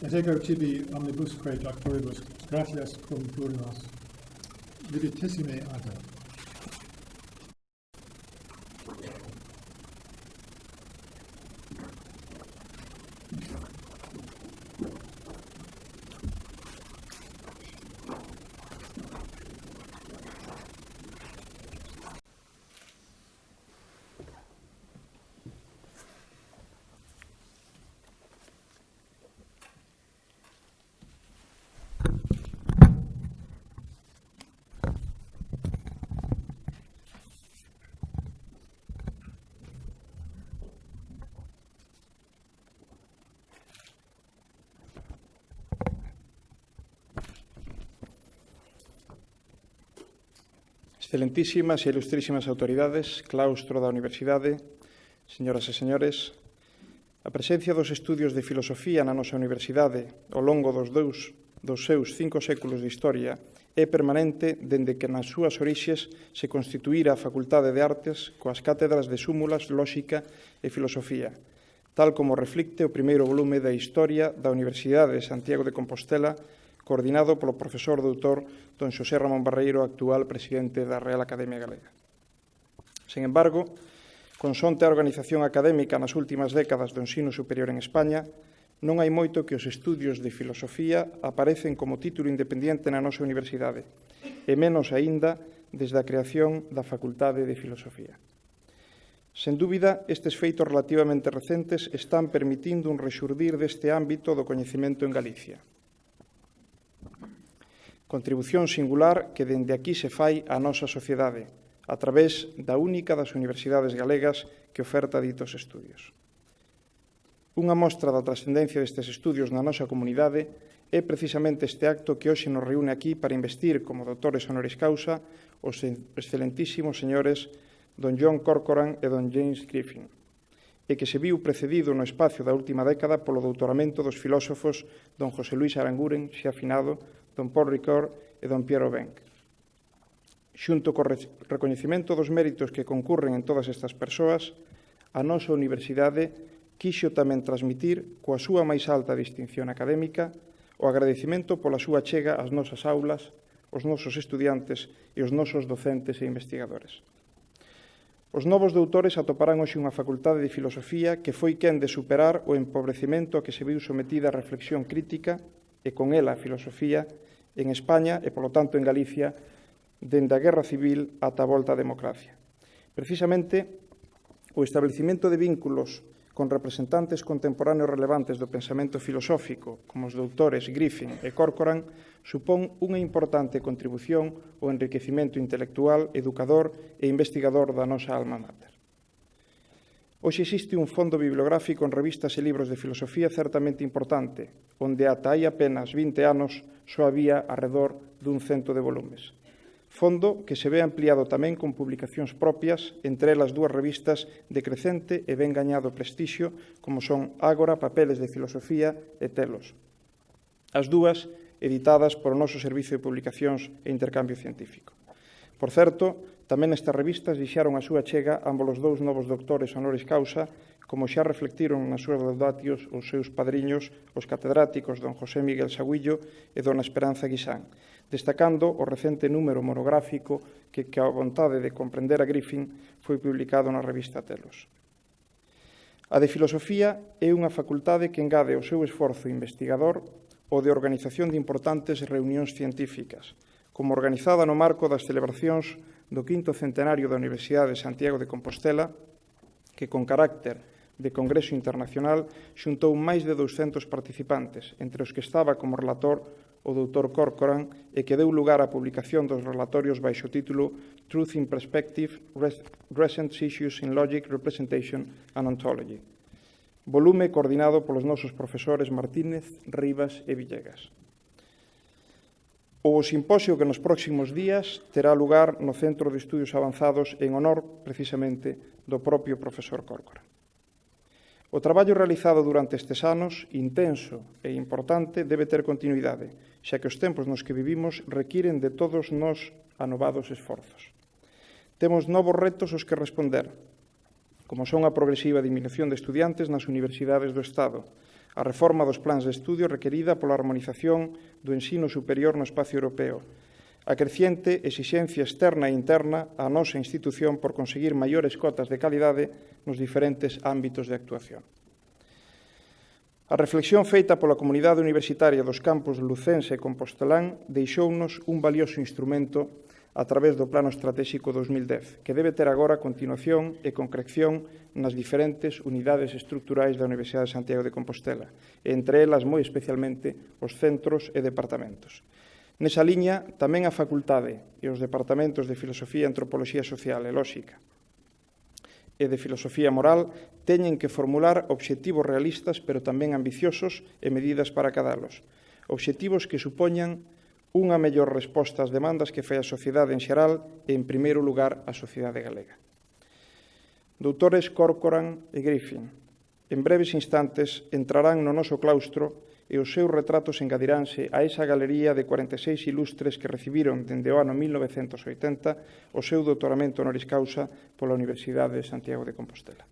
Et ego tibi omnibusque doctoribus gratias cum turnos viditissime agam. Excelentísimas e ilustrísimas autoridades, claustro da Universidade, señoras e señores, a presencia dos estudios de filosofía na nosa Universidade ao longo dos seus 5 séculos de historia é permanente dende que nas súas orixes se constituíra a Facultade de Artes coas cátedras de súmulas, lóxica e filosofía, tal como reflicte o primeiro volume da Historia da Universidade de Santiago de Compostela, coordinado polo profesor doutor don Xosé Ramón Barreiro, actual presidente da Real Academia Galega. Sen embargo, consonte a organización académica nas últimas décadas do ensino superior en España, non hai moito que os estudios de filosofía aparecen como título independiente na nosa universidade, e menos aínda desde a creación da Facultade de Filosofía. Sen dúbida, estes feitos relativamente recentes están permitindo un rexurdir deste ámbito do coñecemento en Galicia. Contribución singular que dende aquí se fai á nosa sociedade, a través da única das universidades galegas que oferta ditos estudios. Unha mostra da trascendencia destes estudios na nosa comunidade é precisamente este acto que hoxe nos reúne aquí para investir como doutores honoris causa os excelentísimos señores don John Corcoran e don James Griffin, e que se viu precedido no espacio da última década polo doutoramento dos filósofos don José Luis Aranguren, xa afinado, don Paul Ricoeur e don Pierre Aubin. Xunto co recoñecemento dos méritos que concurren en todas estas persoas, a nosa universidade quixo tamén transmitir, coa súa máis alta distinción académica, o agradecimento pola súa chega ás nosas aulas, os nosos estudiantes e os nosos docentes e investigadores. Os novos doutores atoparán hoxe unha facultade de filosofía que foi quen de superar o empobrecemento a que se viu sometida a reflexión crítica e con ela a filosofía en España e, polo tanto, en Galicia, dende a Guerra Civil ata a volta á democracia. Precisamente, o establecimento de vínculos con representantes contemporáneos relevantes do pensamento filosófico, como os doutores Griffin e Corcoran, supón unha importante contribución ao enriquecimento intelectual, educador e investigador da nosa alma mater. Hoxe existe un fondo bibliográfico en revistas e libros de filosofía certamente importante, onde ata hai apenas 20 anos só había arredor dun 100 de volumes. Fondo que se ve ampliado tamén con publicacións propias, entre elas dúas revistas de crecente e ben gañado prestixio, como son Ágora, Papeles de Filosofía e Telos. As dúas editadas polo noso Servicio de Publicacións e Intercambio Científico. Por certo, tamén estas revistas deixaron a súa chega ambos os dous novos doutores honoris causa, como xa reflectiron nas súas laudatios os seus padriños, os catedráticos don José Miguel Sagüillo e dona Esperanza Guisán, destacando o recente número monográfico que a vontade de comprender a Griffin foi publicado na revista Telos. A de Filosofía é unha facultade que engade o seu esforzo investigador o de organización de importantes reunións científicas, como organizada no marco das celebracións do 5º centenario da Universidade de Santiago de Compostela, que con carácter de Congreso Internacional xuntou máis de 200 participantes, entre os que estaba como relator o doutor Corcoran e que deu lugar á publicación dos relatorios baixo o título Truth in Perspective, Recent Issues in Logic, Representation and Ontology, volume coordinado polos nosos profesores Martínez, Rivas e Villegas. O simposio que nos próximos días terá lugar no Centro de Estudios Avanzados en honor, precisamente, do propio profesor Corcoran. O traballo realizado durante estes anos, intenso e importante, debe ter continuidade, xa que os tempos nos que vivimos requiren de todos nós anovados esforzos. Temos novos retos aos que responder, como son a progresiva disminución de estudiantes nas universidades do Estado, a reforma dos plans de estudio requerida pola harmonización do ensino superior no espacio europeo, a creciente exixencia externa e interna á nosa institución por conseguir maiores cotas de calidade nos diferentes ámbitos de actuación. A reflexión feita pola comunidade universitaria dos campus lucense e compostelán deixounos un valioso instrumento a través do Plano Estratégico 2010, que debe ter agora continuación e concreción nas diferentes unidades estruturais da Universidade de Santiago de Compostela, e entre elas, moi especialmente, os centros e departamentos. Nesa liña, tamén a facultade e os departamentos de Filosofía, Antropoloxía Social e Lóxica e de Filosofía Moral teñen que formular obxectivos realistas, pero tamén ambiciosos e medidas para acadalos. Obxectivos que supoñan unha mellor resposta ás demandas que fai a sociedade en xeral e, en primeiro lugar, a sociedade galega. Doutores Corcoran e Griffin, en breves instantes entrarán no noso claustro e os seus retratos engadiranse a esa galería de 46 ilustres que recibiron dende o ano 1980 o seu doutoramento honoris causa pola Universidade de Santiago de Compostela.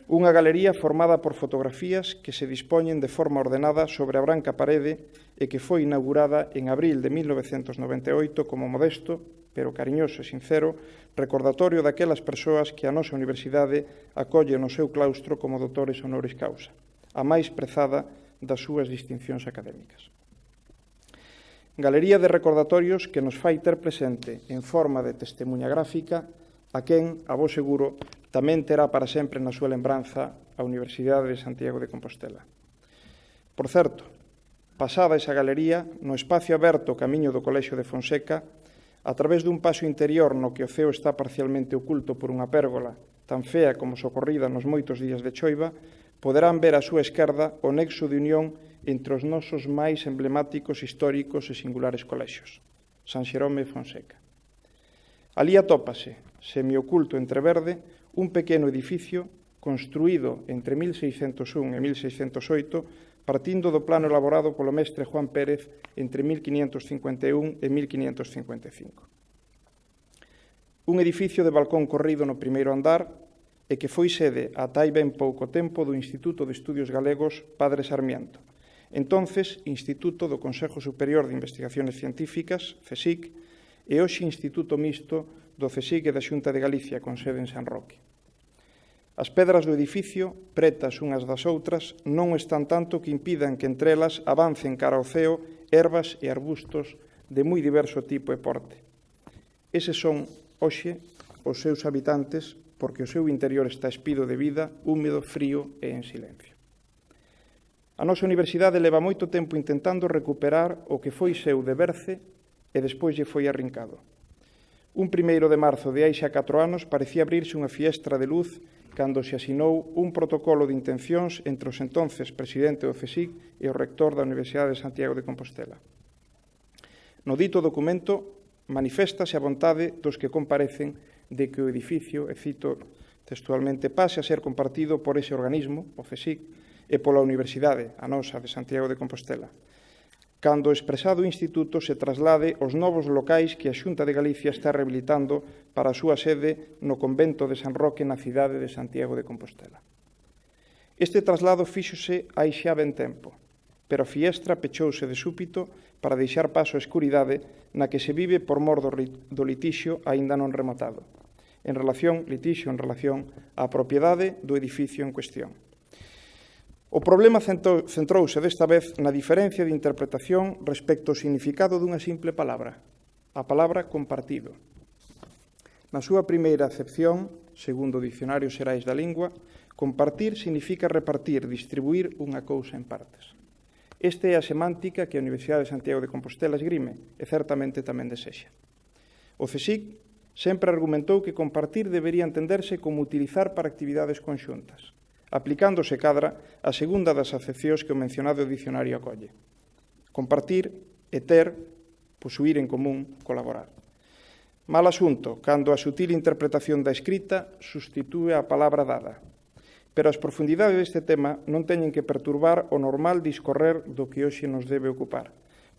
Unha galería formada por fotografías que se dispoñen de forma ordenada sobre a branca parede e que foi inaugurada en abril de 1998 como modesto, pero cariñoso e sincero, recordatorio daquelas persoas que a nosa universidade acolle no seu claustro como doutores honoris causa, a máis prezada das súas distincións académicas. Galería de recordatorios que nos fai ter presente, en forma de testemunha gráfica, a quen, a vos seguro, tamén terá para sempre na súa lembranza a Universidade de Santiago de Compostela. Por certo, pasada esa galería, no espacio aberto camiño do Colexio de Fonseca, a través dun paso interior no que o ceo está parcialmente oculto por unha pérgola tan fea como socorrida nos moitos días de choiva, poderán ver á súa esquerda o nexo de unión entre os nosos máis emblemáticos, históricos e singulares colexios, San Xerome e Fonseca. Alí atópase, semioculto entre verde, un pequeno edificio construído entre 1601 e 1608, partindo do plano elaborado polo mestre Juan Pérez entre 1551 e 1555. Un edificio de balcón corrido no primeiro andar e que foi sede ata hai ben pouco tempo do Instituto de Estudios Galegos Padre Sarmiento, entonces Instituto do Consejo Superior de Investigaciones Científicas, CSIC, e hoxe Instituto Mixto do CSIC e da Xunta de Galicia, con sede en San Roque. As pedras do edificio, pretas unhas das outras, non están tanto que impidan que entre elas avancen cara ao ceo ervas e arbustos de moi diverso tipo e porte. Eses son, hoxe, os seus habitantes, porque o seu interior está espido de vida, húmedo, frío e en silencio. A nosa universidade leva moito tempo intentando recuperar o que foi seu de berce e despois lle foi arrincado. Un 1 de marzo de hai xa 4 anos parecía abrirse unha fiestra de luz cando se asinou un protocolo de intencións entre os entonces presidente do CSIC e o rector da Universidade de Santiago de Compostela. No dito documento maniféstase a vontade dos que comparecen de que o edificio, e cito textualmente, pase a ser compartido por ese organismo, o CSIC, e pola Universidade, a nosa, de Santiago de Compostela, cando o expresado instituto se traslade aos novos locais que a Xunta de Galicia está rehabilitando para a súa sede no convento de San Roque na cidade de Santiago de Compostela. Este traslado fíxose hai xa ben tempo, pero a fiestra pechouse de súpito para deixar paso á escuridade na que se vive por mor do litixio aínda non rematado, en relación á propiedade do edificio en cuestión. O problema centrouse desta vez na diferencia de interpretación respecto ao significado dunha simple palabra, a palabra compartido. Na súa primeira acepción, segundo o Dicionario Xerais da Lingua, compartir significa repartir, distribuir unha cousa en partes. Esta é a semántica que a Universidade de Santiago de Compostela esgrime e certamente tamén desexa. O CSIC sempre argumentou que compartir debería entenderse como utilizar para actividades conxuntas, aplicándose cadra a segunda das acepcións que o mencionado dicionario acolle. Compartir é ter, posuir en común, colaborar. Mal asunto, cando a sutil interpretación da escrita sustitúe a palabra dada. Pero as profundidades deste tema non teñen que perturbar o normal discorrer do que hoxe nos debe ocupar,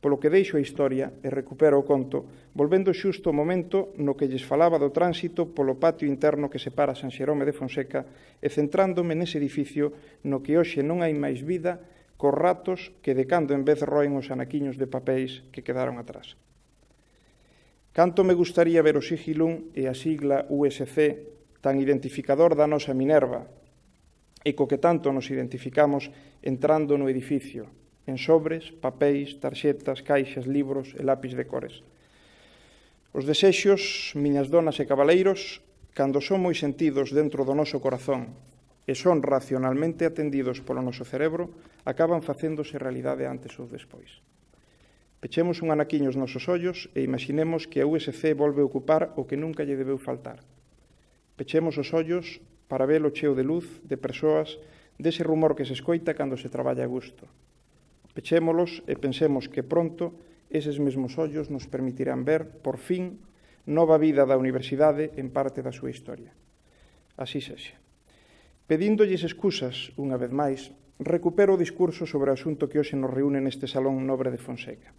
polo que deixo a historia e recupero o conto, volvendo xusto o momento no que lles falaba do tránsito polo patio interno que separa San Xerome de Fonseca e centrándome nese edificio no que hoxe non hai máis vida cos ratos que de cando en vez roen os anaquiños de papéis que quedaron atrás. Canto me gustaría ver o sigilum e a sigla USC tan identificador da nosa Minerva e co que tanto nos identificamos entrando no edificio, en sobres, papéis, tarxetas, caixas, libros e lápis de cores. Os desexos, miñas donas e cabaleiros, cando son moi sentidos dentro do noso corazón e son racionalmente atendidos polo noso cerebro, acaban facéndose realidade antes ou despois. Pechemos un anaquiño os nosos ollos e imaginemos que a USC volve a ocupar o que nunca lle debeu faltar. Pechemos os ollos para ver o cheo de luz, de persoas, dese rumor que se escoita cando se traballa a gusto. Pechémolos e pensemos que pronto eses mesmos ollos nos permitirán ver, por fin, nova vida da Universidade en parte da súa historia. Así sexa. Pedíndolles excusas, unha vez máis, recupero o discurso sobre o asunto que hoxe nos reúne neste Salón Nobre de Fonseca.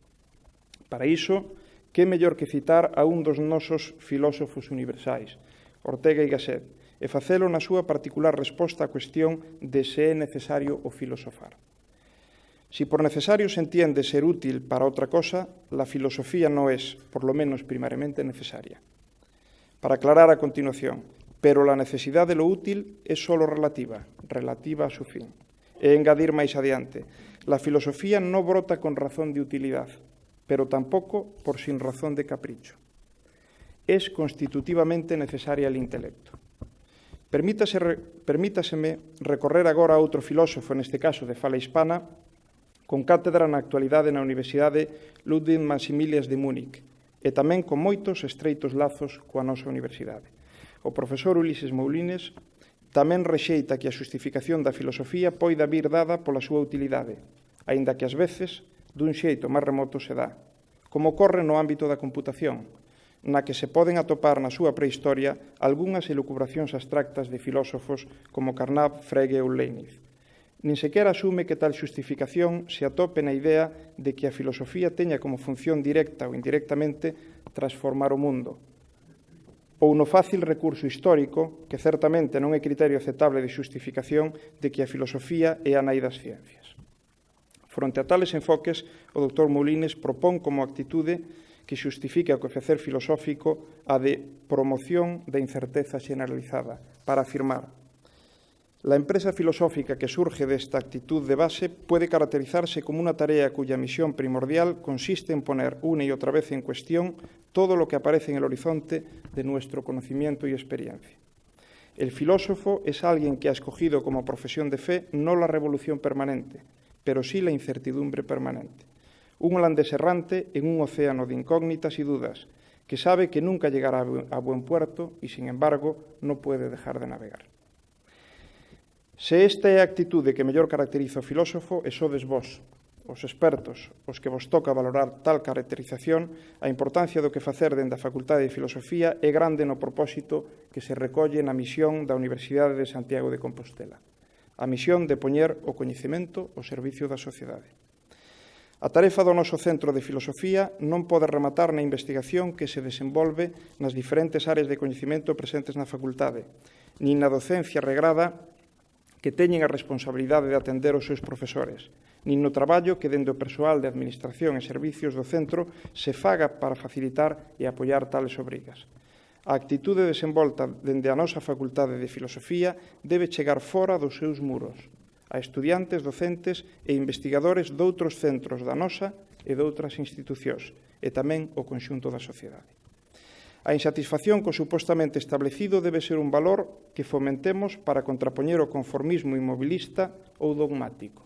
Para iso, que mellor que citar a un dos nosos filósofos universais, Ortega y Gasset, e facelo na súa particular resposta á cuestión de se é necesario o filosofar. Si por necesario se entiende ser útil para otra cosa, la filosofía no es, por lo menos primariamente, necesaria. Para aclarar a continuación, pero la necesidad de lo útil es solo relativa a su fin. E engadir máis adiante, la filosofía no brota con razón de utilidad, pero tampouco por sin razón de capricho. es constitutivamente necesaria al intelecto. Permítaseme recorrer agora a outro filósofo, neste caso de fala hispana, con cátedra na actualidade na Universidade Ludwig Maximilians de Múnich e tamén con moitos estreitos lazos coa nosa universidade. O profesor Ulises Moulines tamén rexeita que a xustificación da filosofía poida vir dada pola súa utilidade, aínda que ás veces dun xeito máis remoto se dá, como ocorre no ámbito da computación, na que se poden atopar na súa prehistoria algunhas elucubracións abstractas de filósofos como Carnap, Frege ou Leibniz. Nin sequera asume que tal xustificación se atope na idea de que a filosofía teña como función directa ou indirectamente transformar o mundo, ou no fácil recurso histórico, que certamente non é criterio aceptable de xustificación de que a filosofía é a nai das ciencias. Fronte a tales enfoques, o Dr. Moulines propón como actitude que xustifica o quefacer filosófico a de promoción da incerteza generalizada, para afirmar: la empresa filosófica que surge desta actitud de base puede caracterizarse como una tarea cuya misión primordial consiste en poner una y otra vez en cuestión todo lo que aparece en el horizonte de nuestro conocimiento y experiencia. El filósofo es alguien que ha escogido como profesión de fe no la revolución permanente, pero sí la incertidumbre permanente. Un holandés errante en un océano de incógnitas y dudas, que sabe que nunca llegará a buen puerto y, sin embargo, no puede dejar de navegar. Se esta é a actitude que mellor caracteriza o filósofo, e sodes vos, os expertos, os que vos toca valorar tal caracterización, a importancia do que facer dende a Facultade de Filosofía é grande no propósito que se recolle na misión da Universidade de Santiago de Compostela, a misión de poñer o coñecemento ao servicio da sociedade. A tarefa do noso Centro de Filosofía non pode rematar na investigación que se desenvolve nas diferentes áreas de coñecemento presentes na facultade, nin na docencia regrada que teñen a responsabilidade de atender os seus profesores, nin no traballo que dende o persoal de administración e servicios do centro se faga para facilitar e apoiar tales obrigas. A actitude desenvolta dende a nosa Facultade de Filosofía debe chegar fora dos seus muros, a estudiantes, docentes e investigadores doutros centros da nosa e doutras institucións, e tamén o conxunto da sociedade. A insatisfacción co supostamente establecido debe ser un valor que fomentemos para contrapoñer o conformismo inmobilista ou dogmático.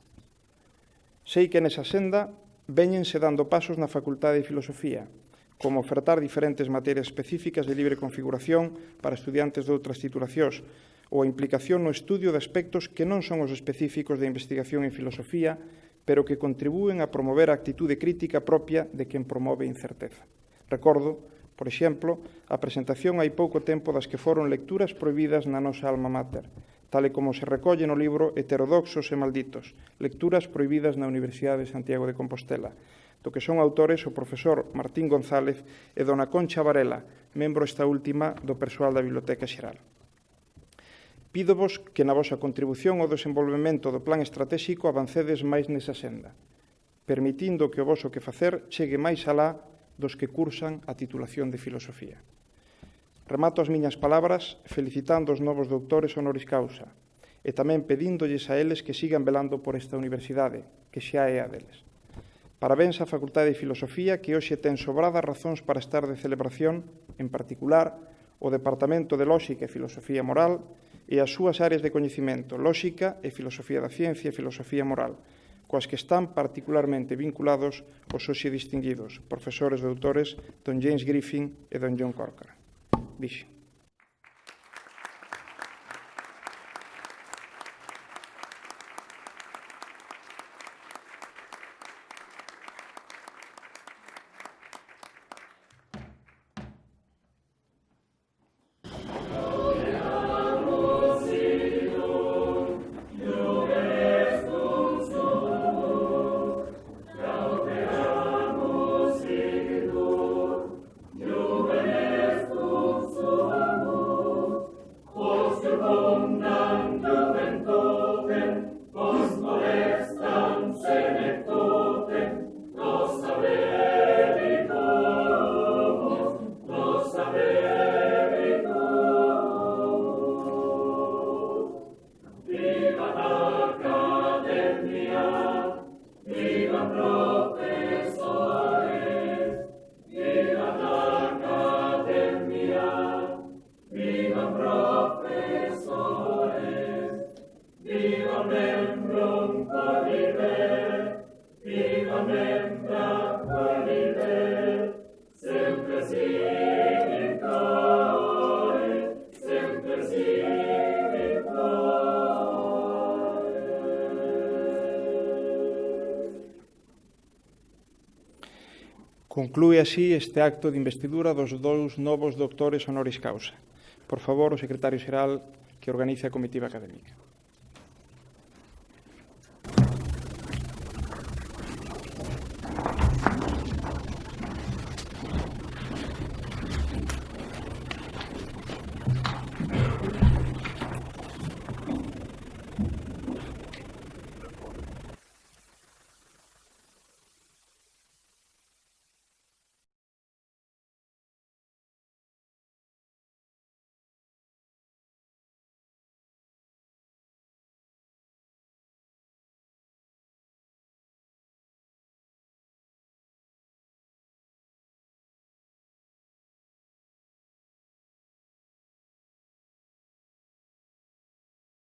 Sei que nesa senda véñense dando pasos na Facultade de Filosofía, como ofertar diferentes materias específicas de libre configuración para estudiantes de outras titulacións, ou a implicación no estudio de aspectos que non son os específicos de investigación en filosofía, pero que contribúen a promover a actitude crítica propia de quen promove a incerteza. Recordo, por exemplo, a presentación hai pouco tempo das que foron lecturas prohibidas na nosa alma mater, tal e como se recolle no libro Heterodoxos e Malditos, lecturas prohibidas na Universidade de Santiago de Compostela, do que son autores o profesor Martín González e dona Concha Varela, membro esta última do persoal da Biblioteca Xeral. Pídovos que na vosa contribución ao desenvolvemento do plan estratégico avancedes máis nesa senda, permitindo que o voso quefacer chegue máis alá dos que cursan a titulación de filosofía. Remato as miñas palabras felicitando os novos doutores honoris causa e tamén pedíndolles a eles que sigan velando por esta universidade, que xa é a deles. Parabéns á Facultade de Filosofía, que hoxe ten sobradas razóns para estar de celebración, en particular o Departamento de Lóxica e Filosofía Moral e as súas áreas de coñecemento, Lóxica e Filosofía da Ciencia e Filosofía Moral, coas que están particularmente vinculados os hoxe distinguidos profesores doutores don James Griffin e don John Corcoran. Vixe. Doutores, Conclúe así este acto de investidura dos dous novos doutores honoris causa. Por favor, o secretario xeral que organice a comitiva académica.